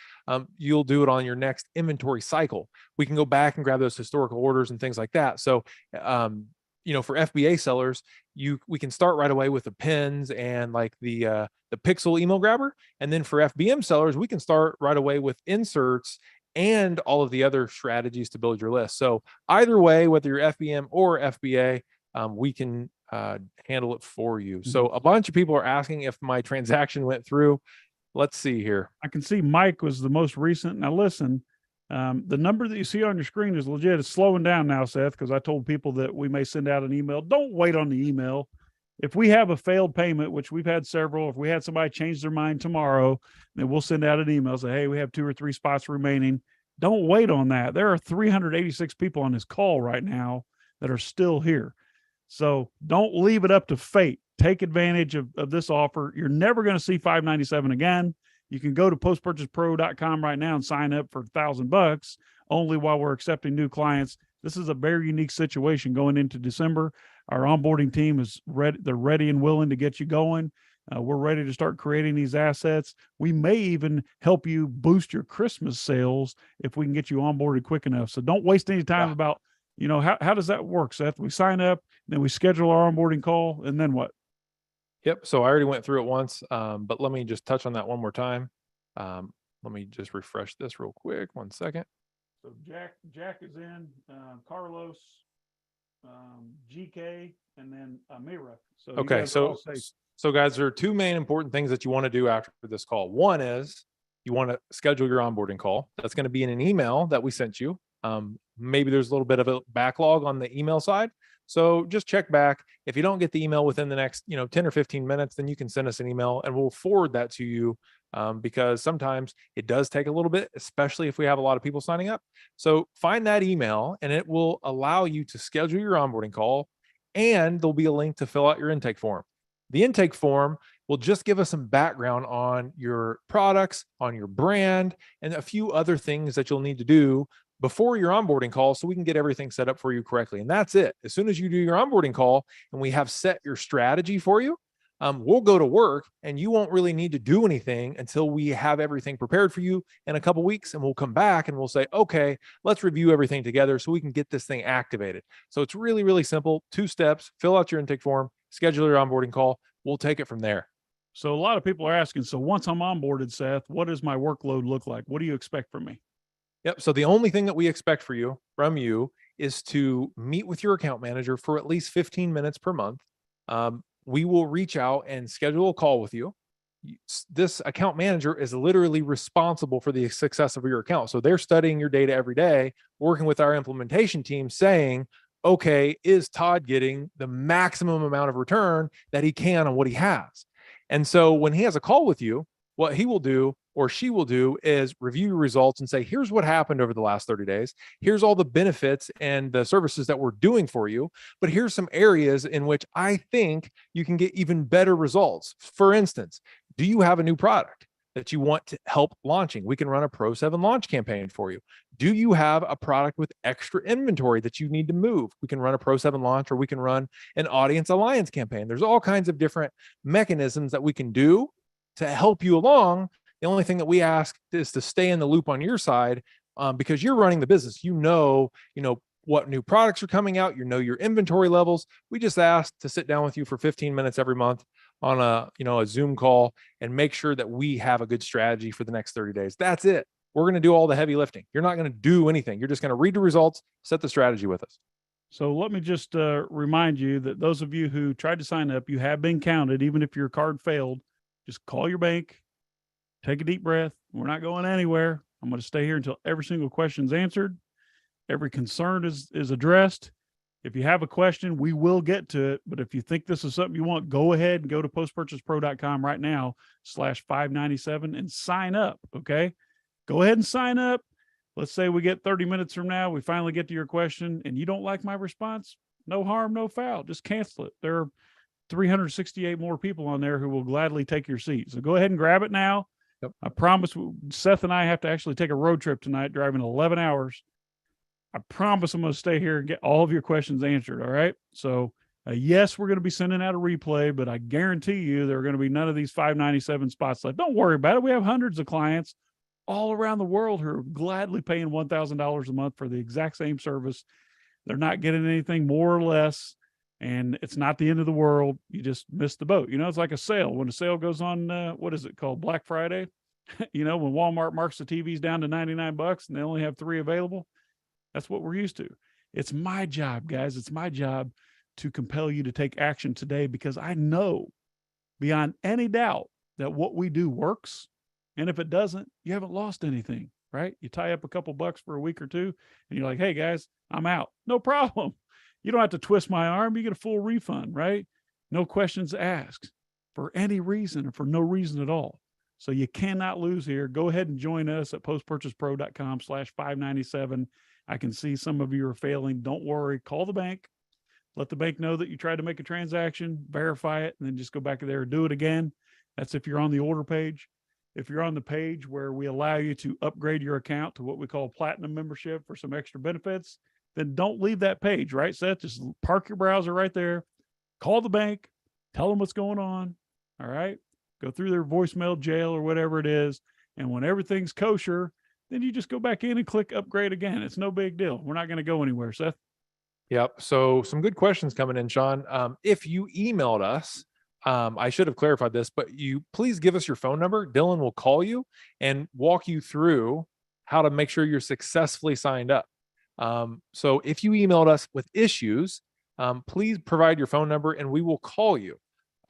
You'll do it on your next inventory cycle. We can go back and grab those historical orders and things like that. So you know, for FBA sellers, we can start right away with the pins and like the pixel email grabber. And then for FBM sellers, we can start right away with inserts and all of the other strategies to build your list. So either way, whether you're FBM or FBA, we can handle it for you. So a bunch of people are asking if my transaction went through. Let's see here. I can see Mike was the most recent. Now listen, the number that you see on your screen is legit. It's slowing down now, Seth, because I told people that we may send out an email. Don't wait on the email. If we have a failed payment, which we've had several, if we had somebody change their mind tomorrow, then we'll send out an email, say, hey, we have 2 or 3 spots remaining. Don't wait on that. There are 386 people on this call right now that are still here. So don't leave it up to fate. Take advantage of this offer. You're never going to see $597 again. You can go to postpurchasepro.com right now and sign up for $1,000 only while we're accepting new clients. This is a very unique situation going into December. Our onboarding team is ready. They're ready and willing to get you going. We're ready to start creating these assets. We may even help you boost your Christmas sales if we can get you onboarded quick enough. So don't waste any time about, you know, how does that work, Seth? We sign up, then we schedule our onboarding call, and then what? Yep. So I already went through it once, but let me just touch on that one more time. Let me just refresh this real quick. 1 second. So Jack is in, Carlos, GK, and then Amira. So you Okay. guys are all safe. So guys, there are 2 main important things that you want to do after this call. One is you want to schedule your onboarding call. That's going to be in an email that we sent you. Maybe there's a little bit of a backlog on the email side. So just check back. If you don't get the email within the next, 10 or 15 minutes, then you can send us an email and we'll forward that to you, because sometimes it does take a little bit, especially if we have a lot of people signing up. So find that email and it will allow you to schedule your onboarding call, and there'll be a link to fill out your intake form. The intake form will just give us some background on your products, on your brand, and a few other things that you'll need to do before your onboarding call so we can get everything set up for you correctly. And that's it. As soon as you do your onboarding call and we have set your strategy for you, we'll go to work, and you won't really need to do anything until we have everything prepared for you in a couple of weeks. And we'll come back and we'll say, okay, let's review everything together so we can get this thing activated. So it's really, really simple. 2 steps: fill out your intake form, schedule your onboarding call. We'll take it from there. So a lot of people are asking, so once I'm onboarded, Seth, what does my workload look like? What do you expect from me? Yep. So the only thing that we expect from you is to meet with your account manager for at least 15 minutes per month. We will reach out and schedule a call with you. This account manager is literally responsible for the success of your account. So they're studying your data every day, working with our implementation team, saying, okay, is Todd getting the maximum amount of return that he can on what he has? And so when he has a call with you, what he will do or she will do is review your results and say, here's what happened over the last 30 days. Here's all the benefits and the services that we're doing for you. But here's some areas in which I think you can get even better results. For instance, do you have a new product that you want to help launching? We can run a Pro 7 launch campaign for you. Do you have a product with extra inventory that you need to move? We can run a Pro 7 launch, or we can run an audience alliance campaign. There's all kinds of different mechanisms that we can do to help you along. The only thing that we ask is to stay in the loop on your side, because you're running the business. what new products are coming out, you know your inventory levels. We just asked to sit down with you for 15 minutes every month on a Zoom call and make sure that we have a good strategy for the next 30 days. That's it. We're going to do all the heavy lifting. You're not going to do anything. You're just going to read the results, set the strategy with us. So let me just remind you that those of you who tried to sign up, you have been counted. Even if your card failed, just call your bank, take a deep breath. We're not going anywhere. I'm going to stay here until every single question's answered. Every concern is addressed. If you have a question, we will get to it. But if you think this is something you want, go ahead and go to postpurchasepro.com right now /597 and sign up. Okay. Go ahead and sign up. Let's say we get 30 minutes from now, we finally get to your question and you don't like my response. No harm, no foul. Just cancel it. There are 368 more people on there who will gladly take your seat. So go ahead and grab it now. Yep. I promise Seth and I have to actually take a road trip tonight, driving 11 hours. I promise I'm going to stay here and get all of your questions answered. All right. So yes, we're going to be sending out a replay, but I guarantee you there are going to be none of these 597 spots left. Don't worry about it. We have hundreds of clients all around the world who are gladly paying $1,000 a month for the exact same service. They're not getting anything more or less. And it's not the end of the world. You just missed the boat. You know, it's like a sale. When a sale goes on, what is it called? Black Friday. You know, when Walmart marks the TVs down to $99 and they only have 3 available. That's what we're used to. It's my job, guys. It's my job to compel you to take action today because I know beyond any doubt that what we do works. And if it doesn't, you haven't lost anything, right? You tie up a couple bucks for a week or two and you're like, hey guys, I'm out. No problem. You don't have to twist my arm. You get a full refund, right? No questions asked for any reason or for no reason at all. So you cannot lose here. Go ahead and join us at postpurchasepro.com /597. I can see some of you are failing. Don't worry. Call the bank. Let the bank know that you tried to make a transaction, verify it, and then just go back there and do it again. That's if you're on the order page. If you're on the page where we allow you to upgrade your account to what we call platinum membership for some extra benefits, then don't leave that page, right, Seth? Just park your browser right there. Call the bank. Tell them what's going on. All right. Go through their voicemail jail or whatever it is. And when everything's kosher, then you just go back in and click upgrade again. It's no big deal. We're not going to go anywhere, Seth. Yep. So some good questions coming in, Sean. If you emailed us, I should have clarified this, but you please give us your phone number. Dylan will call you and walk you through how to make sure you're successfully signed up. So if you emailed us with issues, please provide your phone number and we will call you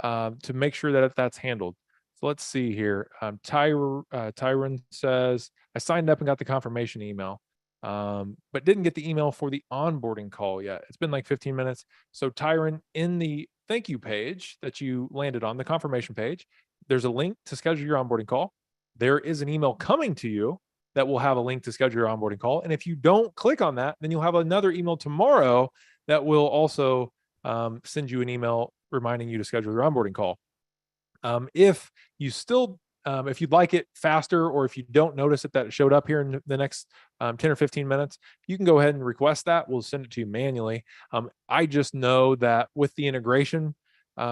to make sure that that's handled. So let's see here. Tyron says, I signed up and got the confirmation email, but didn't get the email for the onboarding call yet. It's been like 15 minutes. So Tyron, in the thank you page that you landed on, the confirmation page, there's a link to schedule your onboarding call. There is an email coming to you that will have a link to schedule your onboarding call. And if you don't click on that, then you'll have another email tomorrow that will also send you an email reminding you to schedule your onboarding call. If you still, if you'd like it faster, or if you don't notice it that it showed up here in the next 10 or 15 minutes, you can go ahead and request that. We'll send it to you manually. I just know that with the integration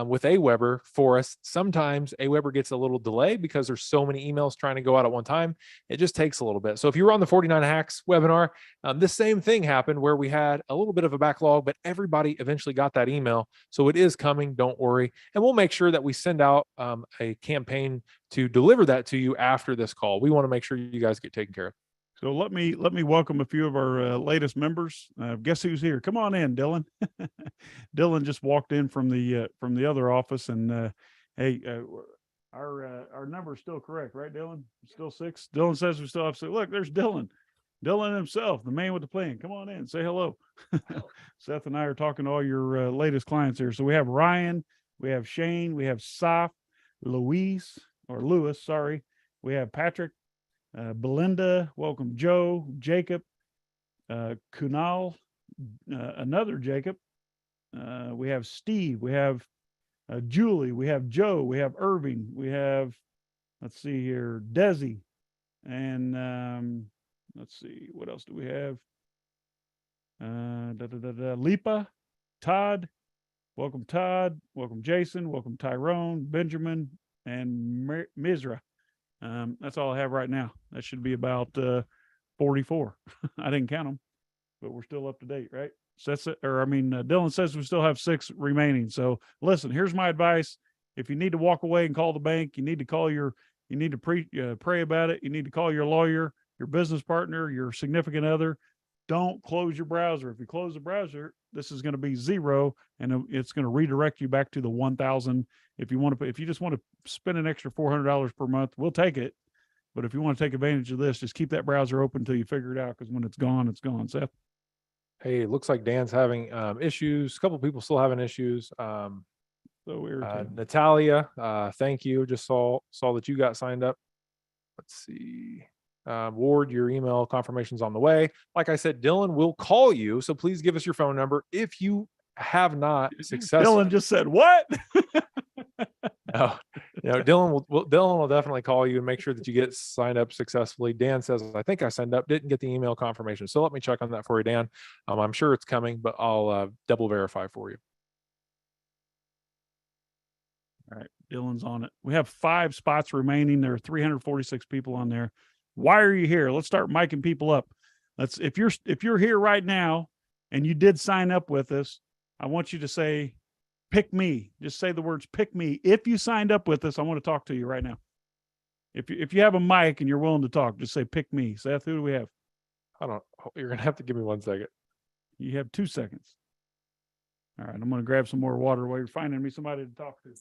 with Aweber for us, sometimes Aweber gets a little delay because there's so many emails trying to go out at one time. It just takes a little bit. So if you were on the 49 Hacks webinar, the same thing happened where we had a little bit of a backlog, but everybody eventually got that email. So it is coming, don't worry. And we'll make sure that we send out a campaign to deliver that to you after this call. We want to make sure you guys get taken care of. So let me welcome a few of our latest members. Guess who's here? Come on in, Dylan. Dylan just walked in from the other office, and hey, our number is still correct, right, Dylan? Still 6. Dylan says we still have 6. Look, there's Dylan. Dylan himself, the man with the plan. Come on in, say hello. Seth and I are talking to all your latest clients here. So we have Ryan, we have Shane, we have Saf, Louis. Sorry. We have Patrick. Belinda, welcome Joe, Jacob, Kunal, another Jacob. We have Steve, we have Julie, we have Joe, we have Irving, we have, let's see here, Desi, and let's see, what else do we have? Lipa, Todd, welcome Jason, welcome Tyrone, Benjamin, and Mizra. That's all I have right now. That should be about 44. I didn't count them. but we're still up to date, right? So that's it. Or I mean, Dylan says we still have 6 remaining. So listen, here's my advice. If you need to walk away and call the bank, you need to call you need to pray about it. You need to call your lawyer, your business partner, your significant other. Don't close your browser. If you close the browser, this is going to be 0 and it's going to redirect you back to the 1,000. If you just want to spend an extra $400 per month, we'll take it. But if you want to take advantage of this, just keep that browser open until you figure it out. Because when it's gone, it's gone. Seth. Hey, it looks like Dan's having issues. A couple people still having issues. So irritating. Natalia, thank you. Just saw that you got signed up. Let's see. Ward, your email confirmation's on the way. Like I said, Dylan will call you. So please give us your phone number if you have not successfully. Dylan just said, what? No, Dylan will definitely call you and make sure that you get signed up successfully. Dan says, I think I signed up, didn't get the email confirmation. So let me check on that for you, Dan. I'm sure it's coming, but I'll double verify for you. All right, Dylan's on it. We have 5 spots remaining. There are 346 people on there. Why are you here? Let's start miking people up. If you're here right now and you did sign up with us, I want you to say, pick me. Just say the words, pick me. If you signed up with us, I want to talk to you right now. If you have a mic and you're willing to talk, just say, pick me. Seth, who do we have? You're going to have to give me 1 second. You have 2 seconds. All right, I'm going to grab some more water while you're finding me somebody to talk to.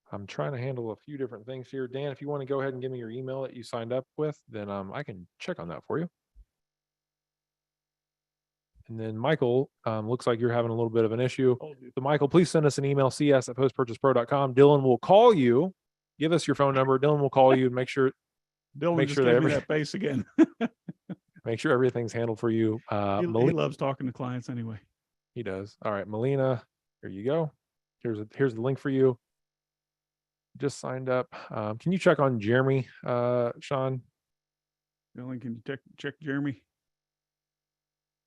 I'm trying to handle a few different things here. Dan, if you want to go ahead and give me your email that you signed up with, then I can check on that for you. And then Michael, looks like you're having a little bit of an issue. So Michael, please send us an email, cs@postpurchasepro.com. Dylan will call you. Give us your phone number. Dylan will call you and make sure Dylan just gave me that face again. make sure everything's handled for you. He loves talking to clients anyway. He does. All right, Melina, here you go. Here's the link for you. Just signed up. Can you check on Jeremy, Sean? Dylan, can you check Jeremy?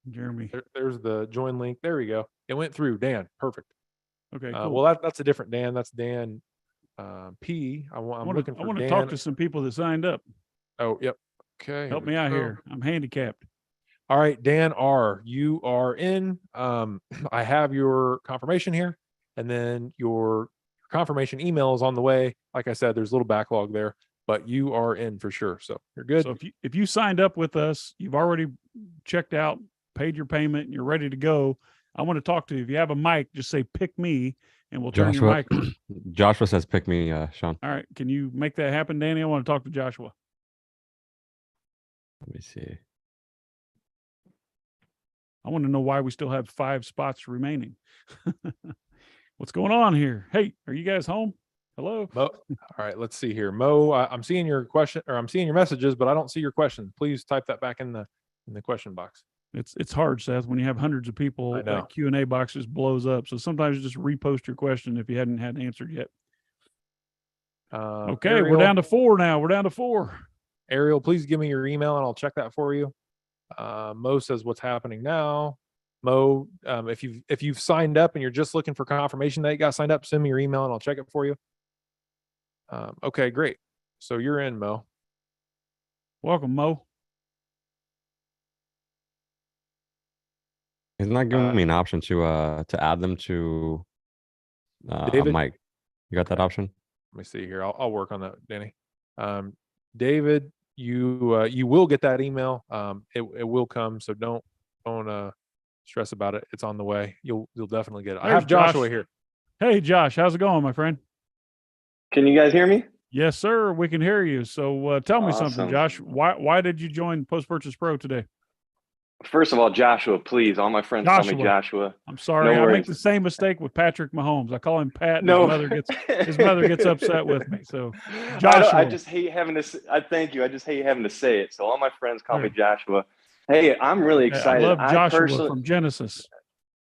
Jeremy. There's the join link. There we go. It went through. Dan, perfect. Okay, cool. Well, that's a different Dan. That's Dan P. I'm looking for Dan. I want to talk to some people that signed up. Oh, yep. Okay. Help me out here. I'm handicapped. All right, Dan R. You are in. I have your confirmation here, and then your confirmation email is on the way. Like I said, there's a little backlog there, but you are in for sure. So you're good. So if you signed up with us, you've already checked out, paid your payment, and you're ready to go. I want to talk to you. If you have a mic, just say pick me and we'll turn your mic on. Joshua says pick me, Sean. All right. Can you make that happen, Danny? I want to talk to Joshua. Let me see. I want to know why we still have 5 spots remaining. What's going on here? Hey, are you guys home? Hello? Mo, all right, let's see here. Mo, I'm seeing your question, or I'm seeing your messages, but I don't see your question. Please type that back in the question box. It's hard, Seth, when you have hundreds of people. I know. That Q&A box just blows up. So sometimes you just repost your question if you hadn't had answered yet. Okay, Ariel, we're down to 4 now. We're down to 4. Ariel, please give me your email and I'll check that for you. Mo says what's happening now. Mo, if you've signed up and you're just looking for confirmation that you got signed up, send me your email and I'll check it for you. Okay, great. So you're in, Mo. Welcome, Mo. He's not giving me an option to add them to a David? mic. You got that option? Let me see here. I'll work on that, Danny. David, you will get that email. It will come, so don't stress about it. It's on the way. You'll definitely get it. I There's have Joshua Josh. here. Hey, Josh, how's it going, my friend? Can you guys hear me? Yes, sir. We can hear you. So tell me something, Awesome. Josh. Why did you join Post Purchase Pro today? First of all, Joshua, please. All my friends call me Joshua. I'm sorry. No I make worries. the same mistake with Patrick Mahomes. I call him Pat. And No. his mother gets upset with me. So, I Joshua. just hate having to. I thank you. I just hate having to say it. So all my friends call me Right. Joshua. Hey, I'm really excited. I love Joshua personally, from Genesis.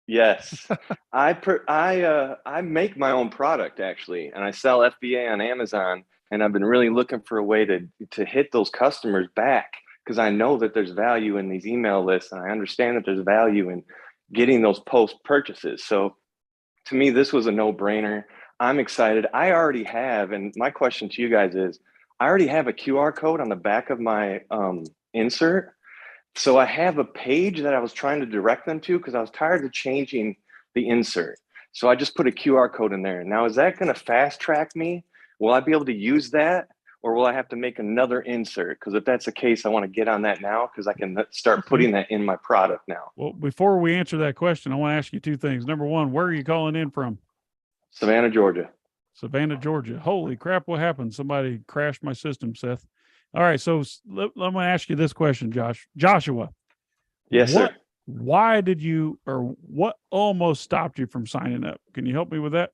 yes, I make my own product actually, and I sell FBA on Amazon. And I've been really looking for a way to hit those customers back, because I know that there's value in these email lists, and I understand that there's value in getting those post purchases. So to me, this was a no-brainer. I'm excited. I already have, and my question to you guys is, I already have a QR code on the back of my insert, So I have a page that I was trying to direct them to because I was tired of changing the insert. So I just put a QR code in there. Now, is that going to fast track me? Will I be able to use that? Or will I have to make another insert? Because if that's the case, I want to get on that now because I can start putting that in my product now. Well, before we answer that question, I want to ask you two things. Number one, where are you calling in from? Savannah, Georgia. Savannah, Georgia. Holy crap, what happened? Somebody crashed my system, Seth. All right, so let me ask you this question, Joshua. Yes, what, sir. Why did you, or what almost stopped you from signing up? Can you help me with that?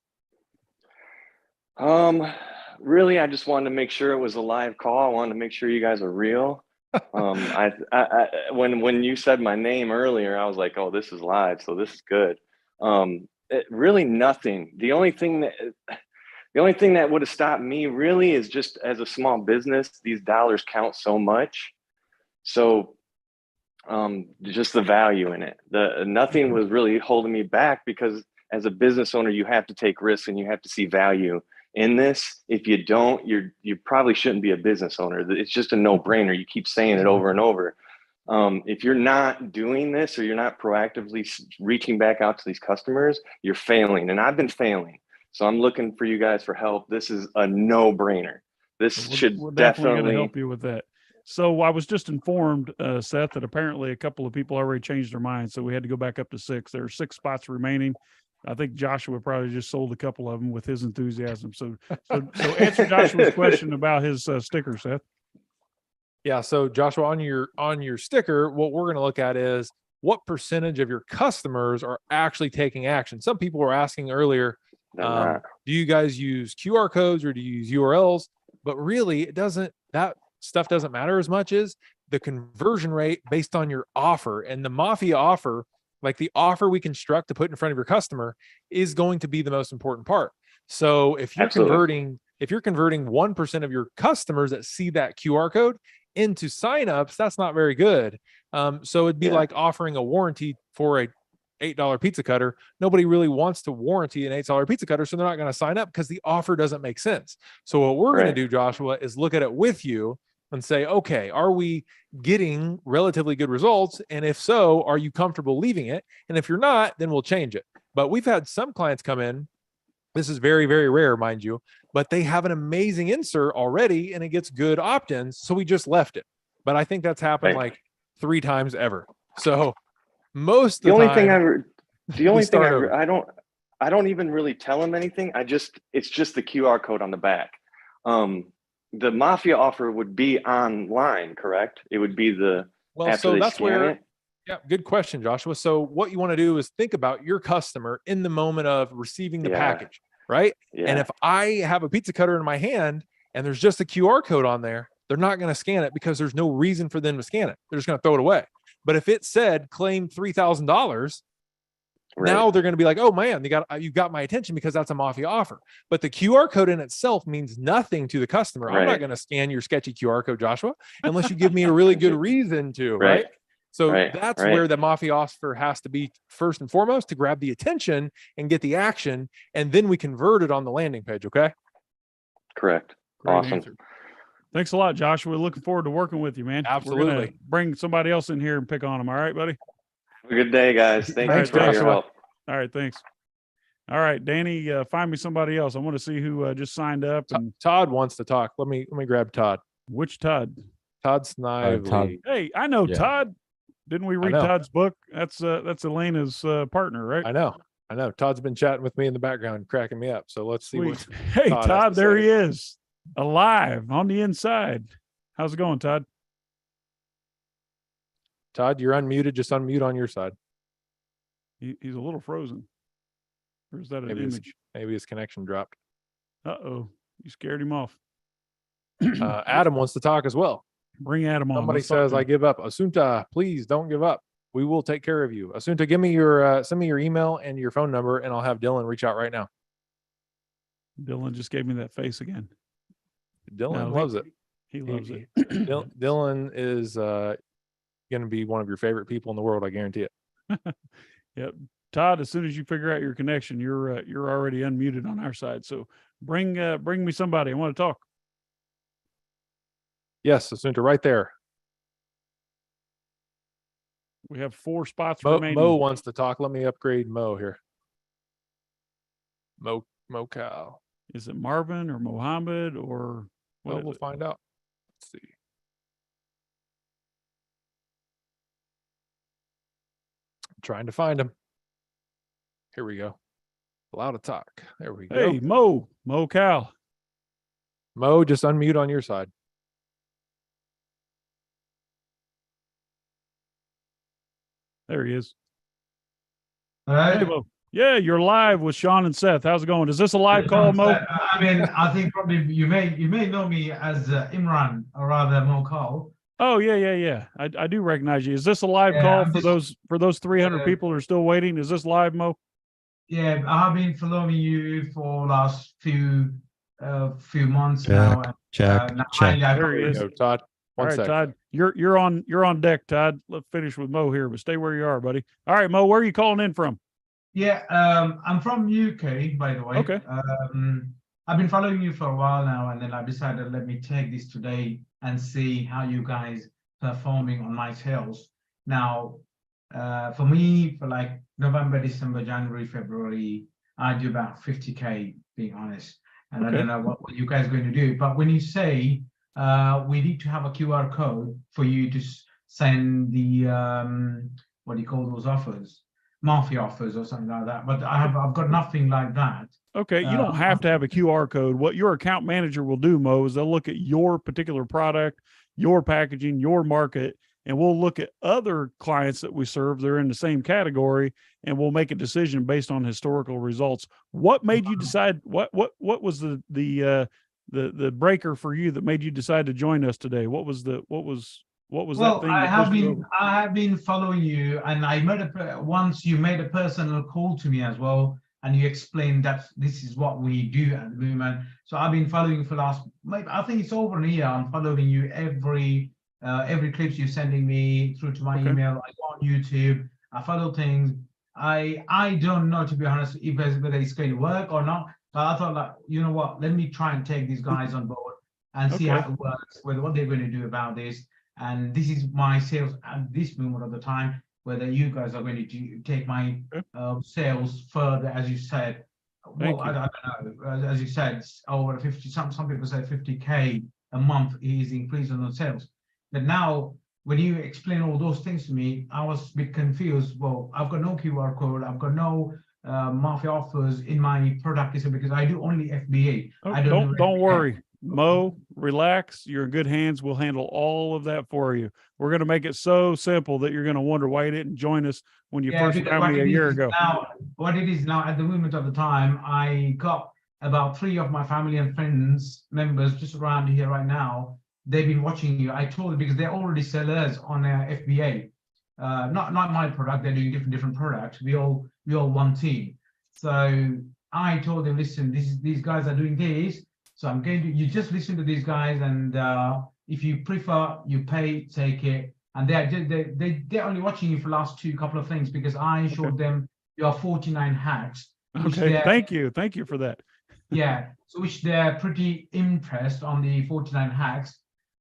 Really, I just wanted to make sure it was a live call. I wanted to make sure you guys are real. When you said my name earlier, I was like, oh, this is live, so this is good. Really nothing. The only thing that would have stopped me really is just as a small business, these dollars count so much. So just the value in it. Nothing was really holding me back because as a business owner, you have to take risks and you have to see value in this. If you don't, you probably shouldn't be a business owner. It's just a no-brainer. You keep saying it over and over. If you're not doing this or you're not proactively reaching back out to these customers, you're failing. And I've been failing. So I'm looking for you guys for help. This is a no-brainer. This should we're definitely going to help you with that. So I was just informed, Seth, that apparently a couple of people already changed their minds. So we had to go back up to 6. There are 6 spots remaining. I think Joshua probably just sold a couple of them with his enthusiasm. So answer Joshua's question about his sticker, Seth. Yeah. So Joshua, on your sticker, what we're going to look at is what percentage of your customers are actually taking action. Some people were asking earlier, do you guys use QR codes or do you use URLs? But really, that stuff doesn't matter as much as the conversion rate based on your offer. And the Mafia offer, like the offer we construct to put in front of your customer, is going to be the most important part. So if you're converting 1% of your customers that see that QR code into signups, that's not very good. So it'd be like offering a warranty for a $8 pizza cutter. Nobody really wants to warranty an $8 pizza cutter, so they're not going to sign up because the offer doesn't make sense. So what we're going to do, Joshua, is look at it with you and say, okay, are we getting relatively good results? And if so, are you comfortable leaving it? And if you're not, then we'll change it. But we've had some clients come in. This is very, very rare, mind you, but they have an amazing insert already and it gets good opt-ins. So we just left it. But I think that's happened like 3 times ever. So most of the time, I don't even really tell them anything. It's just the QR code on the back. The Mafia offer would be online, correct? It would be yeah, good question, Joshua. So what you want to do is think about your customer in the moment of receiving the package, right? Yeah. And if I have a pizza cutter in my hand and there's just a QR code on there, they're not going to scan it because there's no reason for them to scan it. They're just going to throw it away. But if it said claim $3,000, now they're going to be like, oh man, you got my attention because that's a Mafia offer. But the QR code in itself means nothing to the customer. I'm not going to scan your sketchy QR code, Joshua, unless you give me a really good reason to, right? So that's where the Mafia offer has to be first and foremost, to grab the attention and get the action. And then we convert it on the landing page. Okay. Correct. Great awesome. Answer. Thanks a lot, Joshua. We're looking forward to working with you, man. Absolutely. We're gonna bring somebody else in here and pick on them. All right, buddy? Have a good day, guys. Thanks for your help. All right. Thanks. All right, Danny, find me somebody else. I want to see who just signed up. And Todd wants to talk. Let me grab Todd. Which Todd? Todd Snively. Todd. Hey, I know Todd. Didn't we read Todd's book? That's Elena's partner, right? I know. Todd's been chatting with me in the background, cracking me up. So let's see what. Hey, Todd, there he is, alive on the inside. How's it going, Todd? Todd, you're unmuted. Just unmute on your side. He's a little frozen. Or is that an image? Maybe his connection dropped. Uh-oh. You scared him off. Adam wants to talk as well. Bring Adam on. Somebody says, I give up. Asunta, please don't give up. We will take care of you. Asunta, give me send me your email and your phone number, and I'll have Dylan reach out right now. Dylan just gave me that face again. Dylan loves it. He loves it. Dylan is going to be one of your favorite people in the world. I guarantee it. Yep. Todd, as soon as you figure out your connection, you're already unmuted on our side. So bring me somebody. I want to talk. Yes, Asunta, right there. We have 4 spots Mo remaining. wants to talk. Let me upgrade Mo here. Mo Cal. Is it Marvin or Mohammed or what? Well, is we'll it? find out. Let's see. I'm trying to find him. Here we go. Allow to talk. There we go. Hey, Mo Cal. Mo, just unmute on your side. There he is. All right. Hey, Mo. Yeah, you're live with Sean and Seth. How's it going? Is this a live call, Mo? I mean, I think probably you may know me as Imran, or rather Mo Call. Oh, yeah. I do recognize you. Is this a live Yeah, call I'm for just- those 300 people who are still waiting? Is this live, Mo? Yeah, I have been following you for last few months now. And, now check. I There he There is. you go, Todd. All One right, second. Todd. You're on deck, Todd. Let's finish with Mo here, but stay where you are, buddy. All right, Mo, where are you calling in from? Yeah, I'm from UK, by the way. Okay. I've been following you for a while now, and then I decided let me take this today and see how you guys performing on my sales. Now, for me, for like November, December, January, February, I do about 50K, being honest. And I Okay. don't know what you guys are going to do. But when you say we need to have a QR code for you to send the what do you call those offers? Monthly offers or something like that. But I've got nothing like that. Okay, you don't have to have a QR code. What your account manager will do, Mo, is they'll look at your particular product, your packaging, your market, and we'll look at other clients that we serve. They're in the same category, and we'll make a decision based on historical results. What made you decide? What was the breaker for you that made you decide to join us today? What was that thing? I that have pushed you been over? following you, and I made once you made a personal call to me as well, and you explained that this is what we do at the moment. So I've been following you for I think it's over a year. I'm following you every clips you're sending me through to my Okay. email. I go on YouTube. I follow things. I don't know, to be honest, whether it's going to work or not. But I thought, like, you know what? Let me try and take these guys on board and see Okay. how it works, what they're going to do about this. And this is my sales at this moment of the time, whether you guys are going to take my sales further, as you said. Thank Well, you. I don't know. As you said, over 50, some people say 50K a month is increase on the sales. But now, when you explain all those things to me, I was a bit confused. Well, I've got no QR code. I've got no monthly offers in my product because I do only FBA. Oh, I don't do don't FBA. worry, Mo. Relax. You're in good hands. We'll handle all of that for you. We're going to make it so simple that you're going to wonder why you didn't join us when you first because found what me a it year is ago. Now, what it is now at the moment of the time, I got about 3 of my family and friends members just around here right now. They've been watching you. I told them because they're already sellers on FBA. Not my product. They're doing different products. We all one team. So I told them, listen, these guys are doing this. So I'm going to, you just listen to these guys, and if you prefer, you pay, take it. And they're only watching you for the last couple of things because I showed them your 49 hacks. Okay, thank you for that. Yeah, so which they're pretty impressed on the 49 hacks.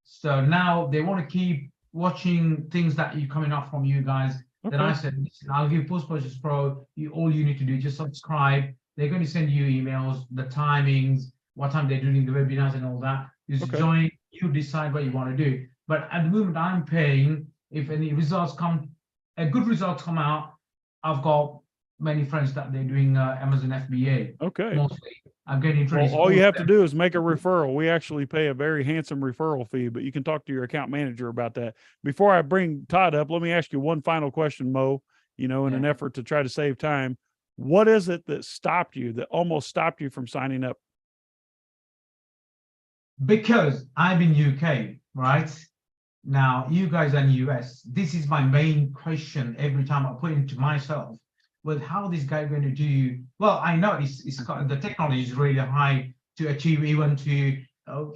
So now they want to keep watching things that are coming up from you guys. Then I said, listen, I'll give Post Purchase Pro. All you need to do is just subscribe. They're going to send you emails, the timings, what time they're doing the webinars and all that. You just join, you decide what you want to do. But at the moment I'm paying, if any results come, good results come out, I've got many friends that they're doing Amazon FBA. Okay. Mostly. I'm getting introduced. Well, all you have to do is make a referral. We actually pay a very handsome referral fee, but you can talk to your account manager about that. Before I bring Todd up, let me ask you one final question, Mo, in an effort to try to save time. What is it that almost stopped you from signing up? Because I'm in UK, right? Now, you guys are in US. This is my main question every time I put into myself. Well, how this guy going to do? Well, I know the technology is really high to achieve even to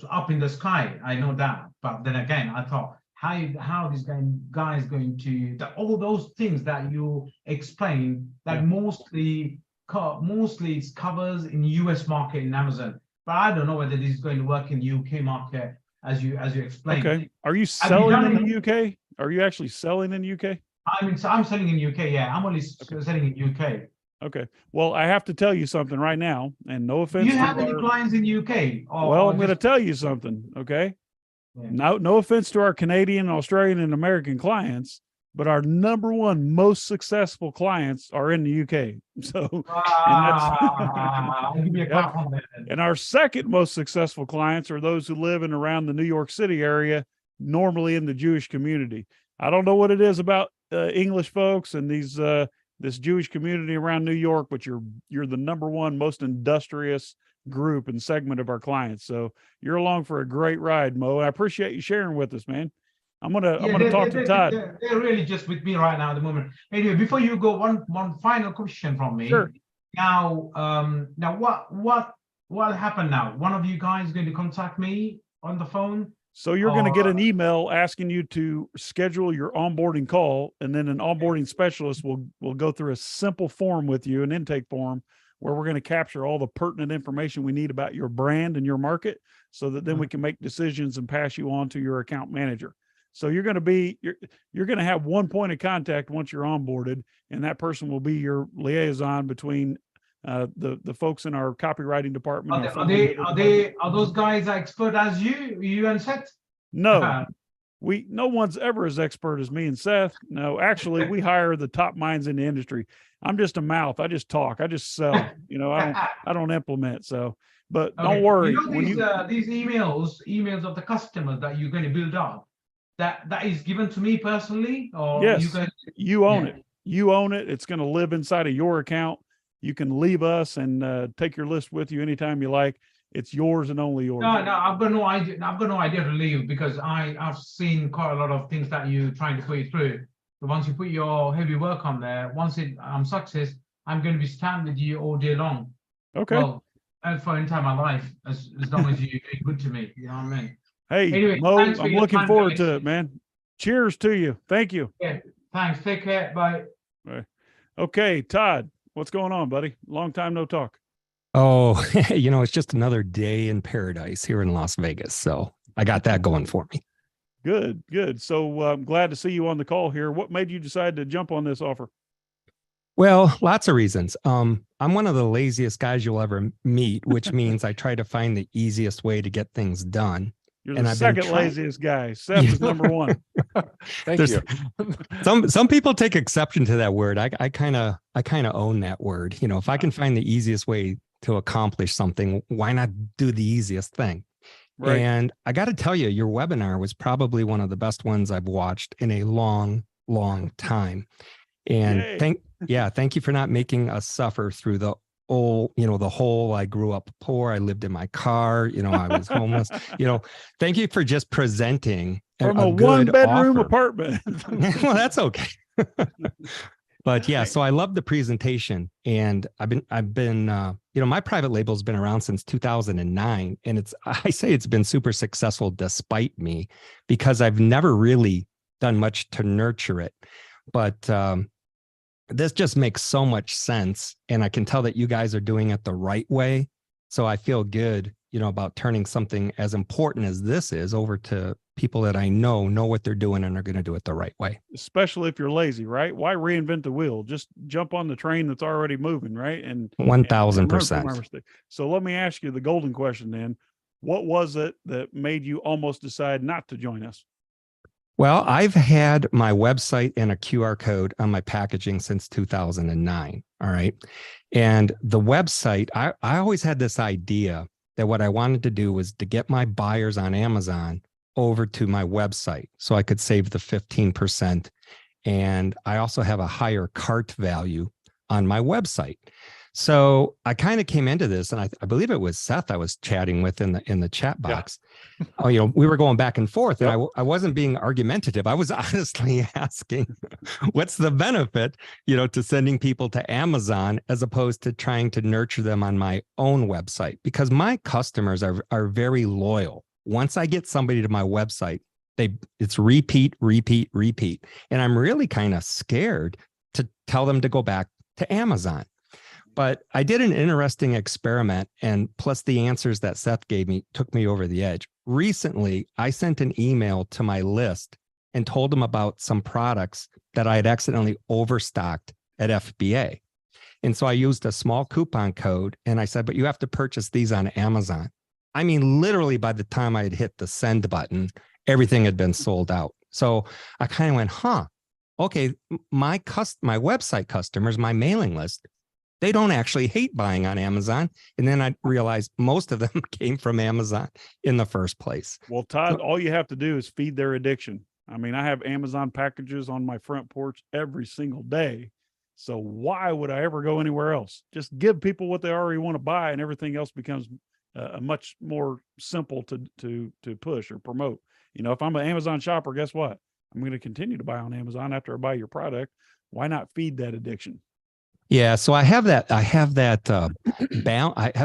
up in the sky. I know that, but then again, I thought how this guy is going to all those things that you explain that mostly it covers in US market in Amazon, but I don't know whether this is going to work in the UK market as you explained. Okay, are you selling in the UK? Are you actually selling in the UK? I'm selling in UK. Yeah, I'm only selling in UK. Okay. Well, I have to tell you something right now, and no Do offense. you to have any our- clients in UK? Well, or I'm going to just- tell you something. Okay. Yeah. No offense to our Canadian, Australian, and American clients, but our number one most successful clients are in the UK. So, I'll give you a Yep. clap on that. and our second most successful clients are those who live in around the New York City area, normally in the Jewish community. I don't know what it is about English folks and this Jewish community around New York, but you're the number one most industrious group and segment of our clients. So you're along for a great ride, Mo. I appreciate you sharing with us, man. I'm gonna talk to Todd. They're really just with me right now at the moment. Anyway, before you go, one final question from me. Sure. Now, what happened now? One of you guys is going to contact me on the phone. So you're going to get Or- an email asking you to schedule your onboarding call, and then an onboarding specialist will go through a simple form with you, an intake form, where we're going to capture all the pertinent information we need about your brand and your market, so that then we can make decisions and pass you on to your account manager. So you're going to have one point of contact once you're onboarded, and that person will be your liaison between the folks in our copywriting department. our Are those guys expert as you and Seth? No, no one's ever as expert as me and Seth. No, actually, we hire the top minds in the industry. I'm just a mouth. I just talk. I just sell. I don't implement. So, but Okay. don't worry. You know When these emails of the customers that you're going to build up, that is given to me personally, or Yes. you guys? you own Yeah. it. You own it. It's going to live inside of your account. You can leave us and take your list with you anytime you like. It's yours and only yours. No, I've got no idea. I've got no idea to leave because I've seen quite a lot of things that you're trying to put it through. But once you put your heavy work on there, once I'm success, I'm going to be standing with you all day long. Okay. Well, and for the entire my life, as long as you're good to me. You know what I mean? Hey, Anyway, Mo, thanks for I'm your looking time, forward guys. to it, man. Cheers to you. Thank you. Thanks. Take care. Bye. Okay, Todd, what's going on, buddy? Long time no talk. Oh, it's just another day in paradise here in Las Vegas. So I got that going for me. Good, good. So I'm glad to see you on the call here. What made you decide to jump on this offer? Well, lots of reasons. I'm one of the laziest guys you'll ever meet, which means I try to find the easiest way to get things done. You're And the I've been second trying- laziest guy. Seth is number one. Thank There's- you. Some people take exception to that word. I kind of own that word. If I can find the easiest way to accomplish something, why not do the easiest thing? Right. And I got to tell you, your webinar was probably one of the best ones I've watched in a long, long time. And Yay. thank you for not making us suffer through the whole I grew up poor, I lived in my car, I was homeless. Thank you for just presenting From a good one-bedroom offer. apartment. Well, that's okay. But yeah, so I love the presentation, and I've been my private label's been around since 2009, and I say it's been super successful despite me, because I've never really done much to nurture it. But this just makes so much sense, and I can tell that you guys are doing it the right way. So I feel good, about turning something as important as this is over to people that I know what they're doing and are going to do it the right way. Especially if you're lazy, right? Why reinvent the wheel? Just jump on the train that's already moving, right? And 1000%. So let me ask you the golden question then. What was it that made you almost decide not to join us? Well, I've had my website and a QR code on my packaging since 2009. All right. And the website, I always had this idea that what I wanted to do was to get my buyers on Amazon over to my website so I could save the 15%. And I also have a higher cart value on my website. So I kind of came into this, and I believe it was Seth I was chatting with in the chat box. Yeah. We were going back and forth, and I wasn't being argumentative. I was honestly asking, what's the benefit, to sending people to Amazon as opposed to trying to nurture them on my own website? Because my customers are very loyal. Once I get somebody to my website, it's repeat. And I'm really kind of scared to tell them to go back to Amazon. But I did an interesting experiment, and plus the answers that Seth gave me took me over the edge. Recently, I sent an email to my list and told them about some products that I had accidentally overstocked at FBA. And so I used a small coupon code and I said, but you have to purchase these on Amazon. I mean, literally by the time I had hit the send button, everything had been sold out. So I kind of went, okay, my website customers, my mailing list, they don't actually hate buying on Amazon. And then I realized most of them came from Amazon in the first place. Well, Todd, all you have to do is feed their addiction. I mean, I have Amazon packages on my front porch every single day. So why would I ever go anywhere else? Just give people what they already want to buy, and everything else becomes a much more simple to push or promote. You know, if I'm an Amazon shopper, guess what? I'm going to continue to buy on Amazon after I buy your product. Why not feed that addiction? Yeah. So I have that I have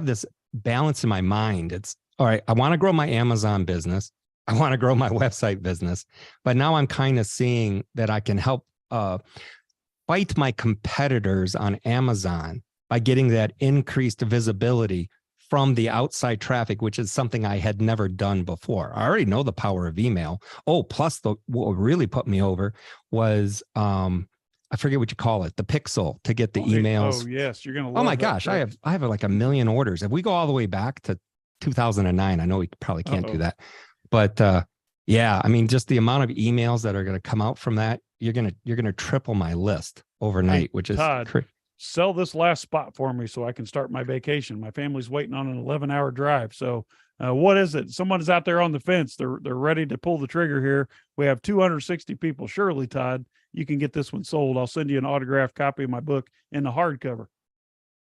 this balance in my mind. It's all right. I want to grow my Amazon business. I want to grow my website business, but now I'm kind of seeing that I can help fight my competitors on Amazon by getting that increased visibility from the outside traffic, which is something I had never done before. I already know the power of email. Oh, plus what really put me over was, I forget what you call it, the Pixel, to get the emails. Oh yes, you're gonna love Oh my that gosh, service. I have like 1 million orders. If we go all the way back to 2009, I know we probably can't do that, but yeah, I mean, just the amount of emails that are going to come out from that, you're gonna triple my list overnight, which is Todd, sell this last spot for me so I can start my vacation. My family's waiting on an 11-hour drive. So what is it? Someone's out there on the fence. They're ready to pull the trigger here. We have 260 people. Surely, Todd, you can get this one sold. I'll send you an autographed copy of my book in the hardcover.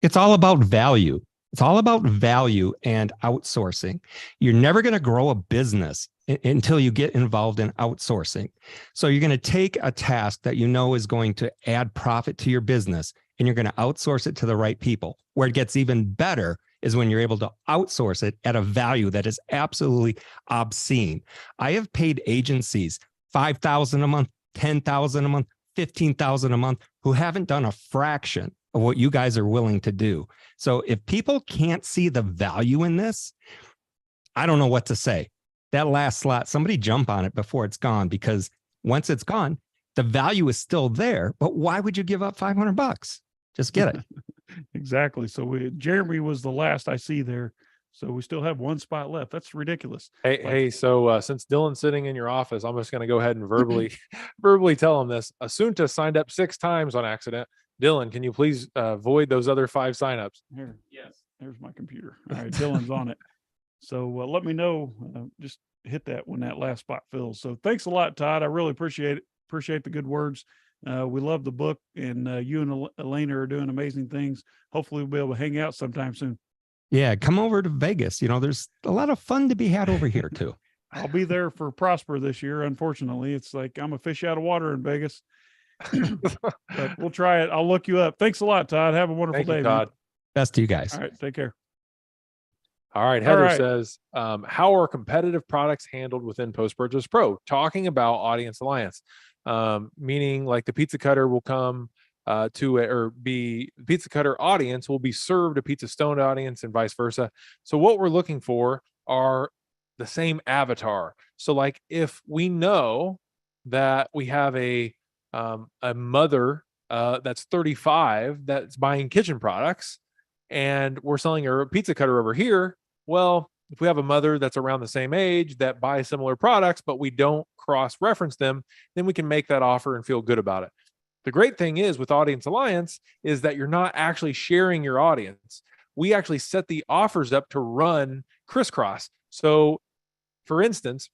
It's all about value. It's all about value and outsourcing. You're never going to grow a business until you get involved in outsourcing. So you're going to take a task that you know is going to add profit to your business, and you're going to outsource it to the right people. Where it gets even better is when you're able to outsource it at a value that is absolutely obscene. I have paid agencies $5,000 a month, $10,000 a month, $15,000 a month who haven't done a fraction of what you guys are willing to do. So if people can't see the value in this, I don't know what to say. That last slot, somebody jump on it before it's gone, because once it's gone, the value is still there. But why would you give up $500? Just get it. Exactly. So Jeremy was the last I see there. So we still have one spot left. That's ridiculous. Hey, so since Dylan's sitting in your office, I'm just going to go ahead and verbally tell him this. Asunta signed up 6 times on accident. Dylan, can you please void those other 5 signups? Here. Yes. There's my computer. All right. Dylan's on it. So let me know. Just hit that when that last spot fills. So thanks a lot, Todd. I really appreciate it. Appreciate the good words. We love the book, and you and Elena are doing amazing things. Hopefully we'll be able to hang out sometime soon. Yeah, come over to Vegas. You know, there's a lot of fun to be had over here too. I'll be there for Prosper this year. Unfortunately, it's like I'm a fish out of water in Vegas. But we'll try it. I'll look you up. Thanks a lot, Todd. Have a wonderful Thank you, day, Todd. man. Best to you guys. All right, take care. All right. Heather right. says, how are competitive products handled within Post Purchase Pro? Talking about Audience Alliance, meaning like the Pizza Cutter will come the Pizza Cutter audience will be served a Pizza Stone audience and vice versa. So what we're looking for are the same avatar. So like if we know that we have a mother that's 35 that's buying kitchen products, and we're selling her a Pizza Cutter over here, well, if we have a mother that's around the same age that buys similar products, but we don't cross-reference them, then we can make that offer and feel good about it. The great thing is with Audience Alliance is that you're not actually sharing your audience. We actually set the offers up to run crisscross. So for instance,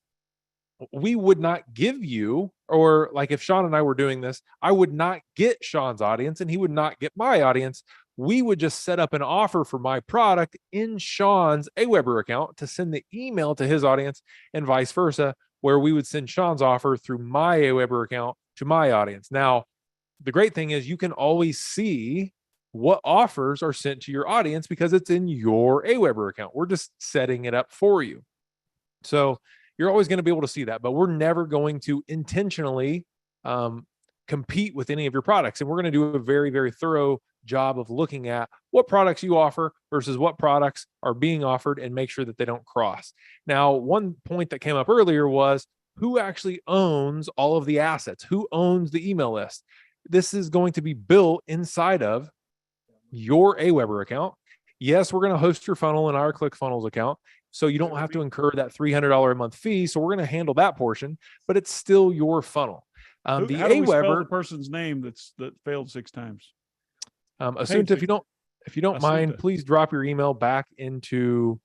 we would not give you, or like if Sean and I were doing this, I would not get Sean's audience and he would not get my audience. We would just set up an offer for my product in Sean's Aweber account to send the email to his audience and vice versa, where we would send Sean's offer through my Aweber account to my audience. Now, the great thing is you can always see what offers are sent to your audience because it's in your Aweber account. We're just setting it up for you. So you're always going to be able to see that, but we're never going to intentionally compete with any of your products. And we're going to do a very, very thorough job of looking at what products you offer versus what products are being offered and make sure that they don't cross. Now, one point that came up earlier was, who actually owns all of the assets, who owns the email list. This is going to be built inside of your Aweber account. Yes, we're going to host your funnel in our ClickFunnels account, so you don't have to incur that $300 a month fee. So we're going to handle that portion, but it's still your funnel. The How do we spell the Aweber, person's name that failed 6 times? Asunta, if you don't mind, Asunta. please drop your email back into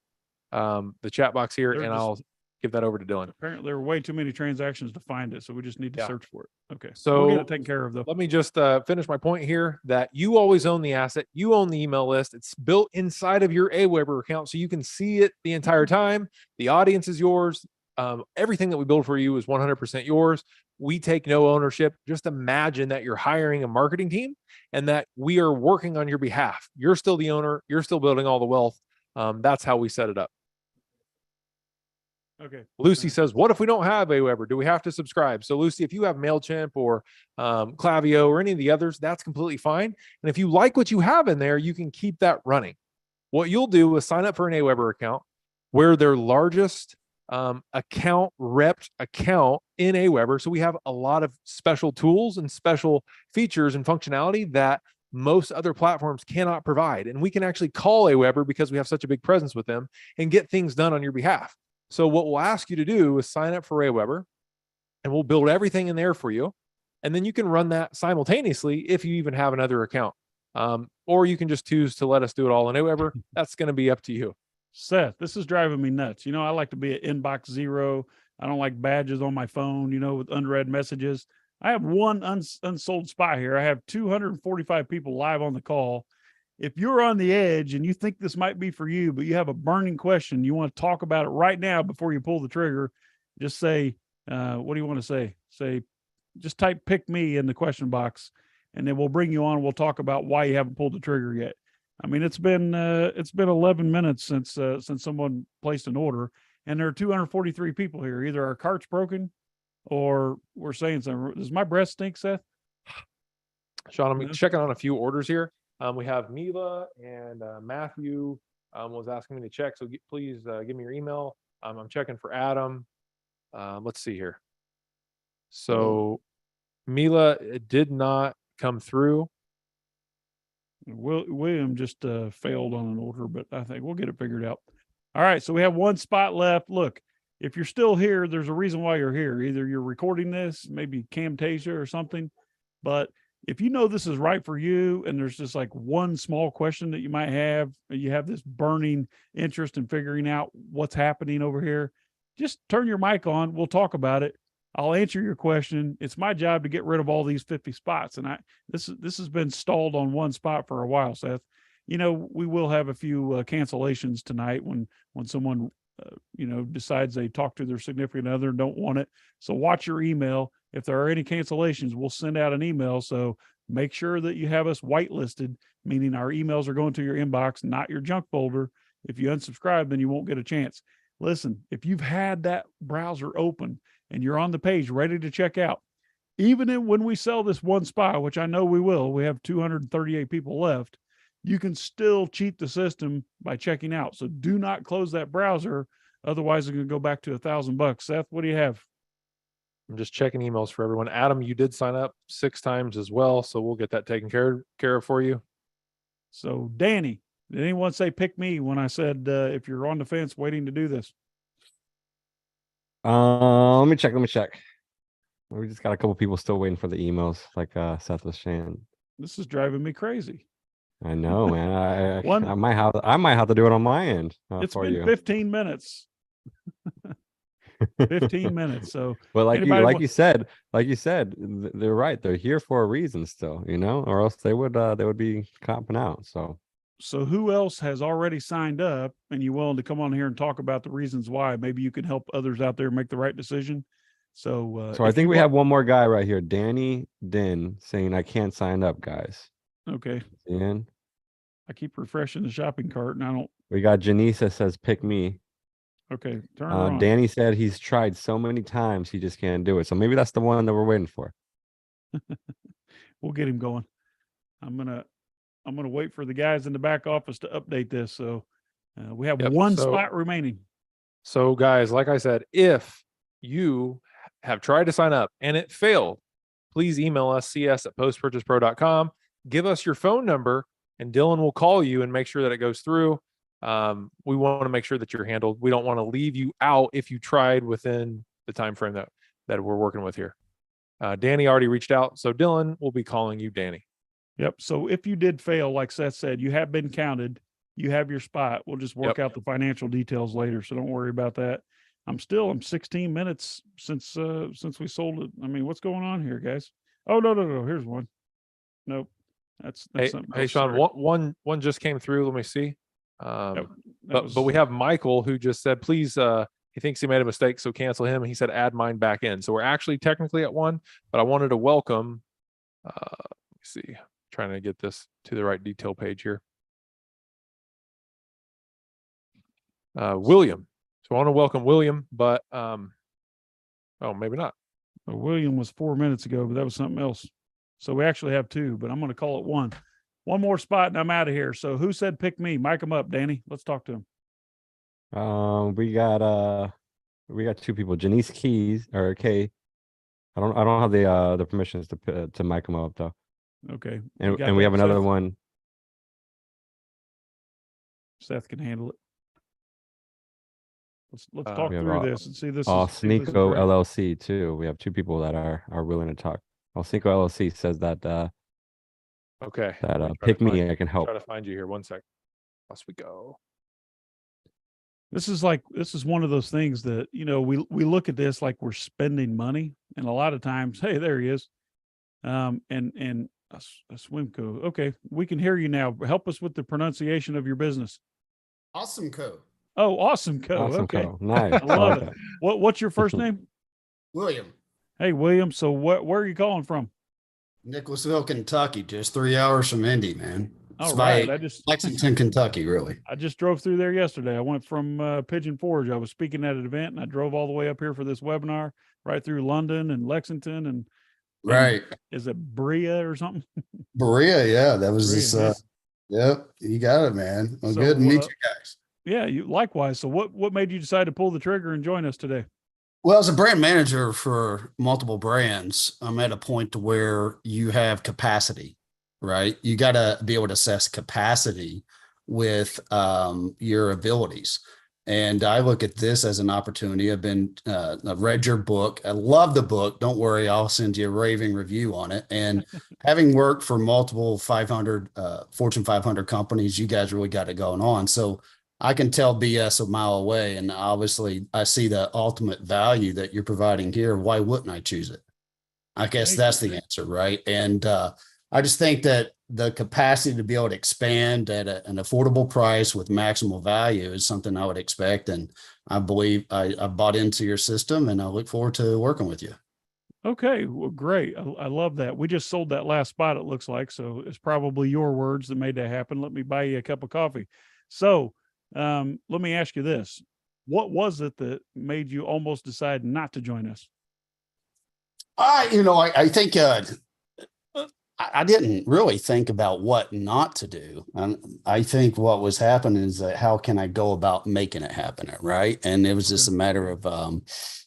the chat box here, They're and just- I'll give that over to Dylan. Apparently, there were way too many transactions to find it, so we just need to Yeah. search for it. Okay, So we'll get it taken care of though. Let me just finish my point here that you always own the asset. You own the email list. It's built inside of your Aweber account, so you can see it the entire time. The audience is yours. Everything that we build for you is 100% yours. We take no ownership. Just imagine that you're hiring a marketing team and that we are working on your behalf. You're still the owner. You're still building all the wealth. That's how we set it up. Okay. Lucy says, what if we don't have Aweber? Do we have to subscribe? So Lucy, if you have MailChimp or Klaviyo or any of the others, that's completely fine. And if you like what you have in there, you can keep that running. What you'll do is sign up for an Aweber account where their largest account repped account in Aweber. So we have a lot of special tools and special features and functionality that most other platforms cannot provide. And we can actually call Aweber because we have such a big presence with them and get things done on your behalf. So what we'll ask you to do is sign up for Aweber, and we'll build everything in there for you. And then you can run that simultaneously if you even have another account. Or you can just choose to let us do it all in Aweber. That's going to be up to you. Seth, this is driving me nuts. You know, I like to be at inbox 0. I don't like badges on my phone, you know, with unread messages. I have one unsold spot here. I have 245 people live on the call. If you're on the edge and you think this might be for you, but you have a burning question, you want to talk about it right now before you pull the trigger, just say, what do you want to say? Say, just type pick me in the question box, and then we'll bring you on. We'll talk about why you haven't pulled the trigger yet. I mean, it's been 11 minutes since someone placed an order, and there are 243 people here. Either our cart's broken or we're saying something. Does my breath stink, Seth? Sean, I'm No? checking on a few orders here. We have Mila and Matthew was asking me to check. So please give me your email. I'm checking for Adam. Let's see here. So Mila, it did not come through. William just failed on an order, but I think we'll get it figured out. All right, so we have one spot left. Look, if you're still here, there's a reason why you're here. Either you're recording this, maybe Camtasia or something, but if you know this is right for you and there's just like one small question that you might have, you have this burning interest in figuring out what's happening over here, just turn your mic on. We'll talk about it. I'll answer your question. It's my job to get rid of all these 50 spots. And this has been stalled on one spot for a while, Seth. You know, we will have a few cancellations tonight when someone, decides they talk to their significant other and don't want it. So watch your email. If there are any cancellations, we'll send out an email. So make sure that you have us whitelisted, meaning our emails are going to your inbox, not your junk folder. If you unsubscribe, then you won't get a chance. Listen, if you've had that browser open and you're on the page ready to check out, even when we sell this one spot, which I know we will, we have 238 people left, you can still cheat the system by checking out. So do not close that browser. Otherwise, it's going to go back to $1,000. Seth, what do you have? I'm just checking emails for everyone. Adam, you did sign up 6 times as well, so we'll get that taken care of for you. So Danny, did anyone say pick me when I said if you're on the fence waiting to do this? Let me check. We just got a couple people still waiting for the emails, like Seth was saying. This is driving me crazy. I know, man. One- I might have to do it on my end It's for been you. 15 minutes. 15 minutes. So But anybody like you said, they're right. They're here for a reason still, or else they would be copping out. So who else has already signed up and you willing to come on here and talk about the reasons why? Maybe you can help others out there make the right decision. So I if think you we want- have one more guy right here, Danny Din, saying I can't sign up, guys. Okay. And I keep refreshing the shopping cart and I don't. we got Janice that says pick me. Okay. Turn her on. Danny said he's tried so many times he just can't do it. So maybe that's the one that we're waiting for. We'll get him going. I'm gonna wait for the guys in the back office to update this. So we have Yep, one so- spot remaining. So guys, like I said, if you have tried to sign up and it failed, please email us cs@postpurchasepro.com. Give us your phone number and Dylan will call you and make sure that it goes through. We want to make sure that you're handled. We don't want to leave you out if you tried within the time frame that we're working with here. Danny already reached out, so Dylan will be calling you, Danny. Yep. So if you did fail, like Seth said, you have been counted. You have your spot. We'll just work out the financial details later. So don't worry about that. I'm 16 minutes since we sold it. I mean, what's going on here, guys? Oh, no. Here's one. Nope. That's something Hey, else. Sean, Sorry. one just came through. Let me see. That But we have Michael who just said, please, he thinks he made a mistake, so cancel him. And he said, add mine back in. So we're actually technically at 1, but I wanted to welcome, let me see, trying to get this to the right detail page here. William. So I want to welcome William, but, oh, maybe not. William was 4 minutes ago, but that was something else. So we actually have 2, but I'm going to call it 1. One more spot and I'm out of here. So who said pick me? Mic him up, Danny. Let's talk to him. We got 2 people, Janice Keys or K. I don't have the permissions to mic them up though. Okay. And we have another one. Seth can handle it. Let's talk we have through this and see this. Sneeko LLC too. We have 2 people that are willing to talk. Sneeko LLC says that Okay. that pick me, I can help. Try to find you here. 1 second. Off we go. This is one of those things that, you know, we look at this like we're spending money, and a lot of times, hey, there he is. And a Swimco. Okay, we can hear you now. Help us with the pronunciation of your business. Awesome Co. Oh, Awesome Co. Awesome Okay. Co. Nice. I love it. What's your first name? William. Hey, William. So where are you calling from? Nicholasville, Kentucky, just 3 hours from Indy, man. All It's right. by Lexington, Kentucky, really. I just drove through there yesterday. I went from Pigeon Forge. I was speaking at an event and I drove all the way up here for this webinar, right through London and Lexington and Right. Is it Berea or something? Berea, yeah. That was Berea, this yep, you got it, man. Well, So, good to meet you guys. Yeah, you likewise. So what made you decide to pull the trigger and join us today? Well, as a brand manager for multiple brands, I'm at a point to where you have capacity, right? You got to be able to assess capacity with your abilities. And I look at this as an opportunity. I've read your book. I love the book. Don't worry, I'll send you a raving review on it. And having worked for multiple 500 Fortune 500 companies, you guys really got it going on. So I can tell BS a mile away. And obviously I see the ultimate value that you're providing here. Why wouldn't I choose it? I guess that's the answer, right? And I just think that the capacity to be able to expand at an affordable price with maximal value is something I would expect. And I believe I bought into your system and I look forward to working with you. Okay, well, great. I love that. We just sold that last spot, it looks like. So it's probably your words that made that happen. Let me buy you a cup of coffee. So let me ask you this. What was it that made you almost decide not to join us? I think I didn't really think about what not to do. I think what was happening is that how can I go about making it happen, right? And it was just a matter of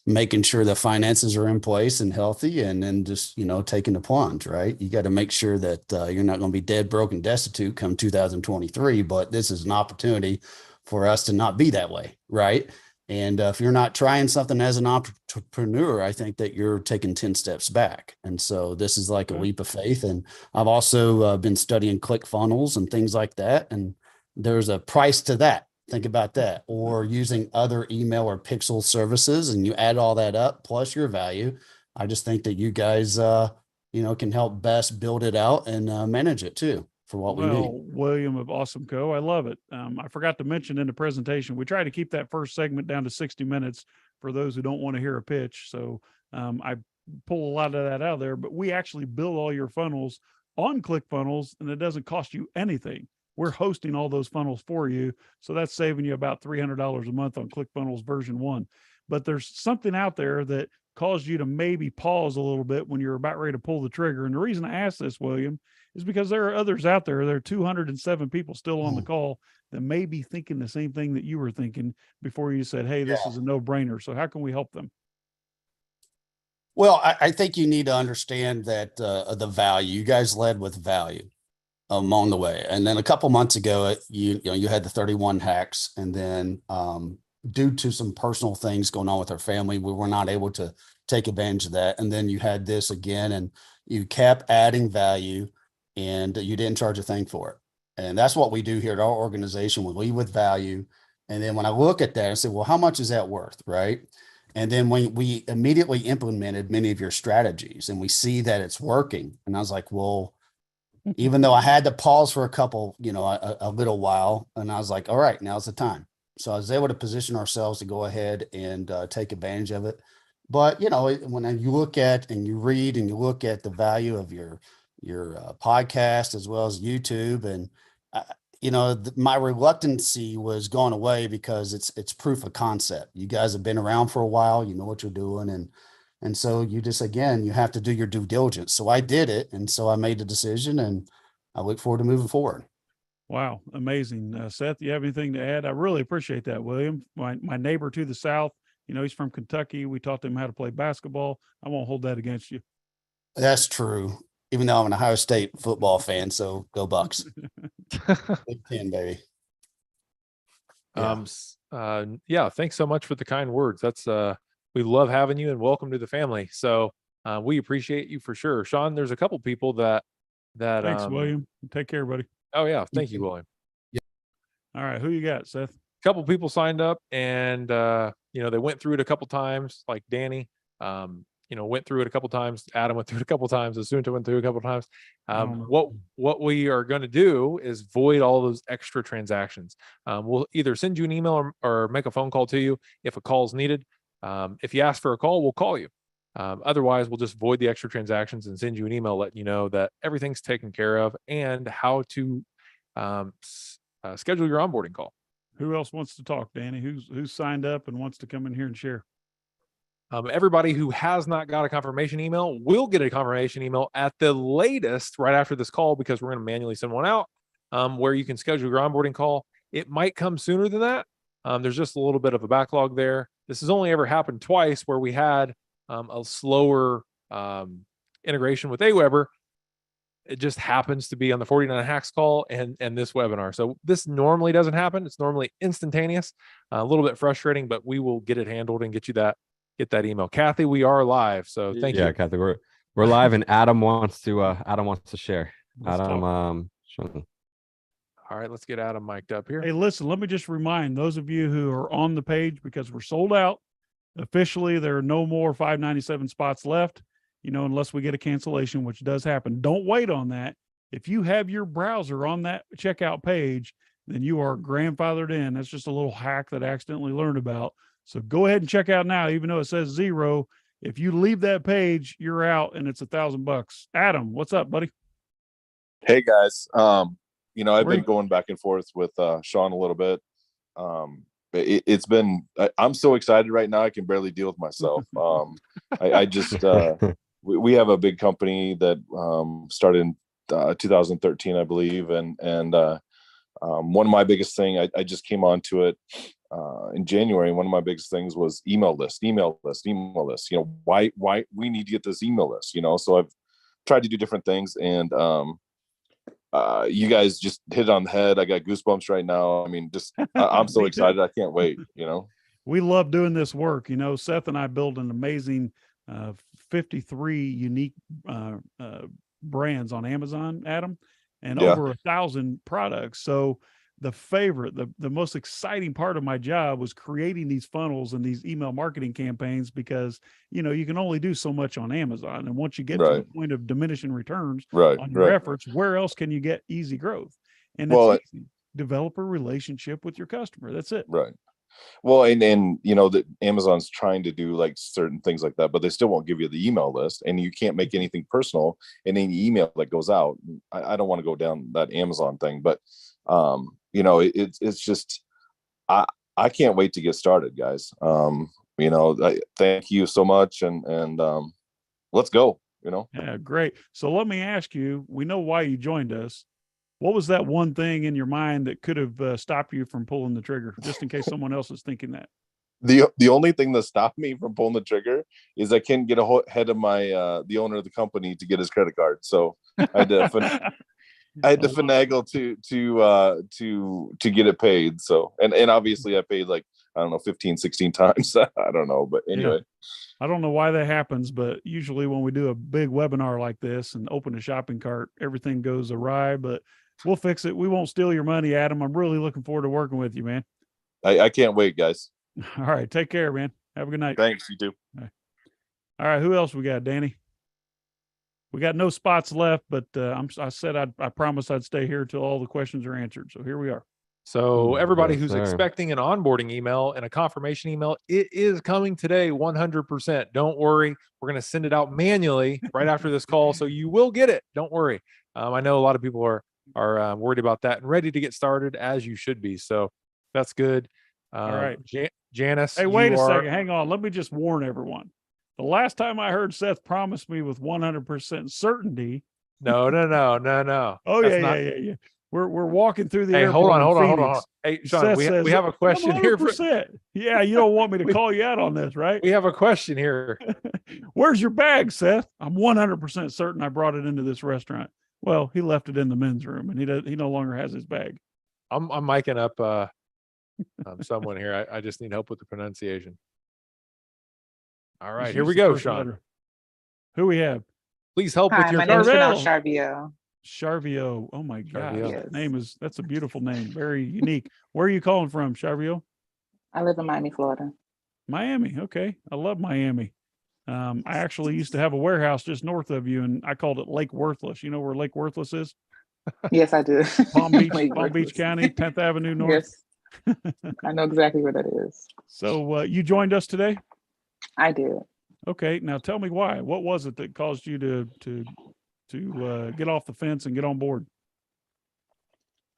making sure the finances are in place and healthy, and then just taking the plunge, right? You got to make sure that you're not going to be dead, broke, and destitute come 2023. But this is an opportunity for us to not be that way, right? And if you're not trying something as an entrepreneur, I think that you're taking 10 steps back. And so this is like a leap of faith. And I've also been studying ClickFunnels and things like that. And there's a price to that. Think about that. Or using other email or pixel services, and you add all that up plus your value. I just think that you guys, can help best build it out and manage it too. For what we need. William of Awesome Co. I love it. I forgot to mention in the presentation, we try to keep that first segment down to 60 minutes for those who don't want to hear a pitch. So I pull a lot of that out of there, but we actually build all your funnels on ClickFunnels and it doesn't cost you anything. We're hosting all those funnels for you. So that's saving you about $300 a month on ClickFunnels version 1. But there's something out there that caused you to maybe pause a little bit when you're about ready to pull the trigger. And the reason I asked this, William, is because there are others out there. There are 207 people still on the call that may be thinking the same thing that you were thinking before you said, hey, this is a no-brainer. So how can we help them? Well, I think you need to understand that the value, you guys led with value along the way. And then a couple months ago, you had the 31 hacks, and then due to some personal things going on with our family, we were not able to take advantage of that. And then you had this again, and you kept adding value, and you didn't charge a thing for it. And that's what we do here at our organization. We lead with value. And then when I look at that, I say, well, how much is that worth, right? And then when we immediately implemented many of your strategies, and we see that it's working. And I was like, well, even though I had to pause for a couple, a little while, and I was like, all right, now's the time. So I was able to position ourselves to go ahead and take advantage of it. But, when you look at and you read and you look at the value of your podcast as well as YouTube, and, my reluctancy was gone away because it's proof of concept. You guys have been around for a while, you know what you're doing. And so you just, again, you have to do your due diligence. So I did it. And so I made the decision, and I look forward to moving forward. Wow. Amazing. Seth, you have anything to add? I really appreciate that, William. My neighbor to the south, he's from Kentucky. We taught him how to play basketball. I won't hold that against you. That's true. Even though I'm an Ohio State football fan, so go Bucks. Big 10, baby. Yeah. Thanks so much for the kind words. That's we love having you, and welcome to the family. So we appreciate you for sure. Sean, there's a couple people that Thanks, William. Take care, buddy. Oh yeah. Thank you, William. All right. Who you got, Seth? A couple people signed up, and they went through it a couple times, like Danny. Went through it a couple times. Adam went through it a couple times. Asunta went through it a couple times. What we are going to do is void all those extra transactions. We'll either send you an email or make a phone call to you if a call is needed. If you ask for a call, we'll call you. Otherwise, we'll just void the extra transactions and send you an email letting you know that everything's taken care of and how to schedule your onboarding call. Who else wants to talk, Danny? Who's signed up and wants to come in here and share? Everybody who has not got a confirmation email will get a confirmation email at the latest right after this call, because we're going to manually send one out where you can schedule your onboarding call. It might come sooner than that. There's just a little bit of a backlog there. This has only ever happened twice where we had a slower integration with Aweber. It just happens to be on the 49 Hacks call and this webinar. So this normally doesn't happen. It's normally instantaneous, a little bit frustrating, but we will get it handled and get that email. Kathy, we are live. So thank you. Yeah, Kathy, we're live, and Adam wants to share. Adam, all right, let's get Adam mic'd up here. Hey, listen, let me just remind those of you who are on the page, because we're sold out. Officially, there are no more 597 spots left, unless we get a cancellation, which does happen. Don't wait on that. If you have your browser on that checkout page, then you are grandfathered in. That's just a little hack that I accidentally learned about. So go ahead and check out now, even though it says 0. If you leave that page, you're out, and it's $1,000. Adam, what's up, buddy? Hey guys. I've been going back and forth with Sean a little bit. It's been, I'm so excited right now. I can barely deal with myself. I just, we have a big company that started in 2013, I believe. And one of my biggest thing, I just came onto it in January. One of my biggest things was email list. Why we need to get this email list, so I've tried to do different things, and you guys just hit it on the head. I got goosebumps right now. I mean, just I'm so excited. I can't wait. We love doing this work. Seth and I built an amazing 53 unique brands on Amazon, Adam, and over 1,000 products. So the most exciting part of my job was creating these funnels and these email marketing campaigns, because, you can only do so much on Amazon. And once you get to the point of diminishing returns on your efforts, where else can you get easy growth? And it's easy. Develop a relationship with your customer. That's it. Right. Well, and that Amazon's trying to do like certain things like that, but they still won't give you the email list, and you can't make anything personal in any email that goes out. I don't want to go down that Amazon thing, but it's just, I can't wait to get started, guys. Thank you so much. And let's go, Yeah, great. So let me ask you, we know why you joined us. What was that one thing in your mind that could have stopped you from pulling the trigger, just in case someone else is thinking that? The only thing that stopped me from pulling the trigger is I can't get ahead of my the owner of the company to get his credit card. So I had to finagle to get it paid. So and obviously I paid like, I don't know, 15, 16 times. I don't know, but anyway. I don't know why that happens, but usually when we do a big webinar like this and open a shopping cart, everything goes awry, but we'll fix it. We won't steal your money, Adam. I'm really looking forward to working with you, man. I can't wait, guys. All right. Take care, man. Have a good night. Thanks. You too. All right. Who else we got, Danny? We got no spots left, but I said I promised I'd stay here till all the questions are answered. So here we are. So everybody Yes, who's sir. expecting an onboarding email and a confirmation email, it is coming today, 100%. Don't worry. We're going to send it out manually right after this call. So you will get it. Don't worry. I know a lot of people are worried about that and ready to get started, as you should be. So that's good. All right. Janice. Hey, wait you a are- second. Hang on. Let me just warn everyone. The last time I heard Seth promise me with 100% certainty. No. Oh, That's yeah, not- yeah. We're walking through the Hey, airport. hold in on. Phoenix. Hey, Sean, Seth we says, have a question here. 100%. Yeah, you don't want me to call you out on this, right? We have a question here. Where's your bag, Seth? I'm 100% certain I brought it into this restaurant. Well, he left it in the men's room, and he no longer has his bag. I'm micing up someone here. I just need help with the pronunciation. All right, Just here use we the go, first Sean. letter. Who we have? Please help with Hi, your my name is Chanel Charvel. Charvio. Charvio. Oh my God, Charvio. Yes. that's a beautiful name, very unique. Where are you calling from, Charvio? I live in Miami, Florida. Miami. Okay, I love Miami. I actually used to have a warehouse just north of you, and I called it Lake Worthless. You know where Lake Worthless is? Yes, I do. Palm Beach, Lake Palm Beach Worthless. County, 10th Avenue North. Yes, I know exactly where that is. So you joined us today? I did. Okay, now tell me why. What was it that caused you to get off the fence and get on board?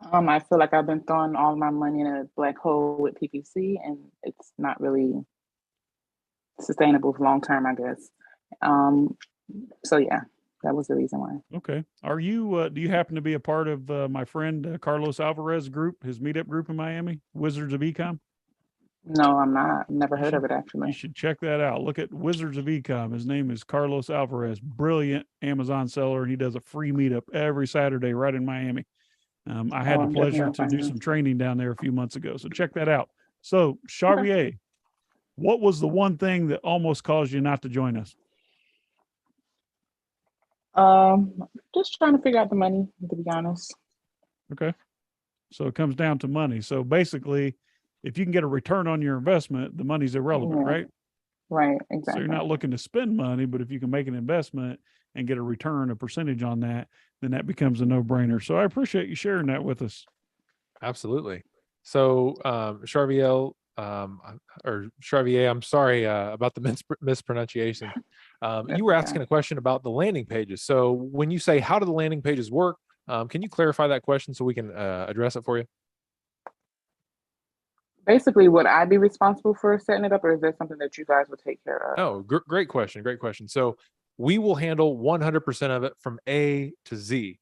I feel like I've been throwing all my money in a black hole with PPC, and it's not really sustainable for long term, I guess. So yeah, that was the reason why. Okay. Are you, do you happen to be a part of my friend Carlos Alvarez group, his meetup group in Miami, Wizards of Ecom? No, I'm not. Never heard of it You actually. should check that out. Look at Wizards of Ecom. His name is Carlos Alvarez, brilliant Amazon seller, and he does a free meetup every Saturday right in Miami. I had Oh, the I'm definitely pleasure gonna to find do him. some training down there a few months ago. So check that out. So Charvier, what was the one thing that almost caused you not to join us? Just trying to figure out the money, to be honest. Okay. So it comes down to money. So basically, if you can get a return on your investment, the money's irrelevant, Yeah. right? Right, So exactly. you're not looking to spend money, but if you can make an investment and get a return, a percentage on that, then that becomes a no-brainer. So I appreciate you sharing that with us. Absolutely. So, Charviel, or Charvier, I'm sorry about the mispronunciation. You were asking a question about the landing pages. So when you say, how do the landing pages work? Can you clarify that question so we can address it for you? Basically, would I be responsible for setting it up, or is that something that you guys would take care of? Oh, great question. Great question. So we will handle 100% of it from A to Z.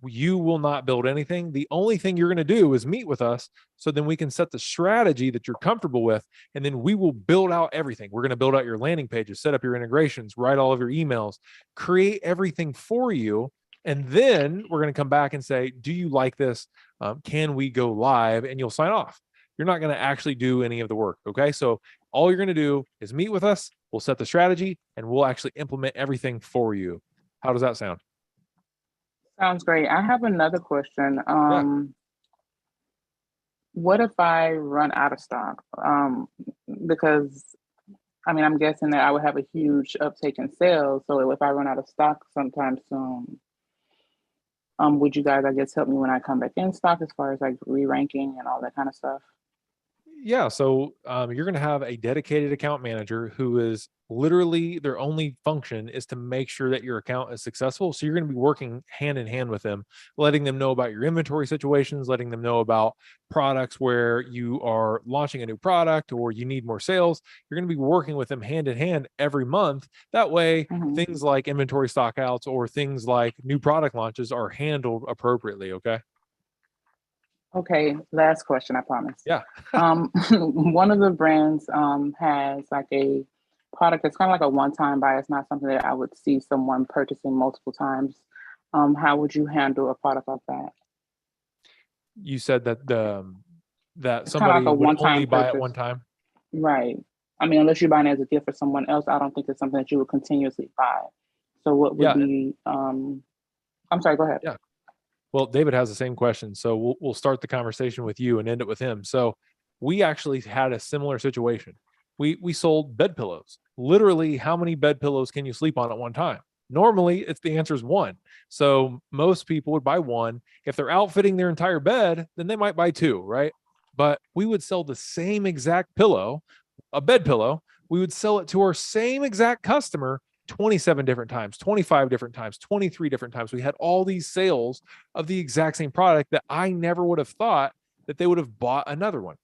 You will not build anything. The only thing you're going to do is meet with us. So then we can set the strategy that you're comfortable with. And then we will build out everything. We're going to build out your landing pages, set up your integrations, write all of your emails, create everything for you. And then we're going to come back and say, do you like this? Can we go live? And you'll sign off. You're not going to actually do any of the work. Okay. So all you're going to do is meet with us. We'll set the strategy and we'll actually implement everything for you. How does that sound? Sounds great. I have another question. What if I run out of stock? Because I mean, I'm guessing that I would have a huge uptake in sales. So if I run out of stock sometime soon, would you guys, I guess, help me when I come back in stock as far as like re-ranking and all that kind of stuff? Yeah. So you're going to have a dedicated account manager who is literally their only function is to make sure that your account is successful. So you're going to be working hand in hand with them, letting them know about your inventory situations, letting them know about products where you are launching a new product or you need more sales. You're going to be working with them hand in hand every month. That way, things like inventory stockouts or things like new product launches are handled appropriately. Okay. Okay, last question, I promise. Yeah. One of the brands has like a product that's kind of like a one-time buy. It's not something that I would see someone purchasing multiple times. How would you handle a product like that? You said that that It's kind of somebody like a would only one-time buy it purchase. one time. Right. I mean, unless you're buying it as a gift for someone else, I don't think it's something that you would continuously buy. So what would Yeah. be, I'm sorry, go ahead. Yeah. Well, David has the same question. So we'll start the conversation with you and end it with him. So we actually had a similar situation. We sold bed pillows. Literally, how many bed pillows can you sleep on at one time? Normally, the answer is one. So most people would buy one. If they're outfitting their entire bed, then they might buy two, right? But we would sell the same exact pillow, a bed pillow. We would sell it to our same exact customer 27 different times, 25 different times, 23 different times. We had all these sales of the exact same product that I never would have thought that they would have bought another one.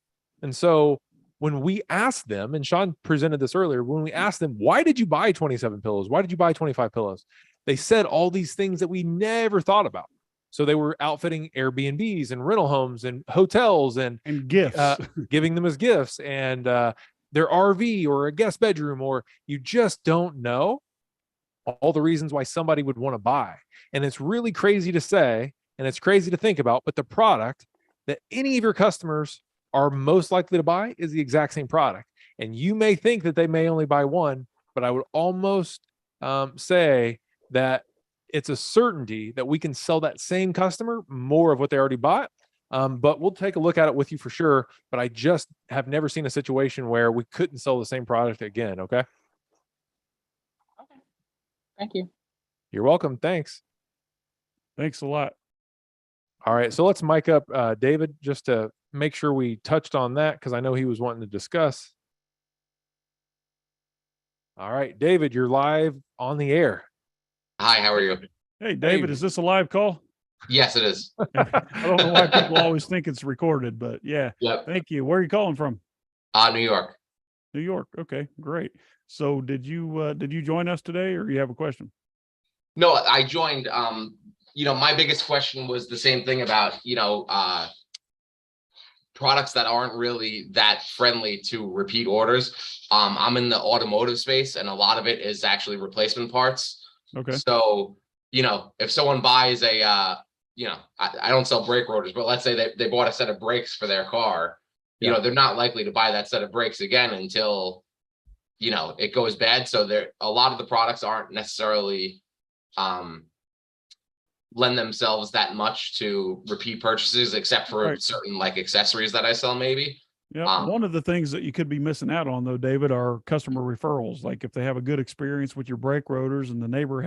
And so when we asked them, and Sean presented this earlier, when we asked them, why did you buy 27 pillows? Why did you buy 25 pillows? They said all these things that we never thought about. So they were outfitting Airbnbs and rental homes and hotels and gifts, giving them as gifts, and their RV or a guest bedroom, or you just don't know all the reasons why somebody would want to buy. And it's really crazy to say, and it's crazy to think about, but the product that any of your customers are most likely to buy is the exact same product. And you may think that they may only buy one, but I would almost say that it's a certainty that we can sell that same customer more of what they already bought. But we'll take a look at it with you for sure. But I just have never seen a situation where we couldn't sell the same product again. Okay. Thank you. You're welcome. Thanks. Thanks a lot. All right. So let's mic up David just to make sure we touched on that, because I know he was wanting to discuss. All right, David, you're live on the air. Hi, how are you? Hey, David, is this a live call? Yes, it is. I don't know why people always think it's recorded, but yeah. Yep. Thank you. Where are you calling from? New York. New York. Okay, great. So did you join us today, or you have a question? No, I joined. My biggest question was the same thing about, products that aren't really that friendly to repeat orders. I'm in the automotive space, and a lot of it is actually replacement parts. Okay. So, if someone buys I don't sell brake rotors, but let's say they bought a set of brakes for their car, they're not likely to buy that set of brakes again until, it goes bad. So a lot of the products aren't necessarily, lend themselves that much to repeat purchases, except for certain like accessories that I sell maybe. Yeah. One of the things that you could be missing out on though, David, are customer referrals. Like if they have a good experience with your brake rotors and the neighbor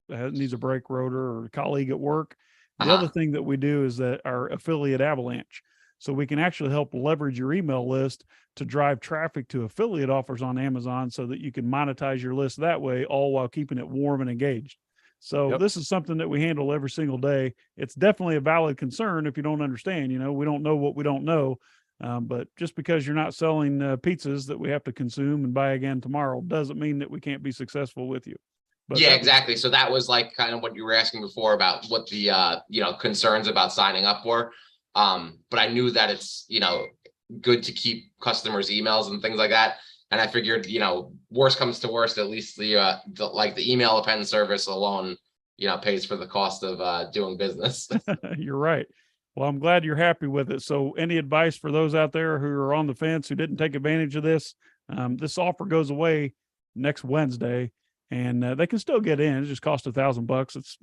needs a brake rotor, or a colleague at work. The other thing that we do is that our affiliate Avalanche. So we can actually help leverage your email list to drive traffic to affiliate offers on Amazon so that you can monetize your list that way, all while keeping it warm and engaged. So this is something that we handle every single day. It's definitely a valid concern if you don't understand. We don't know what we don't know. But just because you're not selling pizzas that we have to consume and buy again tomorrow doesn't mean that we can't be successful with you. But yeah, exactly. So that was like kind of what you were asking before about what the concerns about signing up were. But I knew that it's good to keep customers' emails and things like that. And I figured, worst comes to worst, at least the email append service alone, pays for the cost of doing business. You're right. Well, I'm glad you're happy with it. So any advice for those out there who are on the fence, who didn't take advantage of this? This offer goes away next Wednesday, and they can still get in. It just costs $1,000. It's,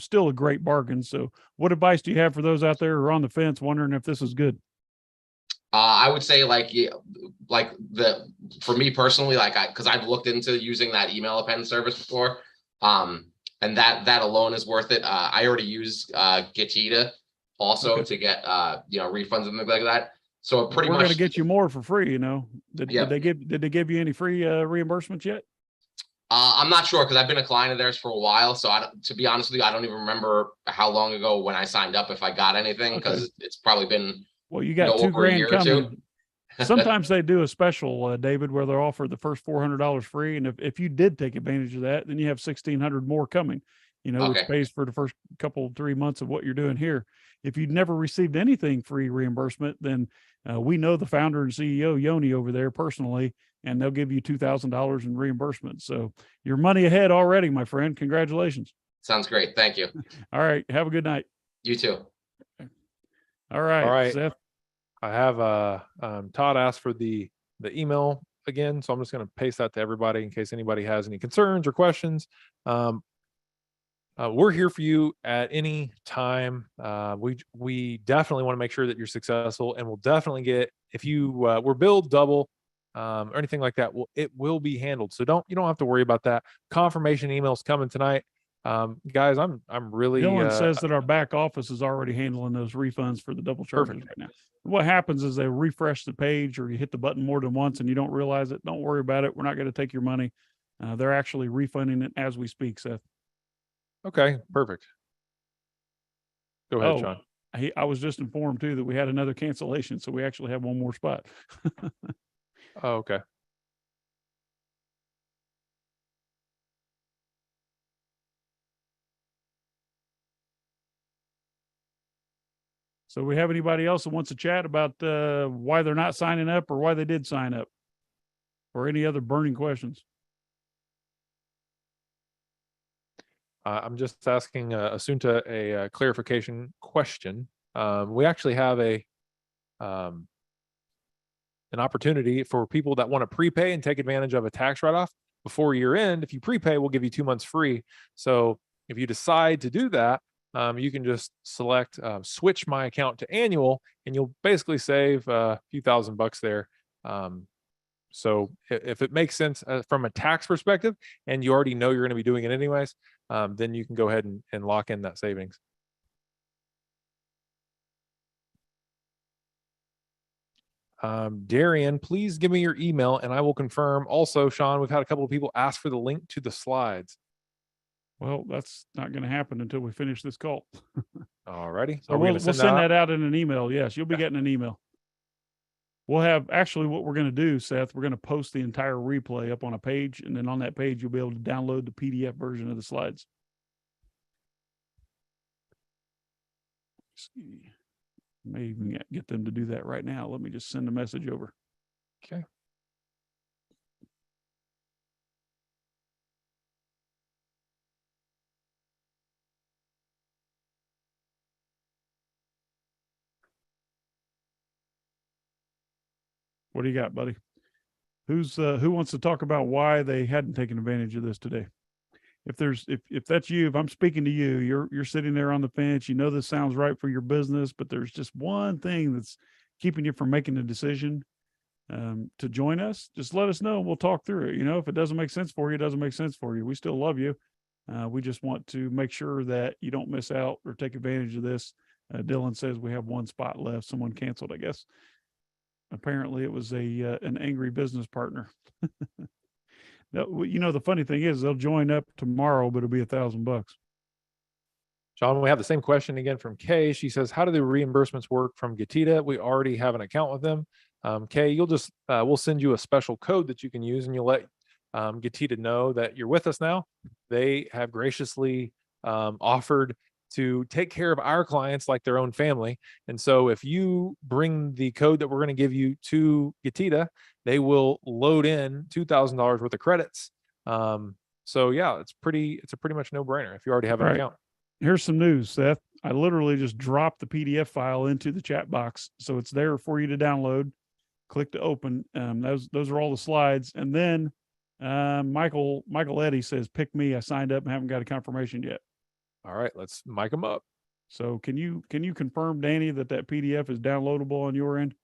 still a great bargain. So what advice do you have for those out there who are on the fence wondering if this is good? I would say for me personally, because I've looked into using that email append service before, and that alone is worth it. I already use Getita also to get refunds and things like that. So pretty much, we're going to get you more for free. Did they give you any free reimbursements yet? I'm not sure, because I've been a client of theirs for a while. So to be honest with you, I don't even remember how long ago when I signed up if I got anything, because it's probably been. Well, you got $2,000 coming. Sometimes they do a special, David, where they'll offer the first $400 free. And if you did take advantage of that, then you have $1,600 more coming. which Okay. pays for the first couple, 3 months of what you're doing here. If you'd never received anything free reimbursement, then we know the founder and CEO, Yoni, over there personally, and they'll give you $2,000 in reimbursement. So you're money ahead already, my friend. Congratulations. Sounds great. Thank you. All right. Have a good night. You too. All right. All right. Seth. I have Todd asked for the email again, so I'm just going to paste that to everybody in case anybody has any concerns or questions. We're here for you at any time. We definitely want to make sure that you're successful, and we'll definitely get, if you were billed double or anything like that, it will be handled. So you don't have to worry about that. Confirmation emails coming tonight. Guys, I'm really Dylan says that our back office is already handling those refunds for the double charges right now. What happens is they refresh the page, or you hit the button more than once and you don't realize it. Don't worry about it. We're not going to take your money. They're actually refunding it as we speak, Seth. Okay, perfect. Go ahead, Sean. I was just informed too that we had another cancellation, so we actually have one more spot. Oh, okay. So we have anybody else that wants to chat about why they're not signing up or why they did sign up, or any other burning questions? I'm just asking Asunta a clarification question. We actually have an opportunity for people that want to prepay and take advantage of a tax write-off before year end. If you prepay, we'll give you 2 months free. So if you decide to do that, you can just select switch my account to annual, and you'll basically save a few $1,000 there. So if it makes sense from a tax perspective, and you already know you're going to be doing it anyways, then you can go ahead and lock in that savings. Darian, please give me your email and I will confirm. Also, Sean, we've had a couple of people ask for the link to the slides. Well, that's not going to happen until we finish this call. Alrighty. So we'll send that out in an email. Yes, you'll be getting an email. We'll have, actually what we're going to do, Seth, we're going to post the entire replay up on a page, and then on that page, you'll be able to download the PDF version of the slides. Let's see. May even get them to do that right now. Let me just send a message over. Okay. What do you got, buddy? Who wants to talk about why they hadn't taken advantage of this today? If that's you, if I'm speaking to you, you're sitting there on the fence, you know this sounds right for your business, but there's just one thing that's keeping you from making a decision to join us. Just let us know. We'll talk through it. If it doesn't make sense for you, it doesn't make sense for you. We still love you. We just want to make sure that you don't miss out or take advantage of this. Dylan says we have one spot left. Someone canceled, I guess. Apparently it was an angry business partner. The funny thing is they'll join up tomorrow, but it'll be $1,000. Sean, we have the same question again from Kay. She says, how do the reimbursements work from Getita? We already have an account with them. Kay, you'll just, we'll send you a special code that you can use, and you'll let Getita know that you're with us now. They have graciously offered to take care of our clients like their own family. And so if you bring the code that we're going to give you to Getita, they will load in $2,000 worth of credits. So yeah, it's a pretty much no brainer if you already have an account. Here's some news, Seth. I literally just dropped the PDF file into the chat box. So it's there for you to download. Click to open. Those are all the slides. And then Michael Eddy says, pick me. I signed up and haven't got a confirmation yet. All right, let's mic them up. So can you confirm, Danny, that PDF is downloadable on your end?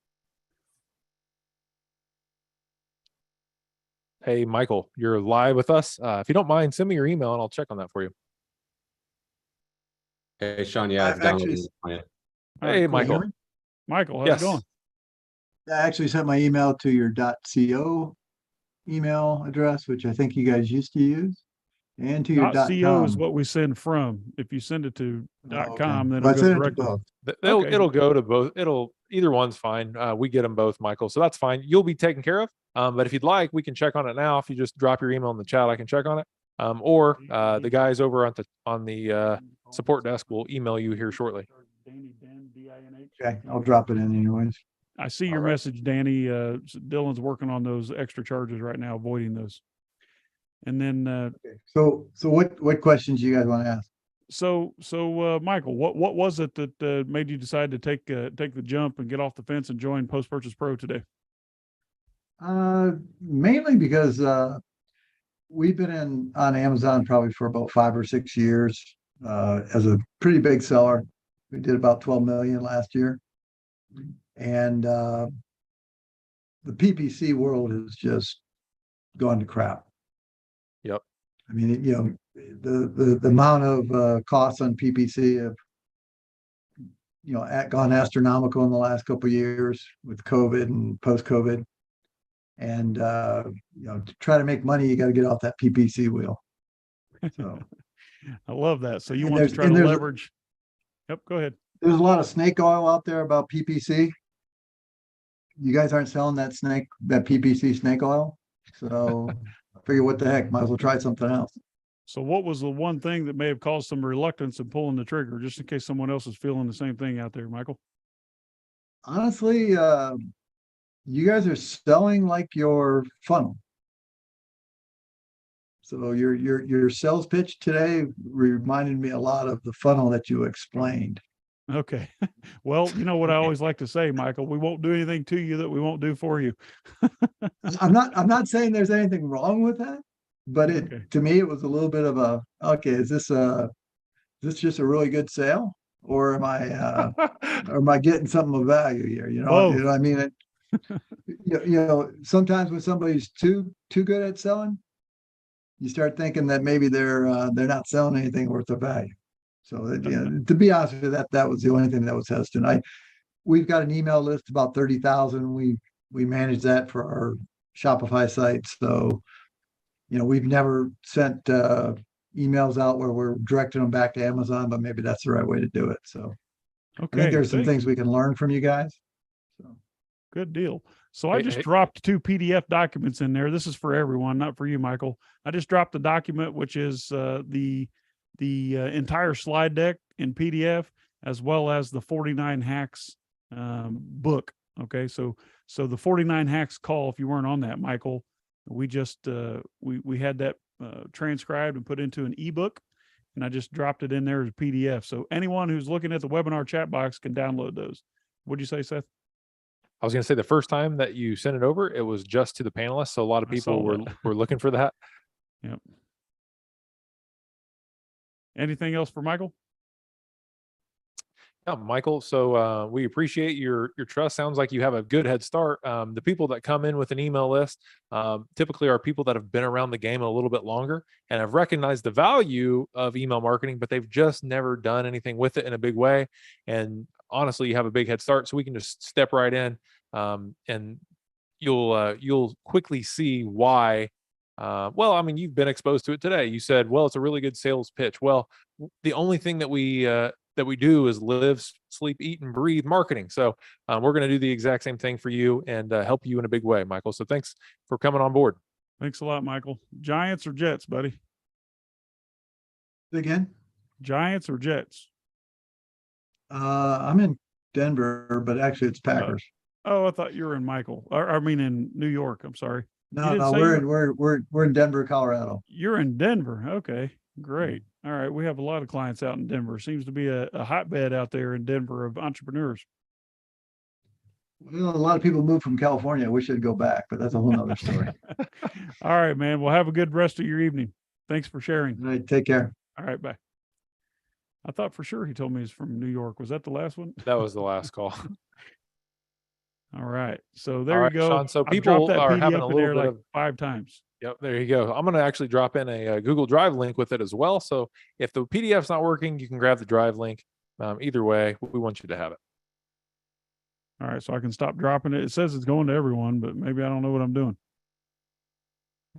Hey, Michael, you're live with us. If you don't mind, send me your email and I'll check on that for you. Hey, Sean, yeah, I've downloaded it. Hey, Michael. Michael, how's it going? I actually sent my email to your .co email address, which I think you guys used to use. And to your .co is what we send from. If you send it to .com, then it'll go directly. It'll go to both. Either one's fine. We get them both, Michael. So that's fine. You'll be taken care of. But if you'd like, we can check on it now. If you just drop your email in the chat, I can check on it. or the guys over on the support desk will email you here shortly. Okay, I'll drop it in anyways. I see your message, Danny. Dylan's working on those extra charges right now, avoiding those. And then, So what questions you guys want to ask? so Michael, what was it that made you decide to take the jump and get off the fence and join Post Purchase Pro today? Mainly because we've been on Amazon probably for about 5 or 6 years as a pretty big seller. We did about 12 million last year. And the PPC world has just gone to crap. Yep. I mean, the amount of costs on PPC have, gone astronomical in the last couple of years with COVID and post-COVID. And, to try to make money, you got to get off that PPC wheel. So I love that. So you And want to there's- try and to there's- leverage. Yep. Go ahead. there's a lot of snake oil out there about PPC. You guys aren't selling that PPC snake oil. So I figure what the heck, might as well try something else. So what was the one thing that may have caused some reluctance in pulling the trigger, just in case someone else is feeling the same thing out there, Michael? Honestly, you guys are selling like your funnel. So your sales pitch today reminded me a lot of the funnel that you explained. Okay. Well, you know what I always like to say, Michael, we won't do anything to you that we won't do for you. I'm not saying there's anything wrong with that, but Okay. to me, it was a little bit of a, okay, is this just a really good sale? Or am I getting something of value here? You know Both. what I mean? Sometimes when somebody's too good at selling, you start thinking that maybe they're not selling anything worth of value. So to be honest with you, that was the only thing that was hesitant. We've got an email list about 30,000. We manage that for our Shopify site. So, we've never sent emails out where we're directing them back to Amazon, but maybe that's the right way to do it. So I Okay. think there's some thank things you. we can learn from you guys. So Good deal. So I Hey, just hey. dropped 2 PDF documents in there. This is for everyone, not for you, Michael. I just dropped the document, which is the entire slide deck in PDF, as well as the 49 hacks book. Okay, so the 49 hacks call. If you weren't on that, Michael, we just we had that transcribed and put into an ebook, and I just dropped it in there as a PDF. So anyone who's looking at the webinar chat box can download those. What'd you say, Seth? I was going to say the first time that you sent it over, it was just to the panelists. So a lot of I saw people were looking for that. Yep. Anything else for Michael? Yeah, Michael. So we appreciate your trust. Sounds like you have a good head start. The people that come in with an email list typically are people that have been around the game a little bit longer and have recognized the value of email marketing, but they've just never done anything with it in a big way. And honestly, you have a big head start, so we can just step right in, and you'll quickly see why. Well, I mean, you've been exposed to it today. You said, well, it's a really good sales pitch. Well, the only thing that we do is live, sleep, eat, and breathe marketing. So we're going to do the exact same thing for you and help you in a big way, Michael. So thanks for coming on board. Thanks a lot, Michael. Giants or Jets, buddy? again, Giants or Jets? I'm in Denver, but actually it's Packers. Oh, I thought you were in Michael. Or, I mean, in New York. I'm sorry. You No, didn't no, say we're you in we're in Denver, Colorado. You're in Denver. Okay, great. All right, we have a lot of clients out in Denver. Seems to be a hotbed out there in Denver of entrepreneurs. Well, a lot of people move from California. I wish they'd go back, but that's a whole nother story. All right, man. Well, have a good rest of your evening. Thanks for sharing. All right, take care. All right, bye. I thought for sure he told me he's from New York. Was that the last one? That was the last call. All right. So there All you right, go. Sean. So I've dropped people that are PDF having a in there little bit like of 5 times. Yep, there you go. I'm going to actually drop in a Google Drive link with it as well. So if the PDF's not working, you can grab the Drive link. Either way, we want you to have it. All right, so I can stop dropping it. It says it's going to everyone, but maybe I don't know what I'm doing.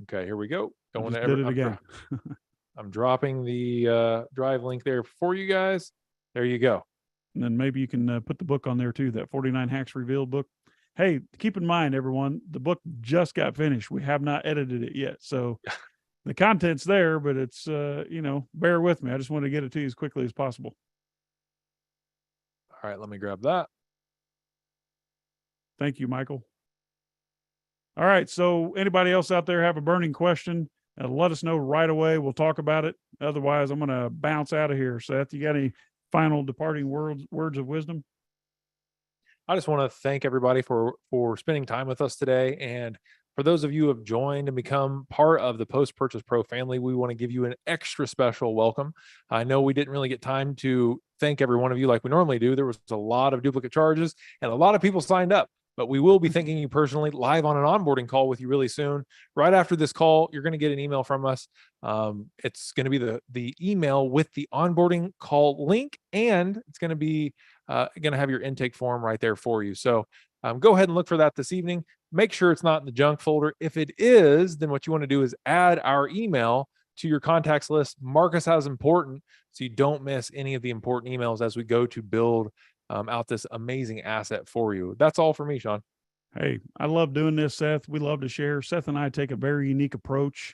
Okay, here we go. I Going just to did it I'm again. I'm dropping the Drive link there for you guys. There you go. And then maybe you can put the book on there too, that 49 Hacks Revealed book. Hey, keep in mind, everyone, the book just got finished. We have not edited it yet. So the content's there, but it's, bear with me. I just want to get it to you as quickly as possible. All right, let me grab that. Thank you, Michael. All right. So anybody else out there have a burning question? Let us know right away. We'll talk about it. Otherwise, I'm going to bounce out of here. Seth, you got any final departing words of wisdom? I just want to thank everybody for spending time with us today. And for those of you who have joined and become part of the Post Purchase Pro family, we want to give you an extra special welcome. I know we didn't really get time to thank every one of you like we normally do. There was a lot of duplicate charges and a lot of people signed up, but we will be thanking you personally live on an onboarding call with you really soon. Right after this call, you're going to get an email from us. It's going to be the email with the onboarding call link, and it's going to be going to have your intake form right there for you. So go ahead and look for that this evening. Make sure it's not in the junk folder. If it is, then what you want to do is add our email to your contacts list. Mark us as important so you don't miss any of the important emails as we go to build out this amazing asset for you. That's all for me, Sean. Hey, I love doing this, Seth. We love to share. Seth and I take a very unique approach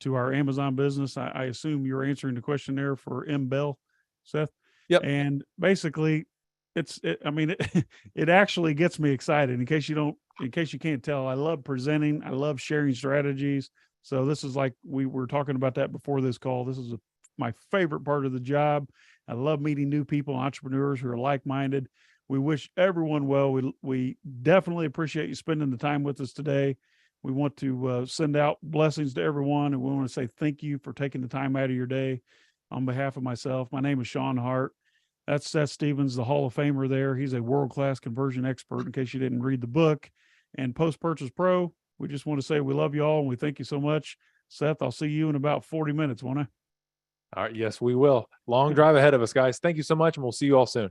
to our Amazon business. I assume you're answering the question there for M. Bell, Seth. Yep. And basically, it actually gets me excited. In case you can't tell, I love presenting. I love sharing strategies. So this is like we were talking about that before this call. This is my favorite part of the job. I love meeting new people, entrepreneurs who are like-minded. We wish everyone well. We definitely appreciate you spending the time with us today. We want to send out blessings to everyone, and we want to say thank you for taking the time out of your day. On behalf of myself, my name is Sean Hart. That's Seth Stevens, the Hall of Famer there. He's a world-class conversion expert, in case you didn't read the book. And Post Purchase Pro, we just want to say we love you all, and we thank you so much. Seth, I'll see you in about 40 minutes, won't I? All right. Yes, we will. Long drive ahead of us, guys. Thank you so much, and we'll see you all soon.